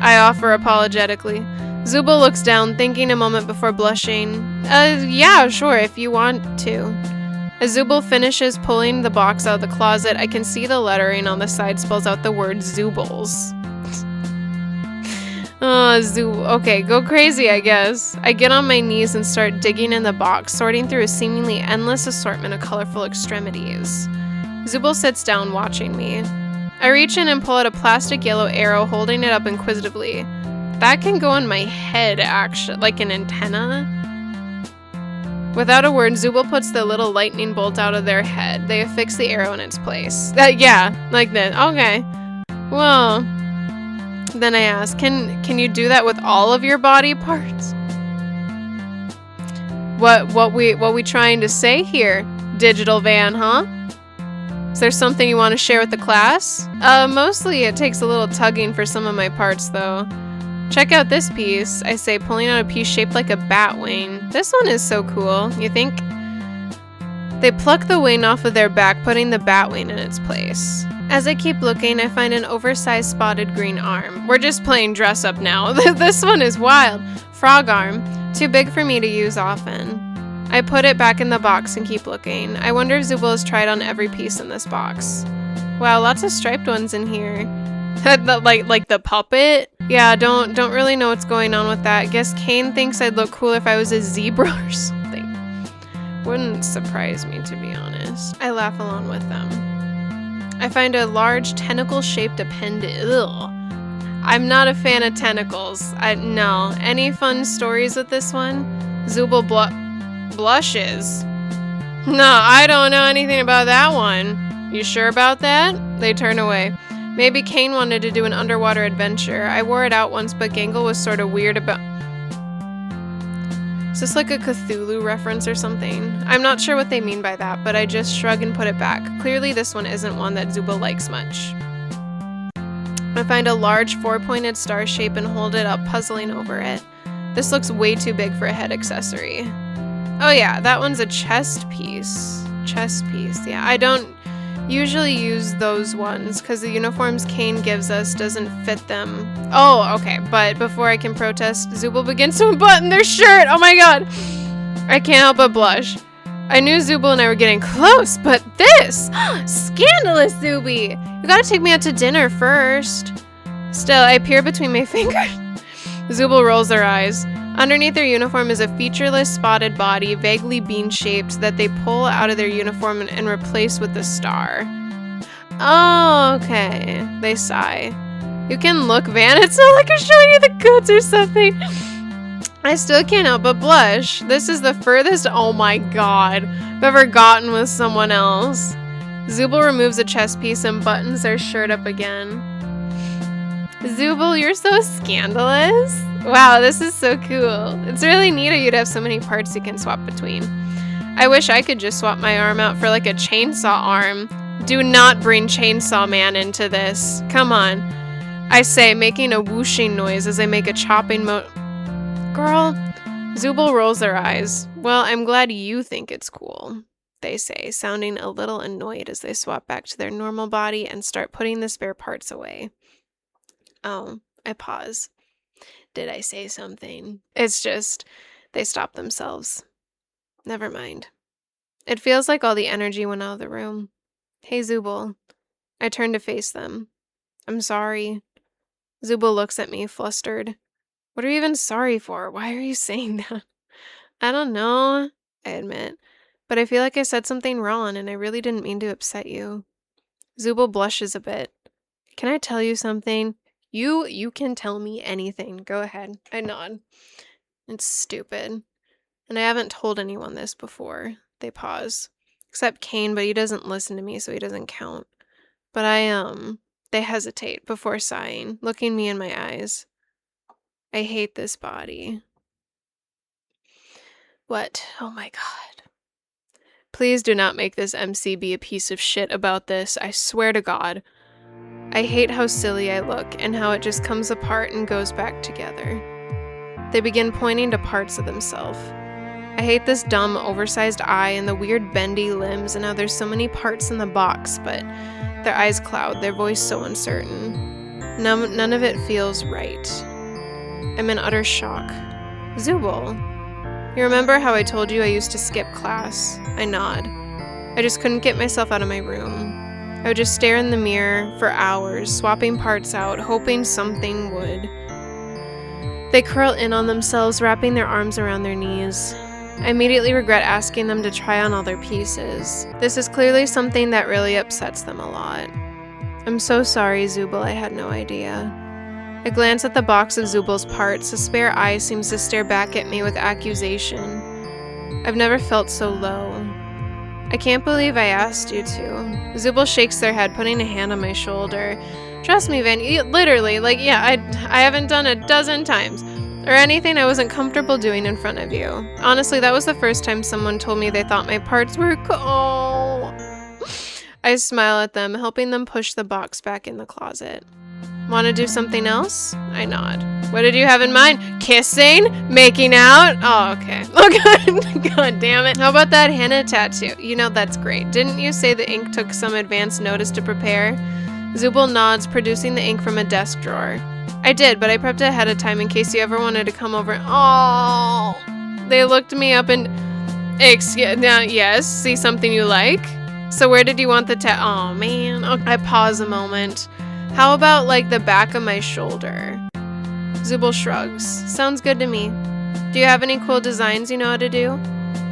I offer apologetically. Zooble looks down, thinking a moment before blushing. Yeah, sure, if you want to. As Zooble finishes pulling the box out of the closet, I can see the lettering on the side spells out the word Zoobles. Okay, go crazy, I guess. I get on my knees and start digging in the box, sorting through a seemingly endless assortment of colorful extremities. Zooble sits down, watching me. I reach in and pull out a plastic yellow arrow, holding it up inquisitively. That can go in my head, actually, like an antenna. Without a word, Zooble puts the little lightning bolt out of their head. They affix the arrow in its place. Yeah, like that. Okay. Well, then I ask, can you do that with all of your body parts? What we trying to say here, Digital Van, huh? Is there something you want to share with the class? Mostly it takes a little tugging for some of my parts, though. Check out this piece, I say, pulling out a piece shaped like a bat wing. This one is so cool, you think? They pluck the wing off of their back, putting the bat wing in its place. As I keep looking, I find an oversized spotted green arm. We're just playing dress up now. This one is wild. Frog arm. Too big for me to use often. I put it back in the box and keep looking. I wonder if Zooble has tried on every piece in this box. Wow, lots of striped ones in here. like the puppet? Yeah, don't really know what's going on with that. Guess Kane thinks I'd look cool if I was a zebra or something. Wouldn't surprise me, to be honest. I laugh along with them. I find a large tentacle-shaped appendage. Ugh. I'm not a fan of tentacles. No. Any fun stories with this one? Zooble blushes. No, I don't know anything about that one. You sure about that? They turn away. Maybe Kane wanted to do an underwater adventure. I wore it out once, but Gangle was sort of weird about... Is this like a Cthulhu reference or something? I'm not sure what they mean by that, but I just shrug and put it back. Clearly this one isn't one that Zooble likes much. I find a large 4-pointed star shape and hold it up, puzzling over it. This looks way too big for a head accessory. Oh yeah, that one's a chest piece. Yeah. I don't usually use those ones because the uniforms Kane gives us doesn't fit them. Oh, okay, but before I can protest, Zooble begins to unbutton their shirt. Oh my god! I can't help but blush. I knew Zooble and I were getting close, but this! Scandalous, Zooby! You gotta take me out to dinner first. Still, I peer between my fingers. Zooble rolls their eyes. Underneath their uniform is a featureless spotted body, vaguely bean-shaped, that they pull out of their uniform and replace with a star. Oh, okay. They sigh. You can look, Van. It's not like I'm showing you the goods or something. I still can't help but blush. This is the furthest, oh my god, I've ever gotten with someone else. Zooble removes a chest piece and buttons their shirt up again. Zooble, you're so scandalous. Wow, this is so cool. It's really neat of you to have so many parts you can swap between. I wish I could just swap my arm out for like a chainsaw arm. Do not bring Chainsaw Man into this. Come on. I say, making a whooshing noise as I make a chopping Girl. Zooble rolls their eyes. Well, I'm glad you think it's cool, they say, sounding a little annoyed as they swap back to their normal body and start putting the spare parts away. Oh, I pause. Did I say something? It's just, they stop themselves. Never mind. It feels like all the energy went out of the room. Hey, Zooble. I turn to face them. I'm sorry. Zooble looks at me, flustered. What are you even sorry for? Why are you saying that? I don't know, I admit. But I feel like I said something wrong, and I really didn't mean to upset you. Zooble blushes a bit. Can I tell you something? You can tell me anything. Go ahead. I nod. It's stupid. And I haven't told anyone this before. They pause. Except Kane, but he doesn't listen to me, so he doesn't count. But they hesitate before sighing, looking me in my eyes. I hate this body. What? Oh my god. Please do not make this MC be a piece of shit about this. I swear to God. I hate how silly I look and how it just comes apart and goes back together. They begin pointing to parts of themselves. I hate this dumb, oversized eye and the weird bendy limbs and how there's so many parts in the box, but their eyes cloud, their voice so uncertain. None of it feels right. I'm in utter shock. Zooble, you remember how I told you I used to skip class? I nod. I just couldn't get myself out of my room. I would just stare in the mirror for hours, swapping parts out, hoping something would. They curl in on themselves, wrapping their arms around their knees. I immediately regret asking them to try on all their pieces. This is clearly something that really upsets them a lot. I'm so sorry, Zooble, I had no idea. I glance at the box of Zooble's parts. A spare eye seems to stare back at me with accusation. I've never felt so low. I can't believe I asked you to. Zooble shakes their head, putting a hand on my shoulder. Trust me, Van, literally, I haven't done a dozen times. Or anything I wasn't comfortable doing in front of you. Honestly, that was the first time someone told me they thought my parts were cool. I smile at them, helping them push the box back in the closet. Want to do something else? I nod. What did you have in mind? Kissing? Making out? Oh, okay. Oh, God damn it. How about that henna tattoo? You know, that's great. Didn't you say the ink took some advance notice to prepare? Zooble nods, producing the ink from a desk drawer. I did, but I prepped ahead of time in case you ever wanted to come over. Oh, they looked me up and... yes, see something you like? So where did you want the oh, man. Okay. I pause a moment. How about, the back of my shoulder? Zooble shrugs. Sounds good to me. Do you have any cool designs you know how to do?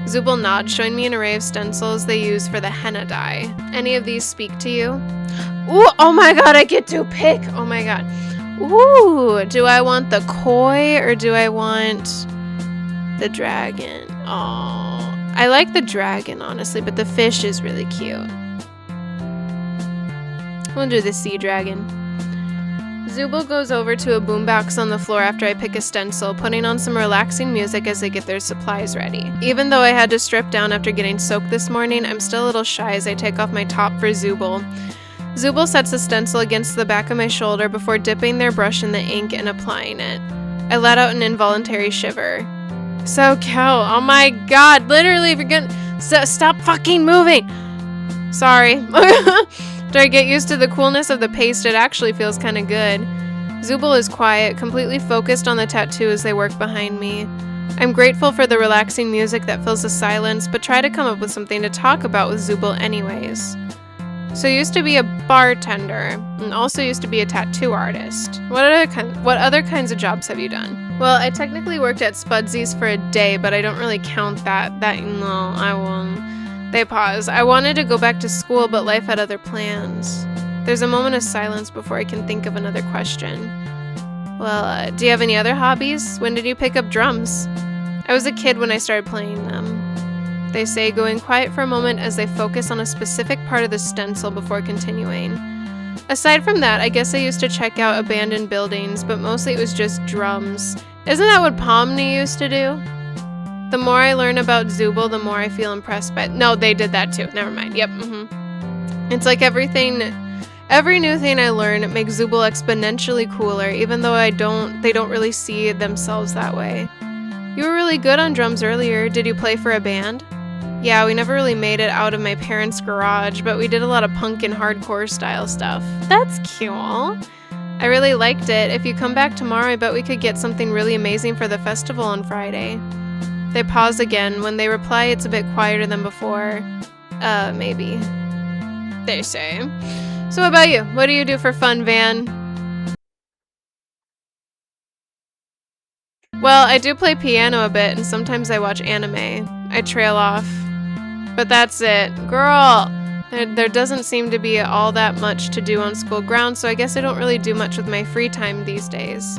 Zooble nods, showing me an array of stencils they use for the henna dye. Any of these speak to you? Ooh, oh my god, I get to pick! Oh my god. Ooh, do I want the koi or do I want the dragon? Oh, I like the dragon, honestly, but the fish is really cute. We'll do the sea dragon. Zooble goes over to a boombox on the floor after I pick a stencil, putting on some relaxing music as they get their supplies ready. Even though I had to strip down after getting soaked this morning, I'm still a little shy as I take off my top for Zooble. Zooble sets the stencil against the back of my shoulder before dipping their brush in the ink and applying it. I let out an involuntary shiver. So cute. Oh my god, literally, if you're gonna... stop fucking moving! Sorry. After I get used to the coolness of the paste, it actually feels kinda good. Zooble is quiet, completely focused on the tattoo as they work behind me. I'm grateful for the relaxing music that fills the silence, but try to come up with something to talk about with Zooble anyways. So I used to be a bartender, and also used to be a tattoo artist. What other kinds of jobs have you done? Well, I technically worked at Spudsy's for a day, but I don't really count that. No, I won't. They pause. I wanted to go back to school, but life had other plans. There's a moment of silence before I can think of another question. Well, do you have any other hobbies? When did you pick up drums? I was a kid when I started playing them. They say, going quiet for a moment as they focus on a specific part of the stencil before continuing. Aside from that, I guess I used to check out abandoned buildings, but mostly it was just drums. Isn't that what Pomni used to do? The more I learn about Zooble, the more I feel impressed by... No, they did that too. Never mind. Yep. It's like every new thing I learn makes Zooble exponentially cooler, even though they don't really see themselves that way. You were really good on drums earlier. Did you play for a band? Yeah, we never really made it out of my parents' garage, but we did a lot of punk and hardcore style stuff. That's cool. I really liked it. If you come back tomorrow, I bet we could get something really amazing for the festival on Friday. They pause again. When they reply, it's a bit quieter than before. Maybe. They say. So what about you? What do you do for fun, Van? Well, I do play piano a bit, and sometimes I watch anime. I trail off. But that's it. Girl! There doesn't seem to be all that much to do on school grounds, so I guess I don't really do much with my free time these days.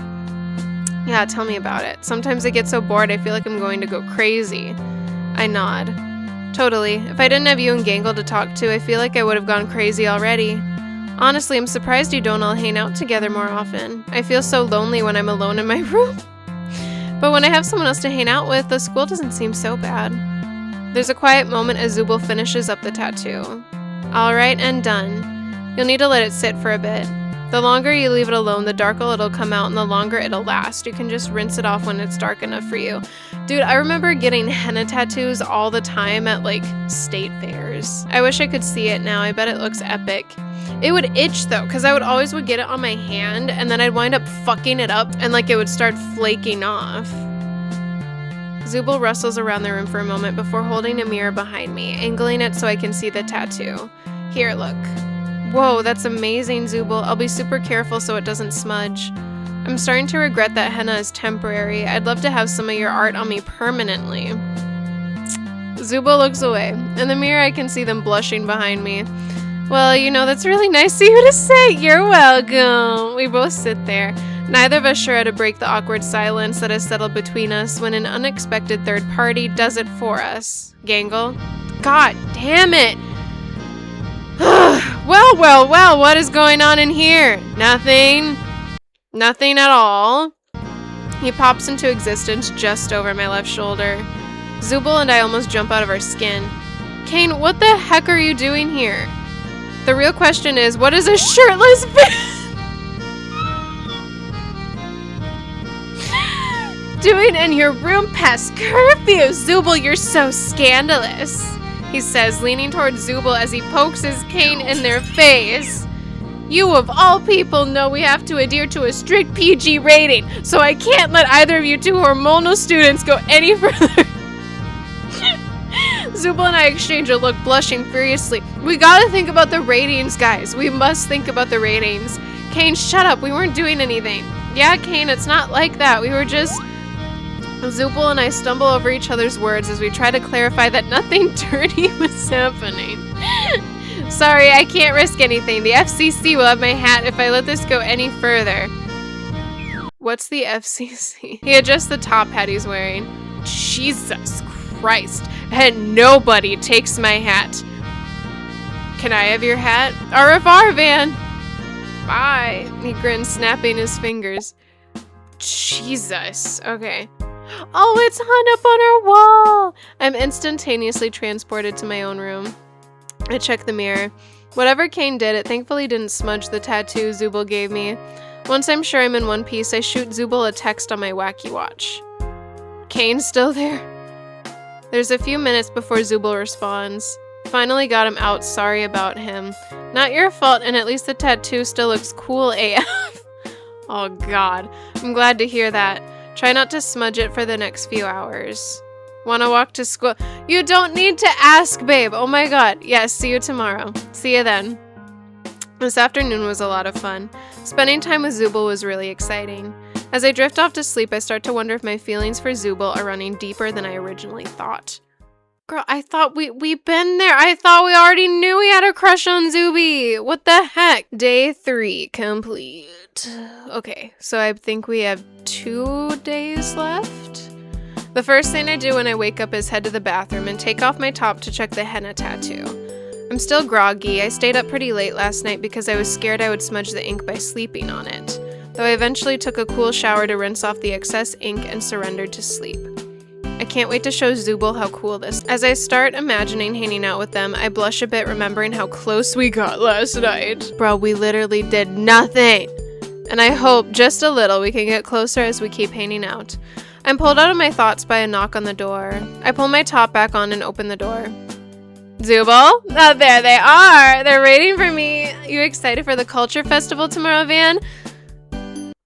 Yeah, tell me about it. Sometimes I get so bored I feel like I'm going to go crazy. I nod. Totally. If I didn't have you and Gangle to talk to, I feel like I would have gone crazy already. Honestly, I'm surprised you don't all hang out together more often. I feel so lonely when I'm alone in my room. But when I have someone else to hang out with, the school doesn't seem so bad. There's a quiet moment as Zooble finishes up the tattoo. Alright, and done. You'll need to let it sit for a bit. The longer you leave it alone, the darker it'll come out and the longer it'll last. You can just rinse it off when it's dark enough for you. Dude, I remember getting henna tattoos all the time at like state fairs. I wish I could see it now. I bet it looks epic. It would itch though, because I would always get it on my hand and then I'd wind up fucking it up and like it would start flaking off. Zooble rustles around the room for a moment before holding a mirror behind me, angling it so I can see the tattoo. Here, look. Whoa, that's amazing, Zooble. I'll be super careful so it doesn't smudge. I'm starting to regret that henna is temporary. I'd love to have some of your art on me permanently. Zooble looks away. In the mirror, I can see them blushing behind me. Well, you know, that's really nice of you to say. You're welcome. We both sit there. Neither of us sure how to break the awkward silence that has settled between us when an unexpected third party does it for us. Gangle. God damn it. Well, what is going on in here? Nothing. Nothing at all. He pops into existence just over my left shoulder. Zooble and I almost jump out of our skin. Kane, what the heck are you doing here? The real question is, what is a shirtless doing in your room past curfew? Zooble, you're so scandalous, he says, leaning towards Zooble as he pokes his cane in their face. You of all people know we have to adhere to a strict PG rating, so I can't let either of you two hormonal students go any further. Zooble and I exchange a look, blushing furiously. We gotta think about the ratings, guys. We must think about the ratings. Kane, shut up. We weren't doing anything. Yeah, Kane, it's not like that. We were just... Zooble and I stumble over each other's words as we try to clarify that nothing dirty was happening. Sorry, I can't risk anything. The FCC will have my hat if I let this go any further. What's the FCC? He adjusts the top hat he's wearing. Jesus Christ. And nobody takes my hat. Can I have your hat? Au revoir, Van. Bye. He grins, snapping his fingers. Jesus. Okay. Oh, it's hung up on our wall. I'm instantaneously transported to my own room. I check the mirror. Whatever Kane did, it thankfully didn't smudge the tattoo Zooble gave me. Once I'm sure I'm in one piece, I shoot Zooble a text on my wacky watch. Kane's still there? There's a few minutes before Zooble responds. Finally got him out, sorry about him. Not your fault, and at least the tattoo still looks cool AF. Oh god, I'm glad to hear that. Try not to smudge it for the next few hours. Wanna walk to school? You don't need to ask, babe. Oh my god. Yes, see you tomorrow. See you then. This afternoon was a lot of fun. Spending time with Zooble was really exciting. As I drift off to sleep, I start to wonder if my feelings for Zooble are running deeper than I originally thought. Girl, I thought we've been there. I thought we already knew we had a crush on Zooby. What the heck? Day 3 complete. Okay, so I think we have 2 days left. The first thing I do when I wake up is head to the bathroom and take off my top to check the henna tattoo. I'm still groggy. I stayed up pretty late last night because I was scared I would smudge the ink by sleeping on it. Though I eventually took a cool shower to rinse off the excess ink and surrendered to sleep. I can't wait to show Zooble how cool this is. As I start imagining hanging out with them, I blush a bit remembering how close we got last night. Bro, we literally did nothing. And I hope, just a little, we can get closer as we keep hanging out. I'm pulled out of my thoughts by a knock on the door. I pull my top back on and open the door. Zooble? Oh, there they are! They're waiting for me! You excited for the culture festival tomorrow, Van?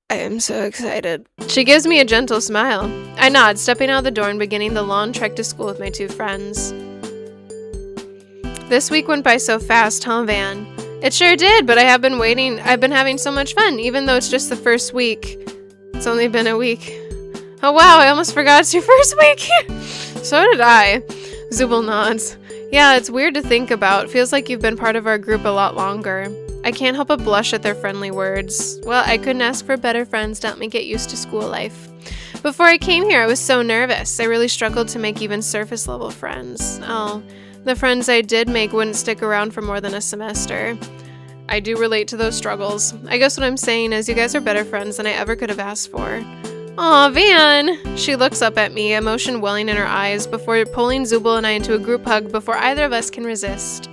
I am so excited. She gives me a gentle smile. I nod, stepping out the door and beginning the long trek to school with my 2 friends. This week went by so fast, huh, Van? It sure did, but I've been having so much fun, even though it's just the first week. It's only been a week. Oh wow, I almost forgot it's your first week. So did I. Zooble nods. Yeah, it's weird to think about. Feels like you've been part of our group a lot longer. I can't help but blush at their friendly words. Well, I couldn't ask for better friends to help me get used to school life. Before I came here, I was so nervous. I really struggled to make even surface-level friends. Oh, the friends I did make wouldn't stick around for more than a semester. I do relate to those struggles. I guess what I'm saying is you guys are better friends than I ever could have asked for. Aw, Van! She looks up at me, emotion welling in her eyes, before pulling Zooble and I into a group hug before either of us can resist.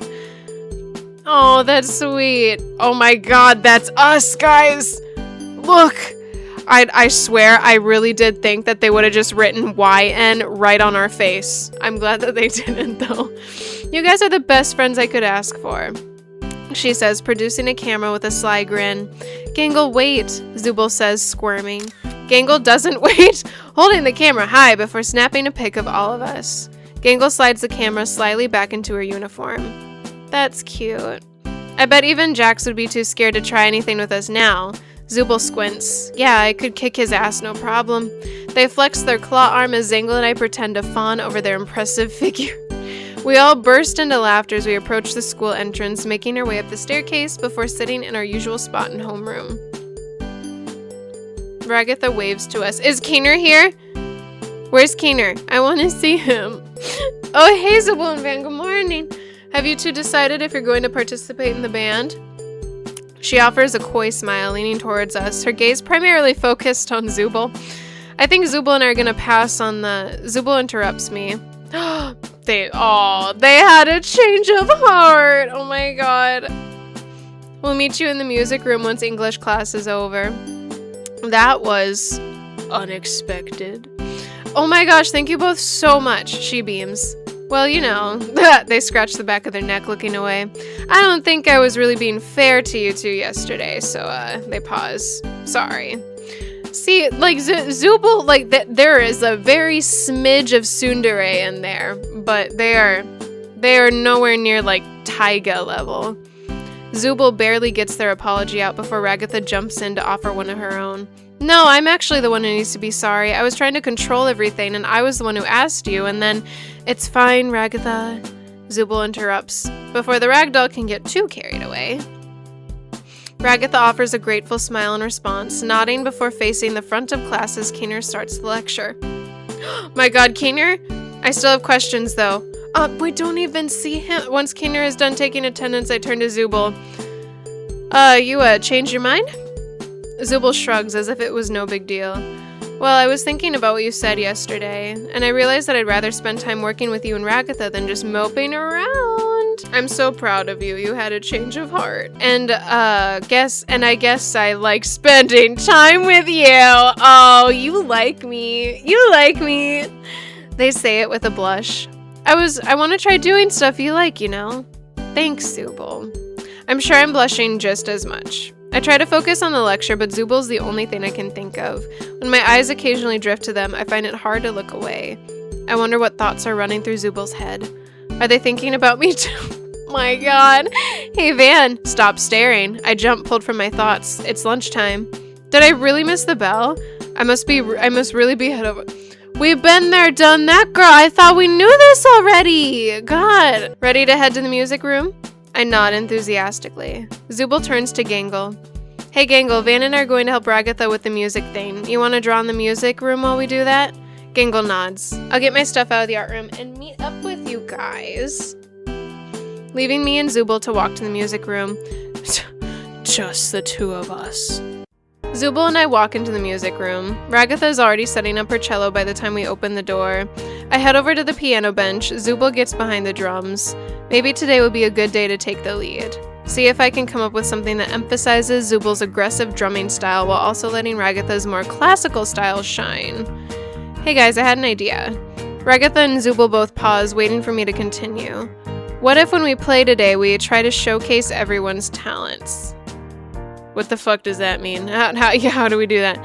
Oh, that's sweet. Oh my god, that's us, guys. Look. I swear, I really did think that they would have just written YN right on our face. I'm glad that they didn't, though. You guys are the best friends I could ask for, she says, producing a camera with a sly grin. Gangle, wait, Zooble says, squirming. Gangle doesn't wait, holding the camera high before snapping a pic of all of us. Gangle slides the camera slyly back into her uniform. That's cute. I bet even Jax would be too scared to try anything with us now. Zooble squints. Yeah, I could kick his ass, no problem. They flex their claw arm as Zangle and I pretend to fawn over their impressive figure. We all burst into laughter as we approach the school entrance, making our way up the staircase before sitting in our usual spot in homeroom. Ragatha waves to us. Is Keener here? Where's Keener? I want to see him. Oh, hey, Zooble and Van, good morning. Have you two decided if you're going to participate in the band? She offers a coy smile, leaning towards us, her gaze primarily focused on Zooble. I think Zooble and I are gonna pass on the... Zooble interrupts me. They had a change of heart. Oh my god. We'll meet you in the music room once English class is over. That was unexpected. Oh my gosh, thank you both so much, she beams. Well, you know, they scratch the back of their neck looking away. I don't think I was really being fair to you two yesterday, so, they pause. Sorry. See, like, Zooble, like, there is a very smidge of tsundere in there, but they are nowhere near, like, taiga level. Zooble barely gets their apology out before Ragatha jumps in to offer one of her own. No, I'm actually the one who needs to be sorry. I was trying to control everything, and I was the one who asked you, and then... It's fine, Ragatha, Zooble interrupts, before the ragdoll can get too carried away. Ragatha offers a grateful smile in response, nodding before facing the front of class as Keener starts the lecture. My god, Keener? I still have questions, though. We don't even see him. Once Keener is done taking attendance, I turn to Zooble. You changed your mind? Zooble shrugs as if it was no big deal. Well, I was thinking about what you said yesterday, and I realized that I'd rather spend time working with you and Ragatha than just moping around. I'm so proud of you. You had a change of heart. And, I guess I like spending time with you. Oh, you like me. You like me. They say it with a blush. I want to try doing stuff you like, you know. Thanks, Zooble. I'm sure I'm blushing just as much. I try to focus on the lecture, but Zooble's the only thing I can think of. When my eyes occasionally drift to them, I find it hard to look away. I wonder what thoughts are running through Zooble's head. Are they thinking about me too? My god. Hey, Van, stop staring. I jump, pulled from my thoughts. It's lunchtime. Did I really miss the bell? I must really be head over. We've been there, done that, girl. I thought we knew this already. God. Ready to head to the music room? I nod enthusiastically. Zooble turns to Gangle. Hey Gangle, Van and I are going to help Ragatha with the music thing. You want to draw in the music room while we do that? Gangle nods. I'll get my stuff out of the art room and meet up with you guys. Leaving me and Zooble to walk to the music room. Just the two of us. Zooble and I walk into the music room. Ragatha is already setting up her cello by the time we open the door. I head over to the piano bench. Zooble gets behind the drums. Maybe today would be a good day to take the lead. See if I can come up with something that emphasizes Zooble's aggressive drumming style while also letting Ragatha's more classical style shine. Hey guys, I had an idea. Ragatha and Zooble both pause, waiting for me to continue. What if when we play today, we try to showcase everyone's talents? What the fuck does that mean? How do we do that?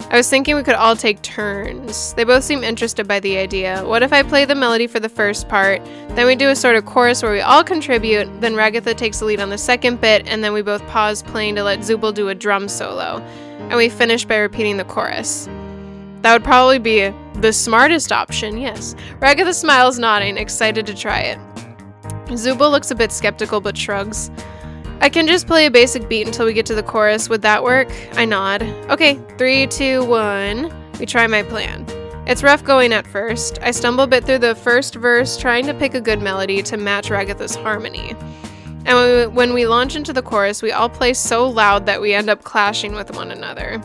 I was thinking we could all take turns. They both seem interested by the idea. What if I play the melody for the first part, then we do a sort of chorus where we all contribute, then Ragatha takes the lead on the second bit, and then we both pause playing to let Zooble do a drum solo, and we finish by repeating the chorus. That would probably be the smartest option, yes. Ragatha smiles, nodding, excited to try it. Zooble looks a bit skeptical but shrugs. I can just play a basic beat until we get to the chorus. Would that work? I nod. Okay, 3, 2, 1. We try my plan. It's rough going at first. I stumble a bit through the first verse, trying to pick a good melody to match Ragatha's harmony. And when we launch into the chorus, we all play so loud that we end up clashing with one another.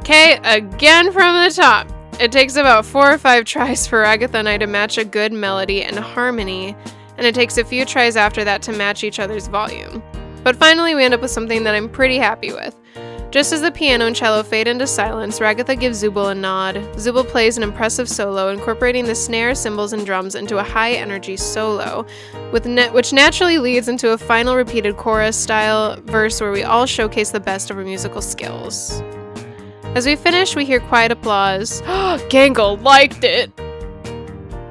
Okay, again from the top. It takes about 4 or 5 tries for Ragatha and I to match a good melody and harmony, and it takes a few tries after that to match each other's volume. But finally we end up with something that I'm pretty happy with. Just as the piano and cello fade into silence, Ragatha gives Zooble a nod. Zooble plays an impressive solo, incorporating the snare, cymbals, and drums into a high-energy solo, which naturally leads into a final repeated chorus-style verse where we all showcase the best of our musical skills. As we finish, we hear quiet applause. Gangle liked it!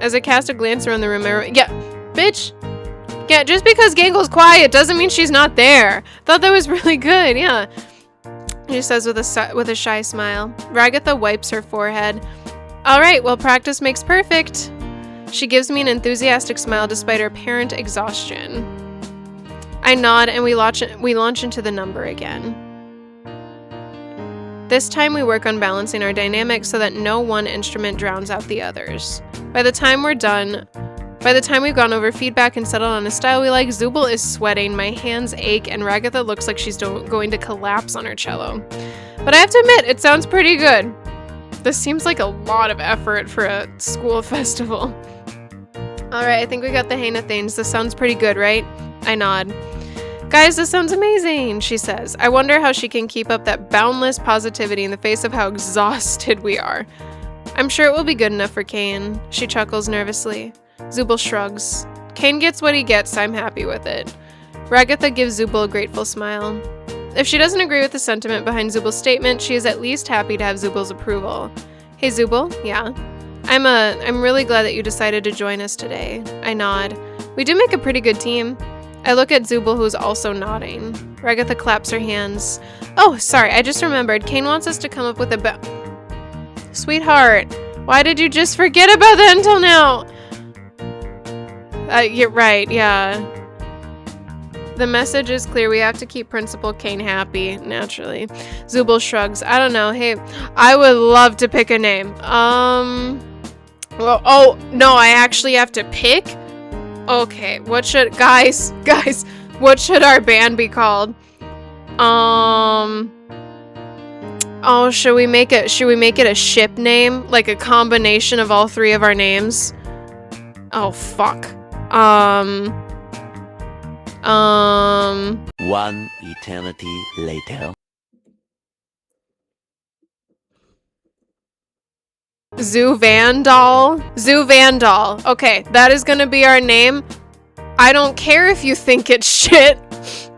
As I cast a glance around the room, yeah, bitch! Yeah, just because Gangle's quiet doesn't mean she's not there. Thought that was really good, yeah. She says with a shy smile. Ragatha wipes her forehead. Alright, well, practice makes perfect. She gives me an enthusiastic smile despite her apparent exhaustion. I nod and we launch into the number again. This time we work on balancing our dynamics so that no one instrument drowns out the others. By the time we've gone over feedback and settled on a style we like, Zooble is sweating, my hands ache, and Ragatha looks like she's going to collapse on her cello. But I have to admit, it sounds pretty good. This seems like a lot of effort for a school festival. Alright, I think we got the hang of things. This sounds pretty good, right? I nod. Guys, this sounds amazing, she says. I wonder how she can keep up that boundless positivity in the face of how exhausted we are. I'm sure it will be good enough for Kane. She chuckles nervously. Zooble shrugs. Kane gets what he gets, so I'm happy with it. Ragatha gives Zooble a grateful smile. If she doesn't agree with the sentiment behind Zooble's statement, she is at least happy to have Zooble's approval. Hey Zooble, yeah. I'm really glad that you decided to join us today. I nod. We do make a pretty good team. I look at Zooble, who's also nodding. Ragatha claps her hands. Oh, sorry, I just remembered. Kane wants us to come up with a Sweetheart, why did you just forget about that until now? You're right, yeah. The message is clear. We have to keep Principal Kane happy, naturally. Zooble shrugs. I don't know. Hey, I would love to pick a name. Well, oh, no, I actually have to pick? Okay, guys, what should our band be called? Oh, should we make it a ship name? Like a combination of all three of our names? Oh, fuck. One eternity later. Zoo Vandal. Okay, that is gonna be our name. I don't care if you think it's shit.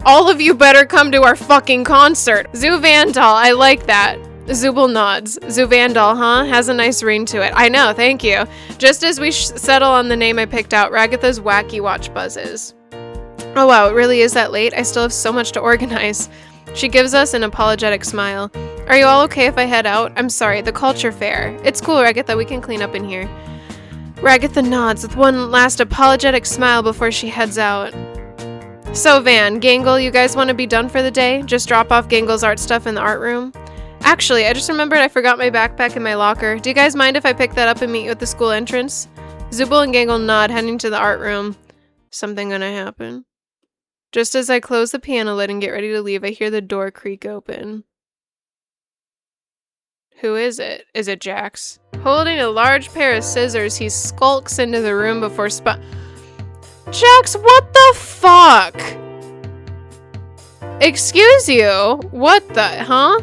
All of you better come to our fucking concert. Zoo Vandal, I like that. Zooble nods. Zoo Vandal, huh? Has a nice ring to it. I know, thank you. Just as we settle on the name I picked out, Ragatha's wacky watch buzzes. Oh wow, it really is that late? I still have so much to organize. She gives us an apologetic smile. Are you all okay if I head out? I'm sorry, the culture fair. It's cool, Ragatha, we can clean up in here. Ragatha nods with one last apologetic smile before she heads out. So Van, Gangle, you guys want to be done for the day? Just drop off Gangle's art stuff in the art room? Actually, I just remembered I forgot my backpack in my locker. Do you guys mind if I pick that up and meet you at the school entrance? Zooble and Gangle nod, heading to the art room. Something gonna happen? Just as I close the piano lid and get ready to leave, I hear the door creak open. Who is it? Is it Jax? Holding a large pair of scissors, he skulks into the room before Jax, what the fuck? Excuse you? What the, huh?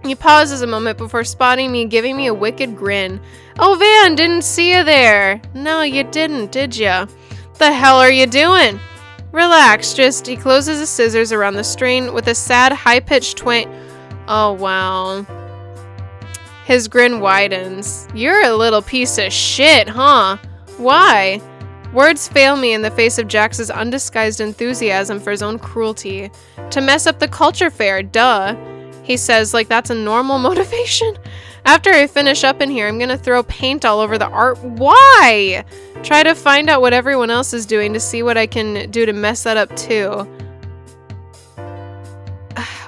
He pauses a moment before spotting me, giving me a wicked grin. Oh, Van, didn't see you there. No, you didn't, did ya? The hell are you doing? Relax, he closes his scissors around the string with a sad, high-pitched twang. Oh, wow. His grin widens. You're a little piece of shit, huh? Why? Words fail me in the face of Jax's undisguised enthusiasm for his own cruelty. To mess up the culture fair, duh. He says like that's a normal motivation. After I finish up in here, I'm gonna throw paint all over the art. Why? Try to find out what everyone else is doing to see what I can do to mess that up too.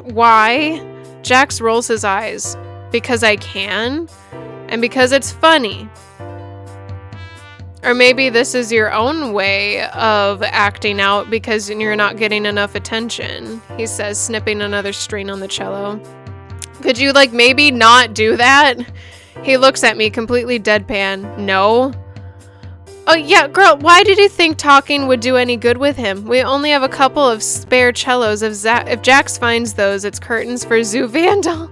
Why? Jax rolls his eyes. Because I can? And because it's funny. Or maybe this is your own way of acting out because you're not getting enough attention, he says, snipping another string on the cello. Could you, maybe not do that? He looks at me completely deadpan. No? Oh, yeah, girl, why did you think talking would do any good with him? We only have a couple of spare cellos. If Jax finds those, it's curtains for Zoo Vandal.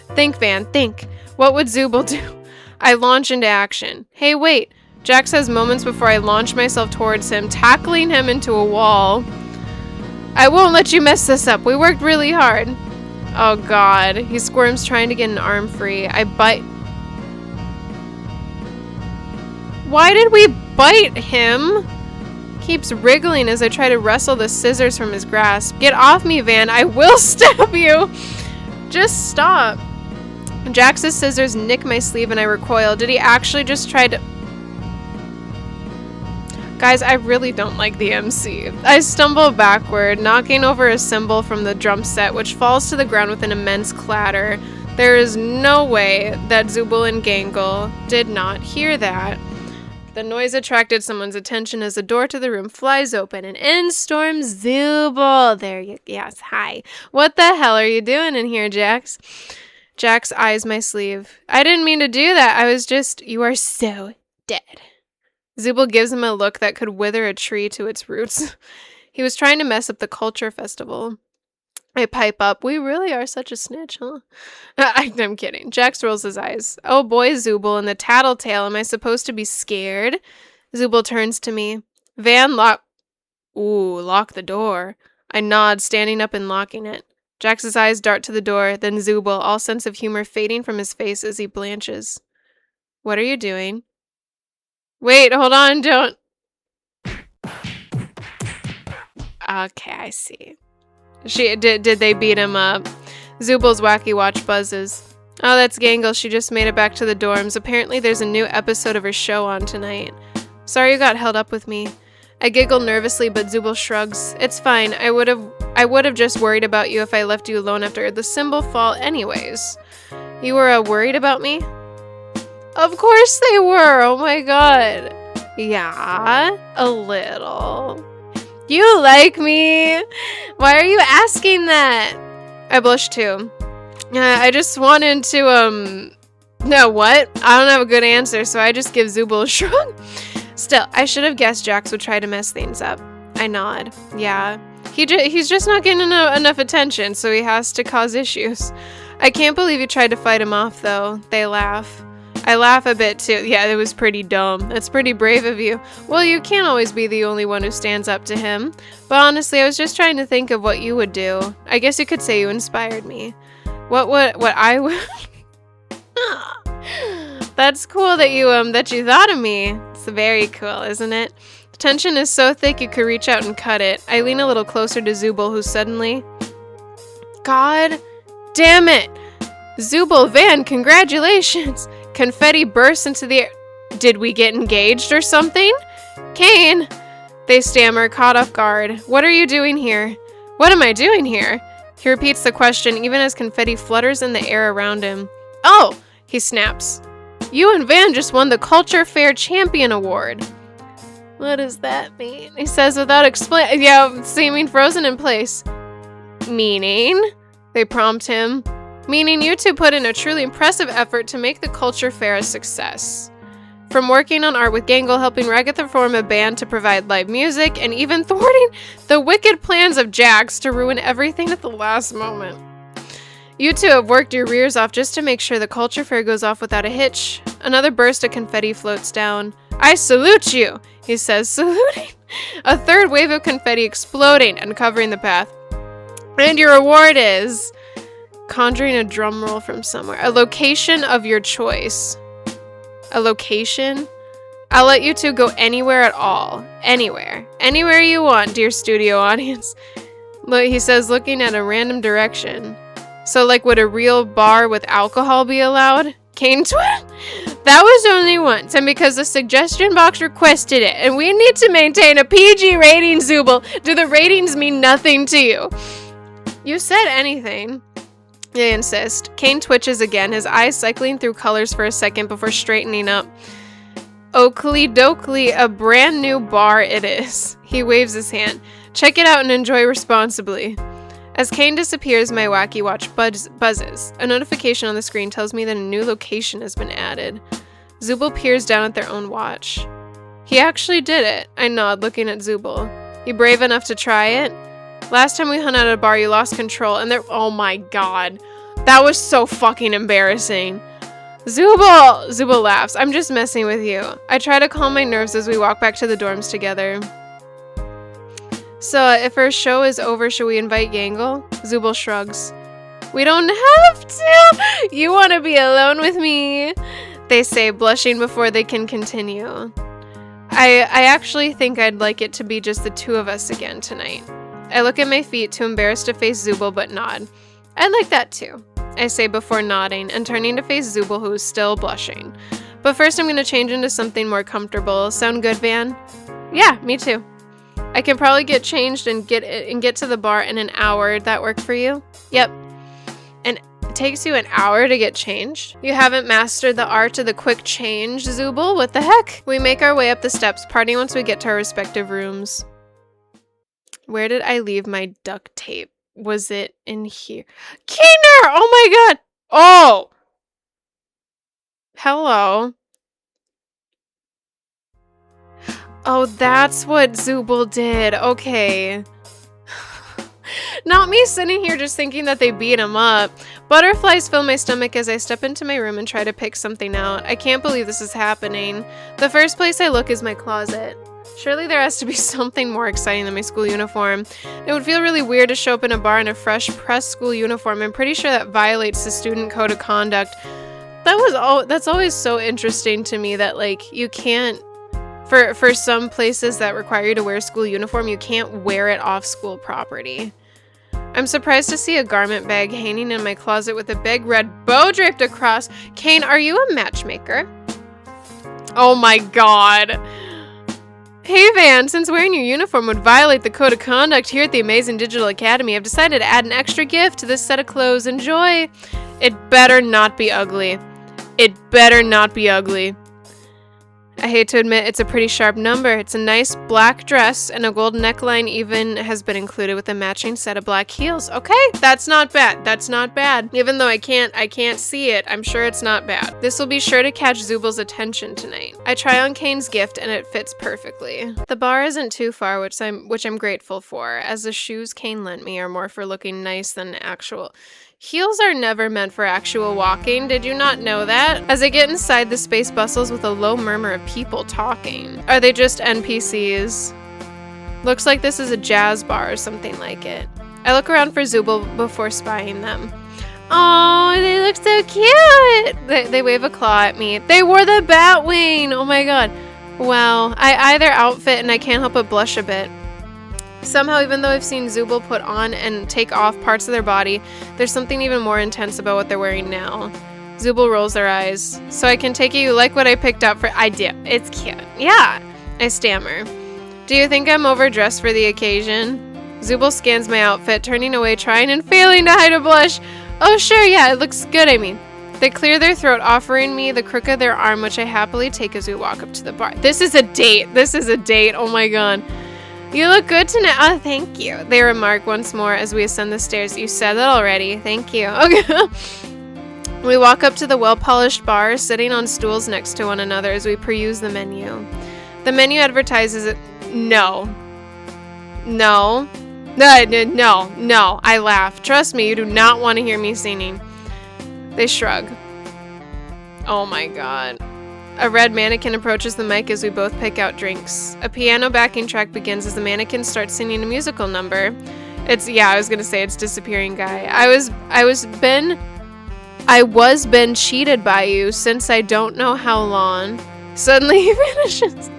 Think, Van, think. What would Zooble do? I launch into action. Hey, wait. Jax has moments before I launch myself towards him, tackling him into a wall. I won't let you mess this up. We worked really hard. Oh, God. He squirms, trying to get an arm free. I bite. Why did we bite him? Keeps wriggling as I try to wrestle the scissors from his grasp. Get off me, Van. I will stab you. Just stop. Jax's scissors nick my sleeve and I recoil. Did he actually just try to... Guys, I really don't like the MC. I stumble backward, knocking over a cymbal from the drum set, which falls to the ground with an immense clatter. There is no way that Zooble and Gangle did not hear that. The noise attracted someone's attention as the door to the room flies open and in storms Zooble. Yes, hi. What the hell are you doing in here, Jax? Jax eyes my sleeve. I didn't mean to do that. I was just, you are so dead. Zooble gives him a look that could wither a tree to its roots. He was trying to mess up the culture festival. I pipe up. We really are such a snitch, huh? I'm kidding. Jax rolls his eyes. Oh boy, Zooble and the tattletale. Am I supposed to be scared? Zooble turns to me. Van, lock the door. I nod, standing up and locking it. Jax's eyes dart to the door, then Zooble, all sense of humor fading from his face as he blanches. What are you doing? Wait, hold on, don't. Okay, I see. Did they beat him up? Zooble's wacky watch buzzes. Oh, that's Gangle. She just made it back to the dorms. Apparently there's a new episode of her show on tonight. Sorry you got held up with me. I giggle nervously, but Zooble shrugs. It's fine. I would have just worried about you if I left you alone after the cymbal fall anyways. You were worried about me? Of course they were. Oh my god. Yeah, a little. You like me? Why are you asking that? I blush too. I just wanted to, no, what? I don't have a good answer, so I just give Zooble a shrug. Still, I should have guessed Jax would try to mess things up. I nod. Yeah. He's just not getting enough attention, so he has to cause issues. I can't believe you tried to fight him off, though. They laugh. I laugh a bit too. Yeah, it was pretty dumb. That's pretty brave of you. Well, you can't always be the only one who stands up to him. But honestly, I was just trying to think of what you would do. I guess you could say you inspired me. What I would... That's cool that you thought of me. It's very cool, isn't it? The tension is so thick you could reach out and cut it. I lean a little closer to Zooble, who suddenly... God damn it! Zooble, Van, congratulations! Confetti bursts into the air. Did we get engaged or something? Kane! They stammer, caught off guard. What are you doing here? What am I doing here? He repeats the question, even as confetti flutters in the air around him. Oh! He snaps. You and Van just won the Culture Fair Champion Award. What does that mean? He says without seeming frozen in place. Meaning? They prompt him. Meaning you two put in a truly impressive effort to make the Culture Fair a success. From working on art with Gangle, helping Ragatha form a band to provide live music, and even thwarting the wicked plans of Jax to ruin everything at the last moment. You two have worked your rears off just to make sure the Culture Fair goes off without a hitch. Another burst of confetti floats down. I salute you, he says, saluting. A third wave of confetti exploding and covering the path. And your reward is... Conjuring a drum roll from somewhere. A location of your choice. A location? I'll let you two go anywhere at all. Anywhere. Anywhere you want, dear studio audience. Look, he says, looking at a random direction. So, like, would a real bar with alcohol be allowed? Kane twin? That was only once, and because the suggestion box requested it, and we need to maintain a PG rating, Zooble. Do the ratings mean nothing to you? You said anything. They insist. Kane twitches again, his eyes cycling through colors for a second before straightening up. Oakley dokley, a brand new bar it is. He waves his hand. Check it out and enjoy responsibly. As Kane disappears, my wacky watch buzzes. A notification on the screen tells me that a new location has been added. Zooble peers down at their own watch. He actually did it. I nod, looking at Zooble. You brave enough to try it? Last time we hung out at a bar, you lost control, and oh my god. That was so fucking embarrassing. Zooble! Zooble laughs. I'm just messing with you. I try to calm my nerves as we walk back to the dorms together. So, if our show is over, should we invite Gangle? Zooble shrugs. We don't have to! You want to be alone with me? They say, blushing before they can continue. I actually think I'd like it to be just the two of us again tonight. I look at my feet, too embarrassed to face Zooble, but nod. I'd like that too, I say before nodding and turning to face Zooble, who is still blushing. But first I'm going to change into something more comfortable. Sound good, Van? Yeah, me too. I can probably get changed and get to the bar in an hour. That work for you? Yep. And it takes you an hour to get changed? You haven't mastered the art of the quick change, Zooble? What the heck? We make our way up the steps, partying once we get to our respective rooms. Where did I leave my duct tape? Was it in here? Kinder! Oh my god! Oh! Hello. Oh, that's what Zooble did. Okay. Not me sitting here just thinking that they beat him up. Butterflies fill my stomach as I step into my room and try to pick something out. I can't believe this is happening. The first place I look is my closet. Surely there has to be something more exciting than my school uniform. It would feel really weird to show up in a bar in a fresh pressed school uniform. I'm pretty sure that violates the student code of conduct. That's always so interesting to me that like you can't, for some places that require you to wear a school uniform, you can't wear it off school property. I'm surprised to see a garment bag hanging in my closet with a big red bow draped across. Kane, are you a matchmaker? Oh my god. Hey Van, since wearing your uniform would violate the code of conduct here at the Amazing Digital Academy, I've decided to add an extra gift to this set of clothes. Enjoy. It better not be ugly. It better not be ugly. I hate to admit it's a pretty sharp number. It's a nice black dress and a gold neckline even has been included with a matching set of black heels. Okay, that's not bad. That's not bad. Even though I can't see it, I'm sure it's not bad. This will be sure to catch Zooble's attention tonight. I try on Kane's gift and it fits perfectly. The bar isn't too far, which I'm grateful for, as the shoes Kane lent me are more for looking nice than actual. Heels are never meant for actual walking. Did you not know that? As I get inside, the space bustles with a low murmur of people talking. Are they just NPCs? Looks like this is a jazz bar or something like it. I look around for Zooble before spying them. Oh, they look so cute! They wave a claw at me. They wore the bat wing! Oh my god. Wow. I eye their outfit and I can't help but blush a bit. Somehow, even though I've seen Zooble put on and take off parts of their body, there's something even more intense about what they're wearing now. Zooble rolls their eyes. So I can take it you like what I picked out for— I do. It's cute. Yeah. I stammer. Do you think I'm overdressed for the occasion? Zooble scans my outfit, turning away, trying and failing to hide a blush. Oh sure, yeah, it looks good, I mean. They clear their throat, offering me the crook of their arm, which I happily take as we walk up to the bar. This is a date. This is a date. Oh my god. You look good tonight. Oh, thank you. They remark once more as we ascend the stairs. You said that already. Thank you. Okay. We walk up to the well-polished bar, sitting on stools next to one another as we peruse the menu. The menu advertises it. No. No. No. I laugh. Trust me, you do not want to hear me singing. They shrug. Oh my god. A red mannequin approaches the mic as we both pick out drinks. A piano backing track begins as the mannequin starts singing a musical number. I was gonna say it's Disappearing Guy. I was been cheated by you since I don't know how long. Suddenly he vanishes.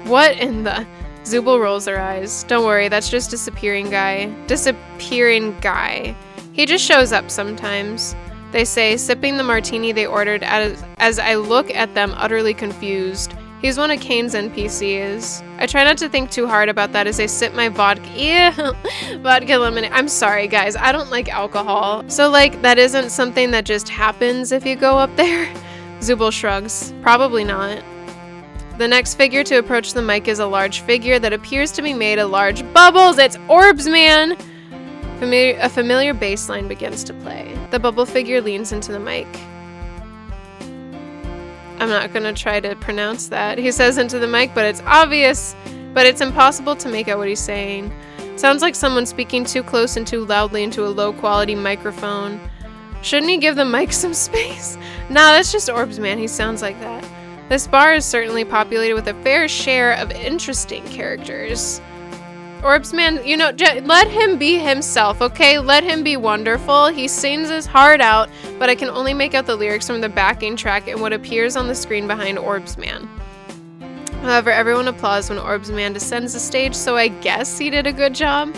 What in the— Zooble rolls her eyes. Don't worry, that's just Disappearing Guy. Disappearing Guy. He just shows up sometimes. They say, sipping the martini they ordered as I look at them utterly confused. He's one of Kane's NPCs. I try not to think too hard about that as I sip my vodka. Ew. Vodka lemonade. I'm sorry, guys. I don't like alcohol. So, that isn't something that just happens if you go up there? Zooble shrugs. Probably not. The next figure to approach the mic is a large figure that appears to be made of large bubbles. It's Orbs Man! A familiar bass line begins to play. The bubble figure leans into the mic. I'm not gonna try to pronounce that. He says into the mic, but it's obvious, but it's impossible to make out what he's saying. Sounds like someone speaking too close and too loudly into a low-quality microphone. Shouldn't he give the mic some space? Nah, that's just Orbs Man. He sounds like that. This bar is certainly populated with a fair share of interesting characters. Orbs Man, you know, let him be himself, okay? Let him be wonderful. He sings his heart out, but I can only make out the lyrics from the backing track and what appears on the screen behind Orbs Man. However, everyone applauds when Orbs Man descends the stage, so I guess he did a good job.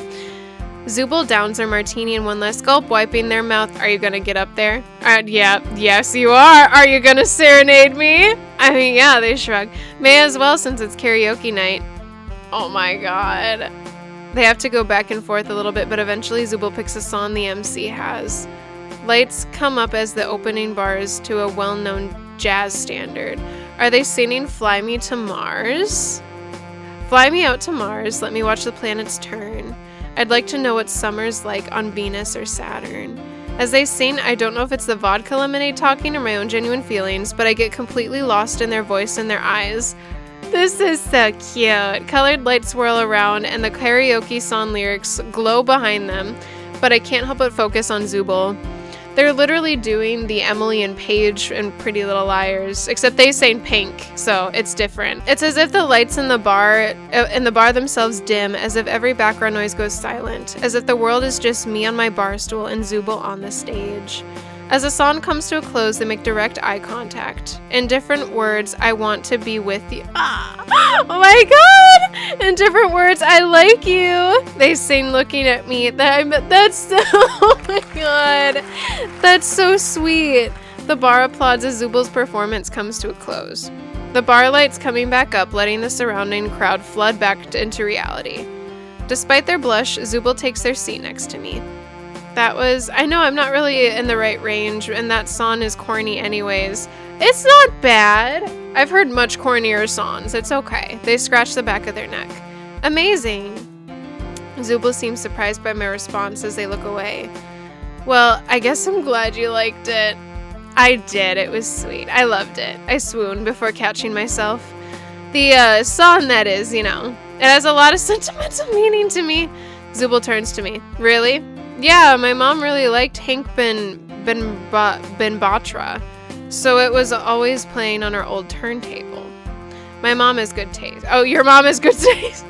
Zooble downs their martini in one last gulp, wiping their mouth. Are you gonna get up there? Yes you are. Are you gonna serenade me? I mean, yeah, they shrug. May as well since it's karaoke night. Oh my god. They have to go back and forth a little bit, but eventually Zooble picks a song the MC has. Lights come up as the opening bars to a well-known jazz standard. Are they singing Fly Me to Mars? Fly me out to Mars, let me watch the planets turn. I'd like to know what summer's like on Venus or Saturn. As they sing, I don't know if it's the vodka lemonade talking or my own genuine feelings, but I get completely lost in their voice and their eyes. This is so cute. Colored lights swirl around and the karaoke song lyrics glow behind them, but I can't help but focus on Zooble. They're literally doing the Emily and Paige and Pretty Little Liars, except they sing pink, so it's different. It's as if the lights in the bar themselves dim, as if every background noise goes silent, as if the world is just me on my bar stool and Zooble on the stage. As the song comes to a close, they make direct eye contact. In different words, I want to be with you. Oh my god! In different words, I like you. They sing looking at me. Oh my god. That's so sweet. The bar applauds as Zooble's performance comes to a close. The bar lights coming back up, letting the surrounding crowd flood back into reality. Despite their blush, Zooble takes their seat next to me. I know I'm not really in the right range, and that song is corny anyways. It's not bad. I've heard much cornier songs. It's okay. They scratch the back of their neck. Amazing. Zooble seems surprised by my response as they look away. Well, I guess I'm glad you liked it. I did. It was sweet. I loved it. I swooned before catching myself. The song, that is, you know. It has a lot of sentimental meaning to me. Zooble turns to me. Really? Yeah, my mom really liked Hank Ben Batra, so it was always playing on our old turntable. My mom has good taste. Oh, your mom has good taste?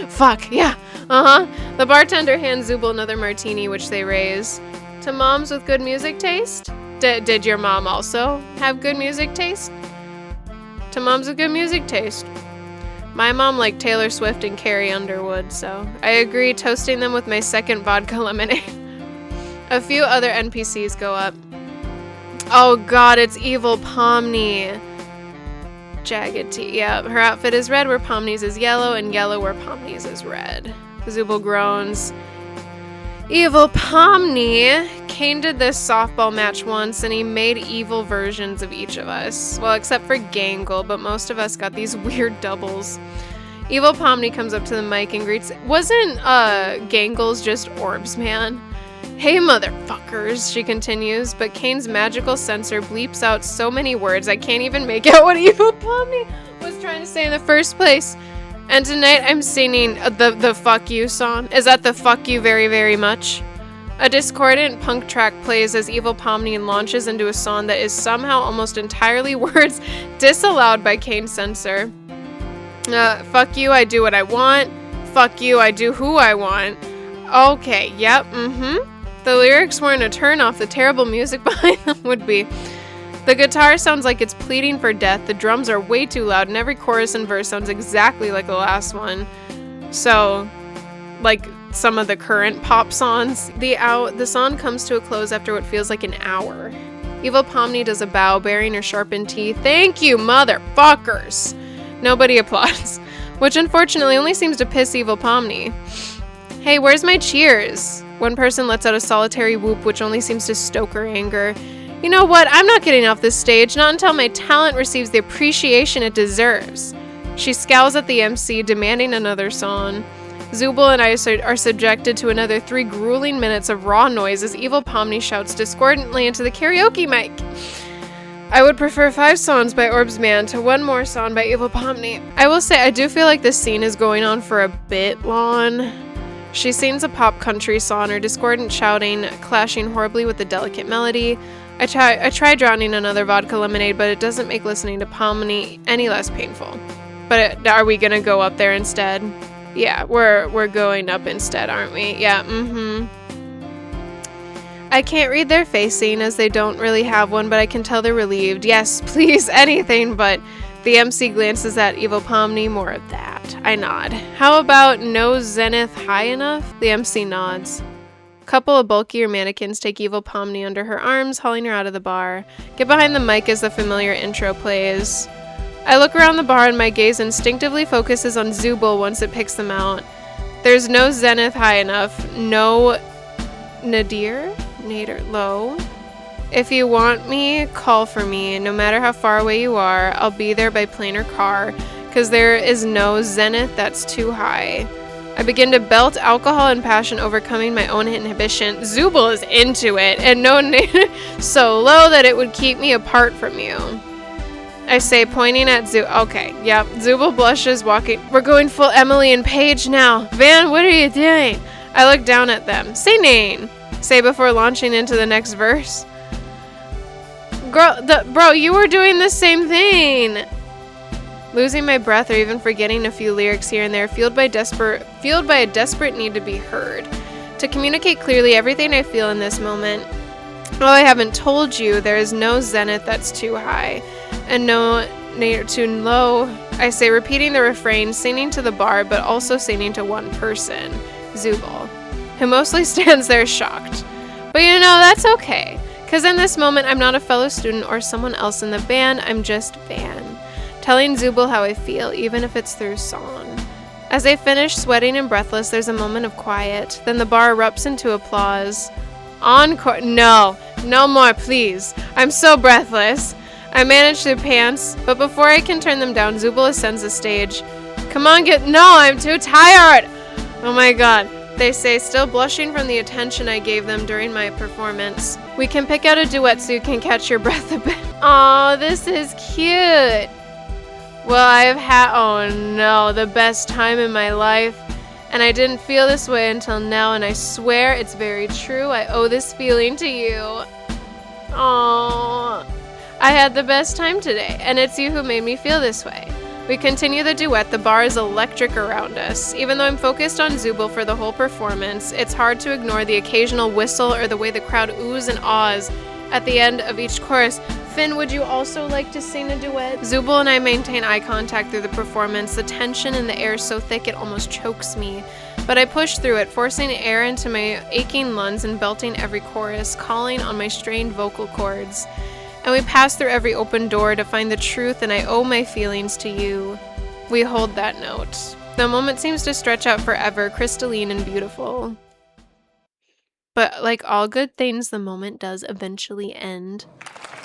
Fuck, yeah, The bartender hands Zooble another martini, which they raise. To moms with good music taste? Did your mom also have good music taste? To moms with good music taste. My mom liked Taylor Swift and Carrie Underwood, so I agree, toasting them with my second vodka lemonade. A few other NPCs go up. Oh god, it's Evil Pomni. Jagged Tea. Yeah, her outfit is red where Pomni's is yellow, and yellow where Pomni's is red. Zooble groans. Evil Pomni. Kane did this softball match once, and he made evil versions of each of us. Well, except for Gangle, but most of us got these weird doubles. Evil Pomni comes up to the mic and greets. Wasn't Gangle's just Orbs Man? Hey, motherfuckers, she continues, but Kane's magical sensor bleeps out so many words I can't even make out what Evil Pomni was trying to say in the first place. And tonight I'm singing the Fuck You song. Is that the Fuck You Very, Very Much? A discordant punk track plays as Evil Pomni launches into a song that is somehow almost entirely words disallowed by Kane's censor. Fuck you, I do what I want. Fuck you, I do who I want. Okay, yep, The lyrics weren't a turn off, the terrible music behind them would be. The guitar sounds like it's pleading for death, the drums are way too loud, and every chorus and verse sounds exactly like the last one. So, like some of the current pop songs. The song comes to a close after what feels like an hour. Evil Pomni does a bow, baring her sharpened teeth. Thank you, motherfuckers! Nobody applauds, which unfortunately only seems to piss Evil Pomni. Hey, where's my cheers? One person lets out a solitary whoop, which only seems to stoke her anger. You know what? I'm not getting off this stage, not until my talent receives the appreciation it deserves. She scowls at the MC, demanding another song. Zooble and I are subjected to another 3 grueling minutes of raw noise as Evil Pomni shouts discordantly into the karaoke mic. I would prefer 5 songs by Orbs Man to 1 more song by Evil Pomni. I will say, I do feel like this scene is going on for a bit long. She sings a pop country song, her discordant shouting clashing horribly with the delicate melody. I try drowning another vodka lemonade, but it doesn't make listening to Pomni any less painful. But are we gonna go up there instead? Yeah, we're going up instead, aren't we? Yeah, I can't read their facing as they don't really have one, but I can tell they're relieved. Yes, please, anything, but the MC glances at Evil Pomni. More of that. I nod. How about no zenith high enough? The MC nods. A couple of bulkier mannequins take Evil Pomni under her arms, hauling her out of the bar. Get behind the mic as the familiar intro plays. I look around the bar and my gaze instinctively focuses on Zooble once it picks them out. There's no zenith high enough, no nadir low. If you want me, call for me. No matter how far away you are, I'll be there by plane or car, because there is no zenith that's too high. I begin to belt alcohol and passion, overcoming my own inhibition. Zooble is into it, and no so low that it would keep me apart from you. I say, pointing at Okay, yep. Zooble blushes, walking. We're going full Emily and Paige now. Van, what are you doing? I look down at them. Singing. Say before launching into the next verse. Girl, bro, you were doing the same thing. Losing my breath or even forgetting a few lyrics here and there, fueled by a desperate need to be heard. To communicate clearly everything I feel in this moment. Oh, I haven't told you, there is no zenith that's too high, and no nadir too low. I say, repeating the refrain, singing to the bar, but also singing to one person, Zooble, who mostly stands there shocked. But you know, that's okay, because in this moment, I'm not a fellow student or someone else in the band, I'm just Van, telling Zooble how I feel, even if it's through song. As I finish, sweating and breathless, there's a moment of quiet. Then the bar erupts into applause. Encore. No more, please. I'm so breathless. I manage through pants, but before I can turn them down, Zooble ascends the stage. Come on, No, I'm too tired. Oh my god. They say, still blushing from the attention I gave them during my performance. We can pick out a duet so you can catch your breath a bit. Aw, this is cute. Well, I've had, oh no, the best time in my life. And I didn't feel this way until now, and I swear it's very true. I owe this feeling to you. Aww. I had the best time today, and it's you who made me feel this way. We continue the duet. The bar is electric around us. Even though I'm focused on Zooble for the whole performance, it's hard to ignore the occasional whistle or the way the crowd oohs and ahs at the end of each chorus. Finn, would you also like to sing a duet? Zooble and I maintain eye contact through the performance. The tension in the air is so thick it almost chokes me. But I push through it, forcing air into my aching lungs and belting every chorus, calling on my strained vocal cords. And we pass through every open door to find the truth, and I owe my feelings to you. We hold that note. The moment seems to stretch out forever, crystalline and beautiful. But like all good things, the moment does eventually end.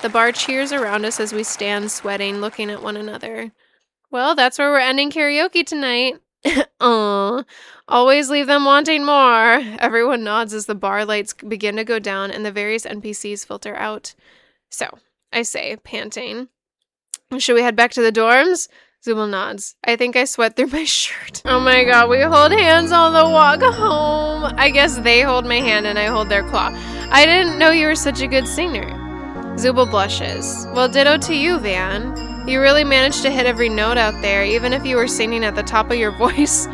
The bar cheers around us as we stand sweating, looking at one another. Well, that's where we're ending karaoke tonight. Aww. Always leave them wanting more. Everyone nods as the bar lights begin to go down and the various NPCs filter out. So, I say, panting. Should we head back to the dorms? Zooble nods. I think I sweat through my shirt. Oh my god, we hold hands on the walk home. I guess they hold my hand and I hold their claw. I didn't know you were such a good singer. Zooble blushes. Well, ditto to you, Van. You really managed to hit every note out there, even if you were singing at the top of your voice.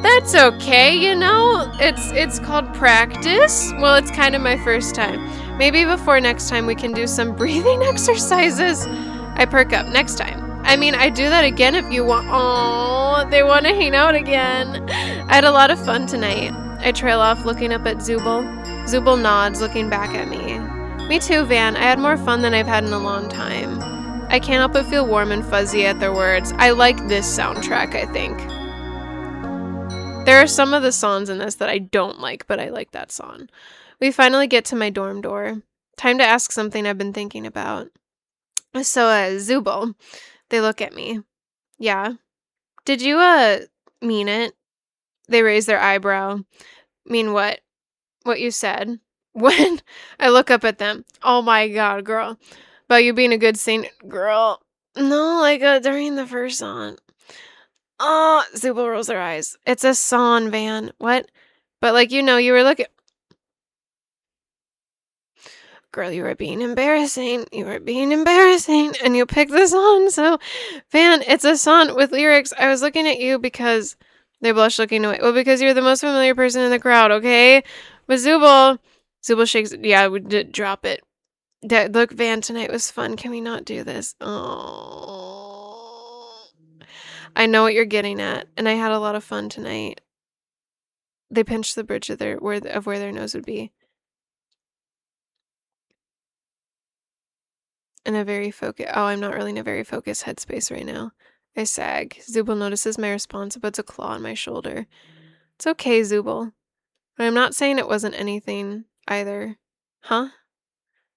That's okay, you know? It's called practice. Well, it's kind of my first time. Maybe before next time we can do some breathing exercises. I perk up. Next time. I mean, I'd do that again if you want. Oh, they want to hang out again. I had a lot of fun tonight. I trail off, looking up at Zooble. Zooble nods, looking back at me. Me too, Van. I had more fun than I've had in a long time. I can't help but feel warm and fuzzy at their words. I like this soundtrack, I think. There are some of the songs in this that I don't like, but I like that song. We finally get to my dorm door. Time to ask something I've been thinking about. So, Zooble. They look at me. Yeah. Did you, mean it? They raise their eyebrow. Mean what? What you said? When? I look up at them. Oh my god, girl. About you being a good singer. Girl. No, like during the first song. Oh, Zooble rolls her eyes. It's a song, Van. What? But like, you were looking. Girl, you were being embarrassing. You were being embarrassing. And you picked this on. So, Van, it's a song with lyrics. I was looking at you because they blush looking away. Well, because you're the most familiar person in the crowd, okay? But Zooble shakes. Yeah, we did drop it. Look, Van, tonight was fun. Can we not do this? Oh. I know what you're getting at. And I had a lot of fun tonight. They pinched the bridge of where their nose would be. In a very focused. Oh, I'm not really in a very focused headspace right now. I sag. Zooble notices my response and puts a claw on my shoulder. It's okay, Zooble. But I'm not saying it wasn't anything either. Huh?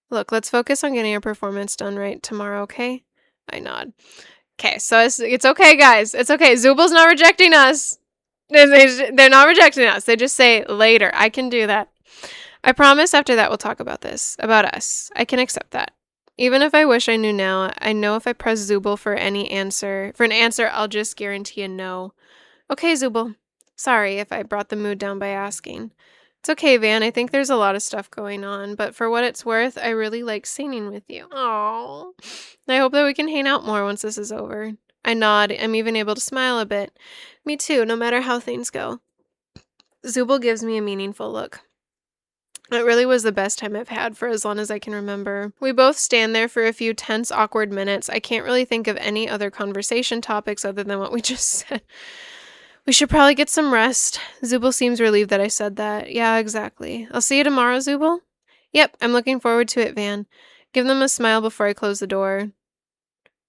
Look, let's focus on getting our performance done right tomorrow, okay? I nod. Okay, so it's okay, guys. It's okay. Zooble's not rejecting us. They're not rejecting us. They just say later. I can do that. I promise after that we'll talk about this. About us. I can accept that. Even if I wish I knew now, I know if I press Zooble for an answer, I'll just guarantee a no. Okay, Zooble. Sorry if I brought the mood down by asking. It's okay, Van. I think there's a lot of stuff going on, but for what it's worth, I really like singing with you. Oh, I hope that we can hang out more once this is over. I nod. I'm even able to smile a bit. Me too, no matter how things go. Zooble gives me a meaningful look. It really was the best time I've had for as long as I can remember. We both stand there for a few tense, awkward minutes. I can't really think of any other conversation topics other than what we just said. We should probably get some rest. Zooble seems relieved that I said that. Yeah, exactly. I'll see you tomorrow, Zooble. Yep, I'm looking forward to it, Van. Give them a smile before I close the door.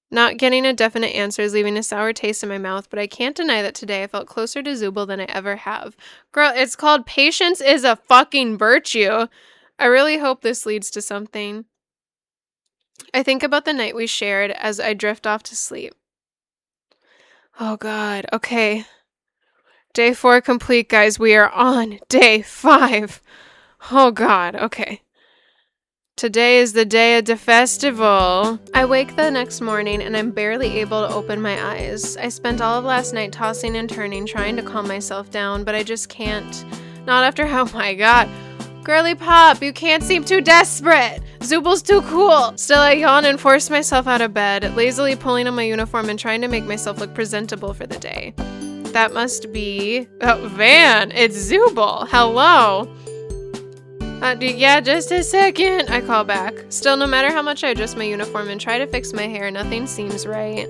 Not getting a definite answer is leaving a sour taste in my mouth, but I can't deny that today I felt closer to Zooble than I ever have. Girl, it's called patience is a fucking virtue. I really hope this leads to something. I think about the night we shared as I drift off to sleep. Oh God, okay. Day 4 complete, guys. We are on day 5. Oh God, okay. Today is the day of the festival. I wake the next morning and I'm barely able to open my eyes. I spent all of last night tossing and turning, trying to calm myself down, but I just can't. Not after how, oh my God. Girly Pop, you can't seem too desperate. Zooble's too cool. Still, I yawn and force myself out of bed, lazily pulling on my uniform and trying to make myself look presentable for the day. That must be... Oh, Van, it's Zooble. Hello. Yeah, just a second, I call back. Still, no matter how much I adjust my uniform and try to fix my hair, nothing seems right.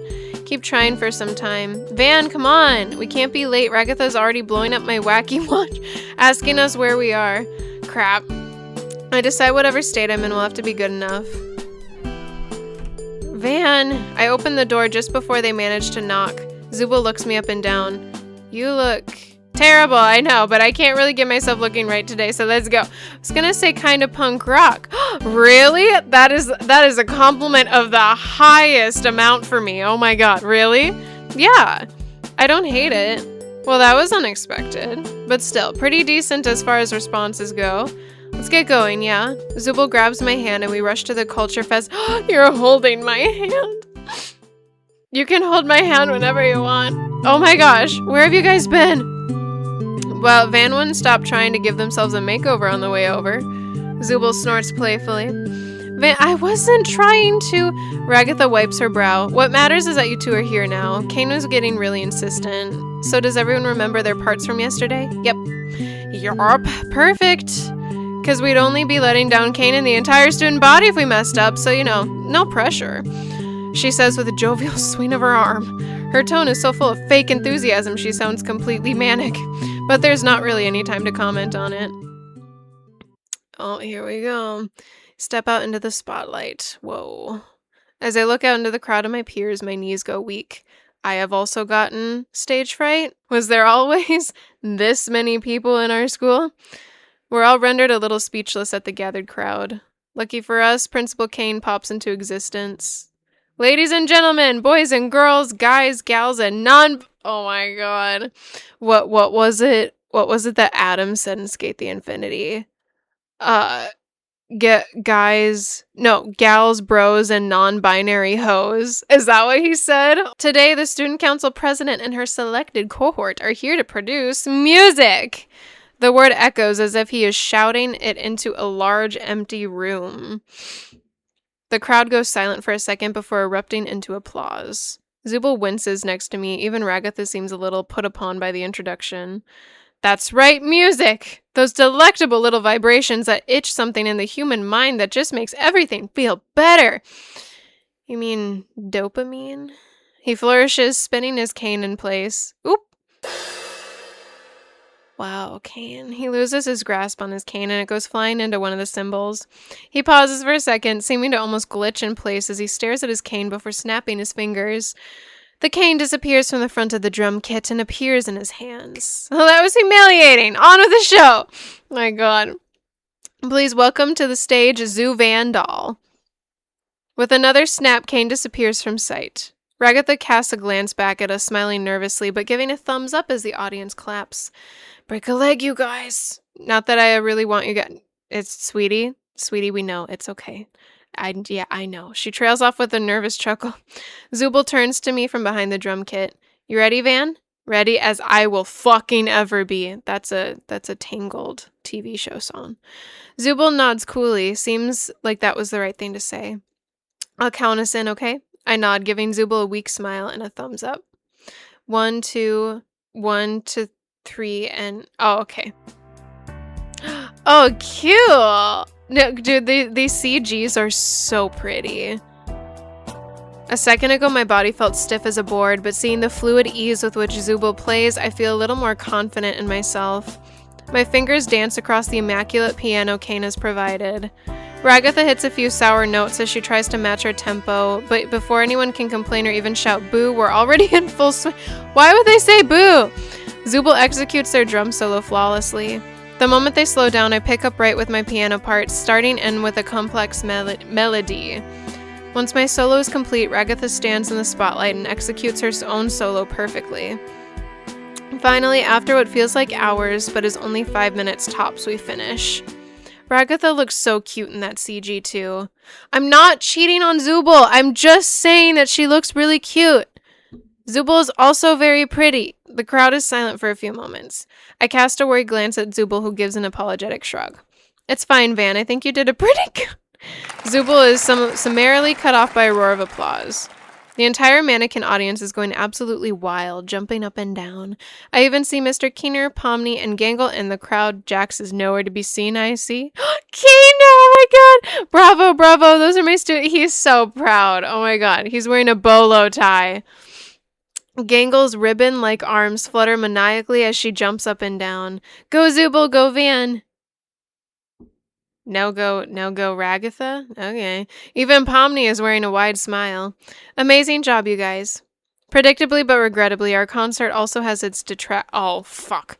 Keep trying for some time. Van, come on. We can't be late. Ragatha's already blowing up my wacky watch, asking us where we are. Crap. I decide whatever state I'm in will have to be good enough. Van. I open the door just before they manage to knock. Zooble looks me up and down. You look... terrible, I know, but I can't really get myself looking right today, so let's go. I was gonna say kind of punk rock. Really? That is a compliment of the highest amount for me. Oh my God, really? Yeah, I don't hate it. Well, that was unexpected, but still, pretty decent as far as responses go. Let's get going, yeah? Zooble grabs my hand and we rush to the Culture Fest. You're holding my hand. You can hold my hand whenever you want. Oh my gosh, where have you guys been? Well, Van wouldn't stop trying to give themselves a makeover on the way over. Zooble snorts playfully. Van, I wasn't trying to. Ragatha wipes her brow. What matters is that you two are here now. Kane was getting really insistent. So does everyone remember their parts from yesterday? Yep. Yup. Perfect. Because we'd only be letting down Kane and the entire student body if we messed up, so no pressure. She says with a jovial swing of her arm. Her tone is so full of fake enthusiasm she sounds completely manic. But there's not really any time to comment on it. Oh, here we go. Step out into the spotlight. Whoa. As I look out into the crowd of my peers, my knees go weak. I have also gotten stage fright. Was there always this many people in our school? We're all rendered a little speechless at the gathered crowd. Lucky for us, Principal Kane pops into existence. Ladies and gentlemen, boys and girls, guys, gals, and oh my God. What was it? What was it that Adam said in Skate the Infinity? gals, bros, and non-binary hoes. Is that what he said? Today, the student council president and her selected cohort are here to produce music. The word echoes as if he is shouting it into a large, empty room. The crowd goes silent for a second before erupting into applause. Zooble winces next to me. Even Ragatha seems a little put upon by the introduction. That's right, music! Those delectable little vibrations that itch something in the human mind that just makes everything feel better. You mean dopamine? He flourishes, spinning his cane in place. Oop! Wow, cane. He loses his grasp on his cane and it goes flying into one of the cymbals. He pauses for a second, seeming to almost glitch in place as he stares at his cane before snapping his fingers. The cane disappears from the front of the drum kit and appears in his hands. Oh, that was humiliating. On with the show. My God. Please welcome to the stage Zoo Van Doll. With another snap, Kane disappears from sight. Ragatha casts a glance back at us, smiling nervously, but giving a thumbs up as the audience claps. Break a leg, you guys. Not that I really want you guys. It's Sweetie. Sweetie, we know. It's okay. I know. She trails off with a nervous chuckle. Zooble turns to me from behind the drum kit. You ready, Van? Ready as I will fucking ever be. That's a Tangled TV show song. Zooble nods coolly. Seems like that was the right thing to say. I'll count us in, okay? I nod, giving Zooble a weak smile and a thumbs up. 1, 2, 1, 2, 3, and... Oh, okay. Oh, cute! No, dude, these CGs are so pretty. A second ago, my body felt stiff as a board, but seeing the fluid ease with which Zooble plays, I feel a little more confident in myself. My fingers dance across the immaculate piano Kane has provided. Ragatha hits a few sour notes as she tries to match our tempo, but before anyone can complain or even shout boo, we're already in full swing. Why would they say boo? Zooble executes their drum solo flawlessly. The moment they slow down, I pick up right with my piano parts, starting in with a complex melody. Once my solo is complete, Ragatha stands in the spotlight and executes her own solo perfectly. Finally, after what feels like hours, but is only 5 minutes tops, we finish. Ragatha looks so cute in that CG too. I'm not cheating on Zooble, I'm just saying that she looks really cute. Zooble is also very pretty. The crowd is silent for a few moments. I cast a worried glance at Zooble, who gives an apologetic shrug. It's fine, Van. I think you did a pretty good... Zooble is summarily cut off by a roar of applause. The entire mannequin audience is going absolutely wild, jumping up and down. I even see Mr. Keener, Pomni, and Gangle in the crowd. Jax is nowhere to be seen, I see. Keener! Oh my god! Bravo, bravo! Those are my students. He's so proud. Oh my god. He's wearing a bolo tie. Gangle's ribbon-like arms flutter maniacally as she jumps up and down. Go Zooble, go Van! No go Ragatha? Okay. Even Pomni is wearing a wide smile. Amazing job, you guys. Predictably but regrettably, our concert also has its Oh, fuck.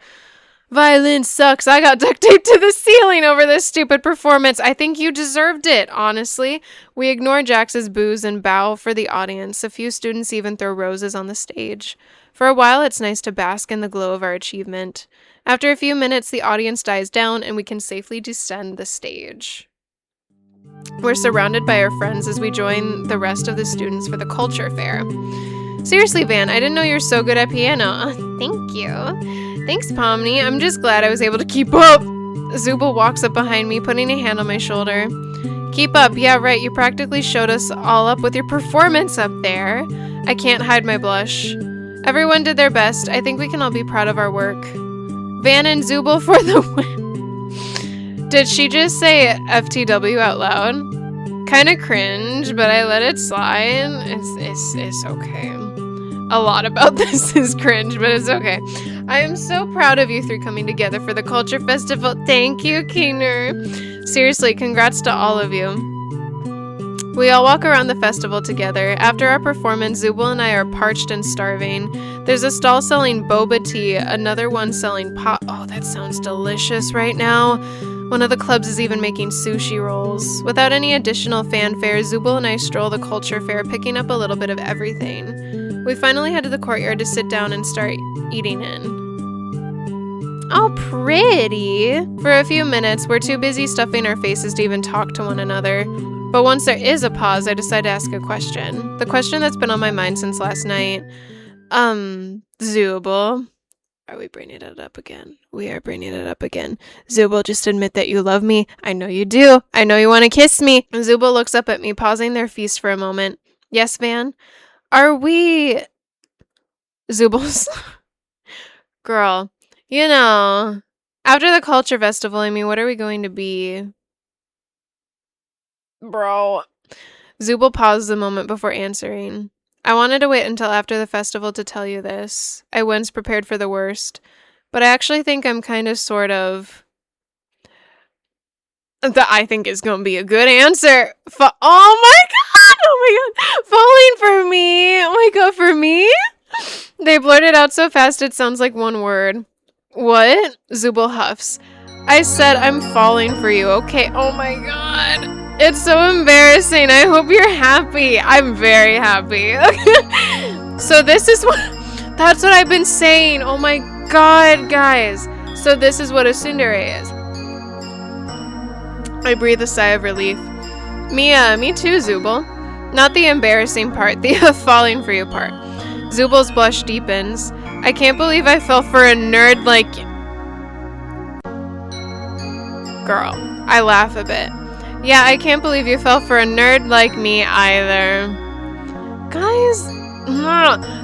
Violin sucks. I got duct taped to the ceiling over this stupid performance. I think you deserved it, honestly. We ignore Jax's boos and bow for the audience. A few students even throw roses on the stage. For a while, it's nice to bask in the glow of our achievement. After a few minutes, the audience dies down and we can safely descend the stage. We're surrounded by our friends as we join the rest of the students for the culture fair. Seriously, Van, I didn't know you were so good at piano. Oh, thank you. Thanks, Pomni. I'm just glad I was able to keep up. Zooble walks up behind me, putting a hand on my shoulder. Keep up. Yeah, right. You practically showed us all up with your performance up there. I can't hide my blush. Everyone did their best. I think we can all be proud of our work. Van and Zooble for the win. Did she just say FTW out loud? Kinda cringe, but I let it slide. It's okay. A lot about this is cringe, but it's okay. I am so proud of you three coming together for the Culture Festival. Thank you, Keener. Seriously, congrats to all of you. We all walk around the festival together. After our performance, Zooble and I are parched and starving. There's a stall selling boba tea, another one selling pop. Oh, that sounds delicious right now. One of the clubs is even making sushi rolls. Without any additional fanfare, Zooble and I stroll the culture fair, picking up a little bit of everything. We finally head to the courtyard to sit down and start eating in. Oh, pretty. For a few minutes, we're too busy stuffing our faces to even talk to one another. But once there is a pause, I decide to ask a question. The question that's been on my mind since last night. Zooble. Are we bringing it up again? We are bringing it up again. Zooble, just admit that you love me. I know you do. I know you want to kiss me. Zooble looks up at me, pausing their feast for a moment. Yes, Van? Are we... Zooble's... Girl, you know... After the culture festival, I mean, what are we going to be? Bro. Zooble pauses a moment before answering. I wanted to wait until after the festival to tell you this. I once prepared for the worst. But I actually think I'm kind of sort of... That I think is going to be a good answer. Oh my god! Oh my god! Falling for me! Oh my god, for me? They blurted out so fast it sounds like one word. What? Zooble huffs. I said I'm falling for you, okay? Oh my god. It's so embarrassing. I hope you're happy. I'm very happy. So this is what... That's what I've been saying. Oh my god, guys. So this is what a tsundere is. I breathe a sigh of relief. Me too, Zooble. Not the embarrassing part, the falling for you part. Zooble's blush deepens. I can't believe I fell for a nerd like... Girl, I laugh a bit. Yeah, I can't believe you fell for a nerd like me either. Guys,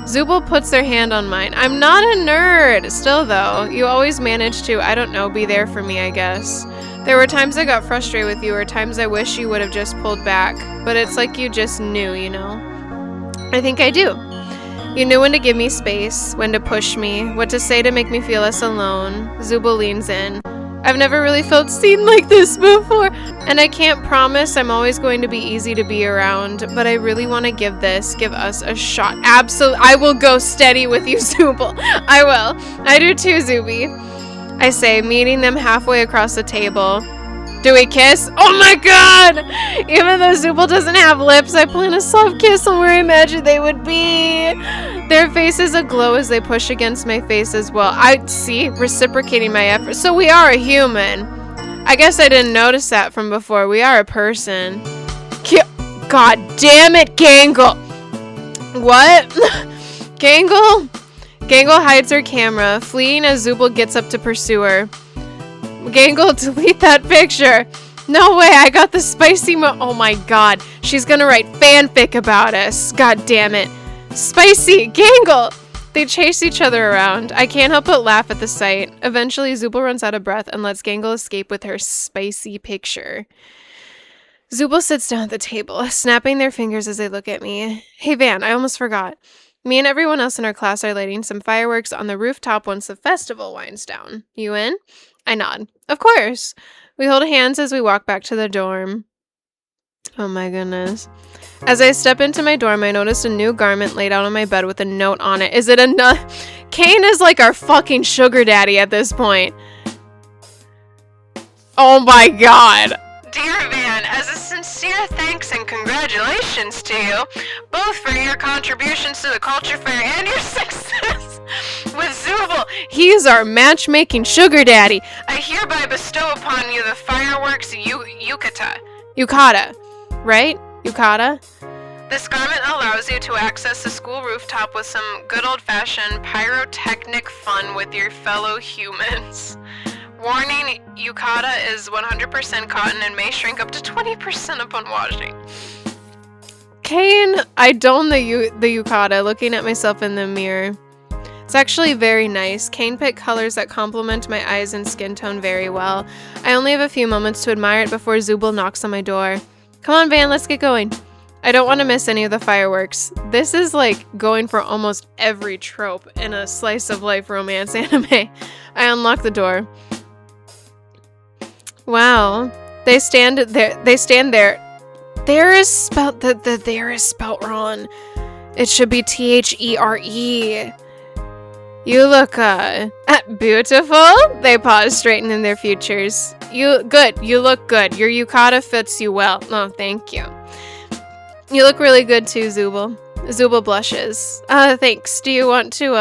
Zooble puts their hand on mine. I'm not a nerd. Still, though, you always manage to, I don't know, be there for me, I guess. There were times I got frustrated with you, or times I wish you would have just pulled back. But it's like you just knew, you know? I think I do. You knew when to give me space, when to push me, what to say to make me feel less alone. Zooble leans in. I've never really felt seen like this before, and I can't promise I'm always going to be easy to be around, but I really want to give us a shot. Absolutely, I will go steady with you, Zooble. I will. I do too, Zooby. I say, meeting them halfway across the table. Do we kiss? Oh my god! Even though Zooble doesn't have lips, I plan a soft kiss on where I imagined they would be. Their faces aglow as they push against my face as well. I see, reciprocating my effort. So we are a human. I guess I didn't notice that from before. We are a person. God damn it, Gangle! What? Gangle? Gangle hides her camera, fleeing as Zooble gets up to pursue her. Gangle, delete that picture. No way, I got the spicy oh my god. She's gonna write fanfic about us. God damn it. Spicy! Gangle! They chase each other around. I can't help but laugh at the sight. Eventually, Zooble runs out of breath and lets Gangle escape with her spicy picture. Zooble sits down at the table, snapping their fingers as they look at me. Hey Van, I almost forgot. Me and everyone else in our class are lighting some fireworks on the rooftop once the festival winds down. You in? I nod. Of course. We hold hands as we walk back to the dorm. Oh my goodness. As I step into my dorm, I notice a new garment laid out on my bed with a note on it. Is it a Kane is like our fucking sugar daddy at this point. Oh my god. Dear Van, as a sincere thanks and congratulations to you, both for your contributions to the culture fair and your success with Zooble. He is our matchmaking sugar daddy. I hereby bestow upon you the fireworks yukata, right? Yukata? This garment allows you to access the school rooftop with some good old-fashioned pyrotechnic fun with your fellow humans. Warning, yukata is 100% cotton and may shrink up to 20% upon washing. Kane, I don the yukata, looking at myself in the mirror. It's actually very nice. Kane picked colors that complement my eyes and skin tone very well. I only have a few moments to admire it before Zooble knocks on my door. Come on, Van, let's get going. I don't want to miss any of the fireworks. This is like going for almost every trope in a slice of life romance anime. I unlock the door. Wow. They stand there. There is spelt there is spelt wrong. It should be THERE. You look beautiful. They pause, straightening their futures. You look good. Your yukata fits you well. Oh, thank you. You look really good too, Zooble. Zooble blushes. Thanks. Do you want to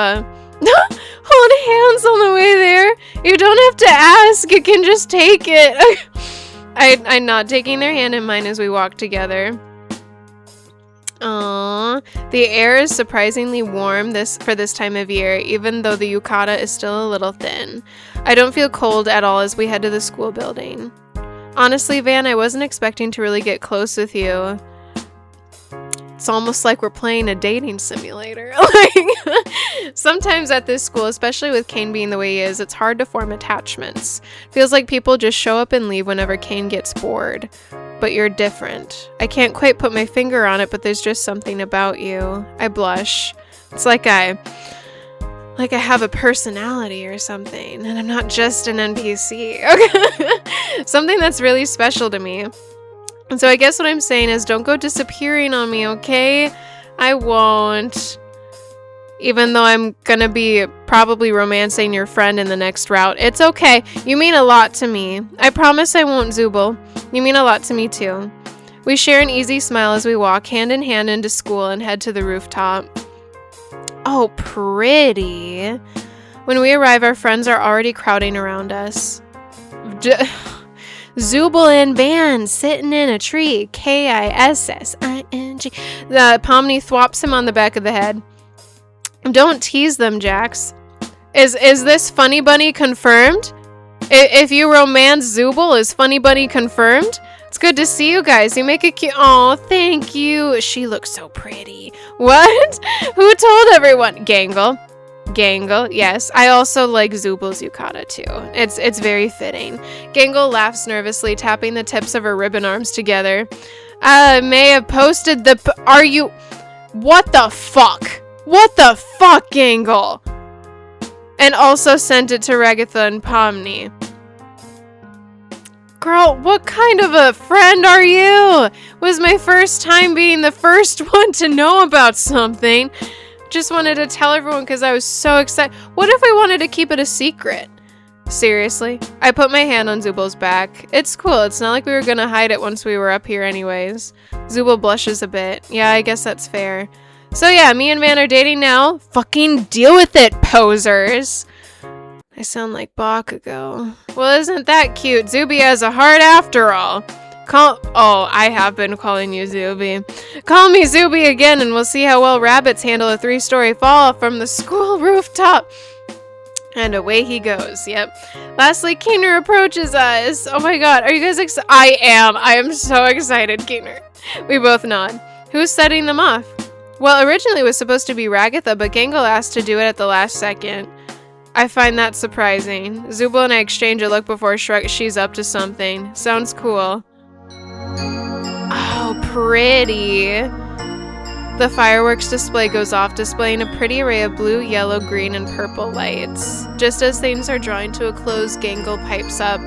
hold hands on the way there? You don't have to ask. You can just take it. I'm not taking their hand in mine as we walk together. Aww. The air is surprisingly warm for this time of year, even though the yukata is still a little thin. I don't feel cold at all as we head to the school building. Honestly, Van, I wasn't expecting to really get close with you. It's almost like we're playing a dating simulator. Like, sometimes at this school, especially with Kane being the way he is, it's hard to form attachments. Feels like people just show up and leave whenever Kane gets bored. But you're different. I can't quite put my finger on it, but there's just something about you. I blush. It's like I have a personality or something, and I'm not just an NPC. Okay? Something that's really special to me. And so I guess what I'm saying is don't go disappearing on me, okay? I won't. Even though I'm gonna be probably romancing your friend in the next route. It's okay. You mean a lot to me. I promise I won't, Zooble. You mean a lot to me too. We share an easy smile as we walk hand in hand into school and head to the rooftop. Oh, pretty. When we arrive, our friends are already crowding around us. Zooble and Van sitting in a tree. Kissing. The Pomni thwops him on the back of the head. Don't tease them, Jax. Is this Funny Bunny confirmed? If you romance Zooble, is Funny Bunny confirmed? It's good to see you guys. You make a cute... Oh, thank you. She looks so pretty. What? Who told everyone? Gangle. Gangle, yes. I also like Zooble's yukata too. It's very fitting. Gangle laughs nervously, tapping the tips of her ribbon arms together. May have posted the... Are you... What the fuck? What the fuck, Gangle? And also sent it to Ragatha and Pomni. Girl, what kind of a friend are you? Was my first time being the first one to know about something. Just wanted to tell everyone because I was so excited. What if we wanted to keep it a secret? Seriously? I put my hand on Zooble's back. It's cool. It's not like we were gonna hide it once we were up here anyways. Zooble blushes a bit. Yeah, I guess that's fair. So yeah, me and Van are dating now. Fucking deal with it, posers. I sound like Bakugo. Well, isn't that cute? Zuby has a heart after all. I have been calling you Zuby. Call me Zuby again and we'll see how well rabbits handle a 3-story fall from the school rooftop. And away he goes. Yep. Lastly, Keener approaches us. Oh my god, are you guys excited? I am so excited, Keener. We both nod. Who's setting them off? Well, originally it was supposed to be Ragatha, but Gangle asked to do it at the last second. I find that surprising. Zooble and I exchange a look before she's up to something. Sounds cool. Oh, pretty. The fireworks display goes off, displaying a pretty array of blue, yellow, green, and purple lights. Just as things are drawing to a close, Gangle pipes up.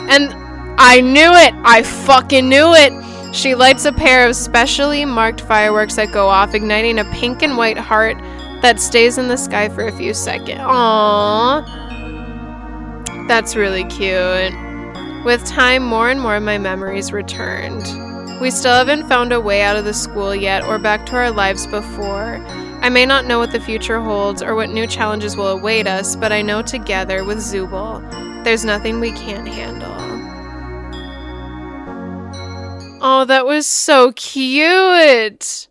And I knew it! I fucking knew it! She lights a pair of specially marked fireworks that go off, igniting a pink and white heart that stays in the sky for a few seconds. Aww. That's really cute. With time, more and more of my memories returned. We still haven't found a way out of the school yet or back to our lives before. I may not know what the future holds or what new challenges will await us, but I know together with Zooble, there's nothing we can't handle. Oh, that was so cute!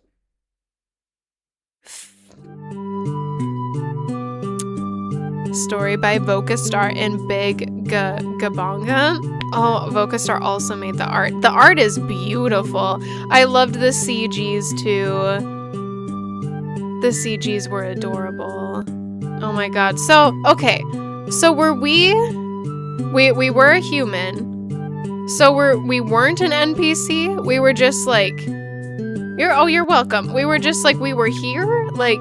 Story by Vocastar and Big Gabonga. Oh, Vocastar also made the art. The art is beautiful. I loved the CGs too. The CGs were adorable. Oh my god. So, okay. So were we were a human. So we weren't an NPC? We were just like you're welcome. We were just like we were here? Like,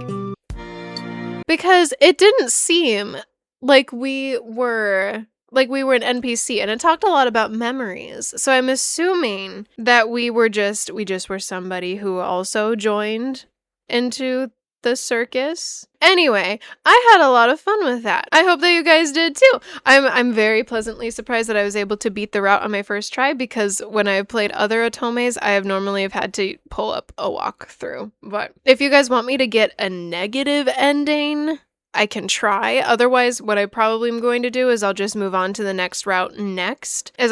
because it didn't seem like we were an NPC, and it talked a lot about memories. So I'm assuming that we just were somebody who also joined into the circus. Anyway, I had a lot of fun with that. I hope that you guys did too. I'm very pleasantly surprised that I was able to beat the route on my first try, because when I've played other otomes, I have normally had to pull up a walkthrough. But if you guys want me to get a negative ending, I can try. Otherwise, what I probably am going to do is I'll just move on to the next route next. I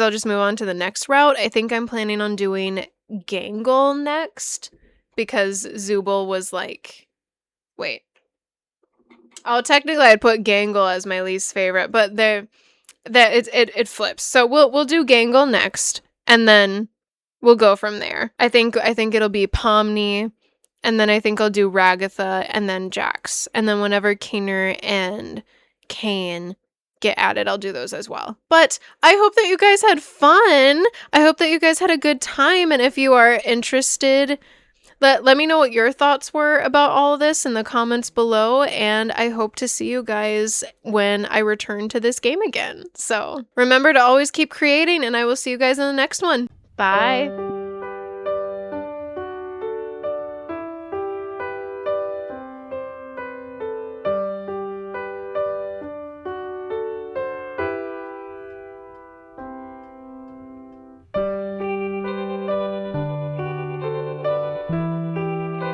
think I'm planning on doing Gangle next because Zooble was like, wait. Oh, technically I'd put Gangle as my least favorite, but it flips. So we'll do Gangle next, and then we'll go from there. I think it'll be Pomni, and then I think I'll do Ragatha, and then Jax. And then whenever Keener and Kane get added, I'll do those as well. But I hope that you guys had fun. I hope that you guys had a good time. And if you are interested, let me know what your thoughts were about all of this in the comments below. And I hope to see you guys when I return to this game again. So remember to always keep creating, and I will see you guys in the next one. Bye.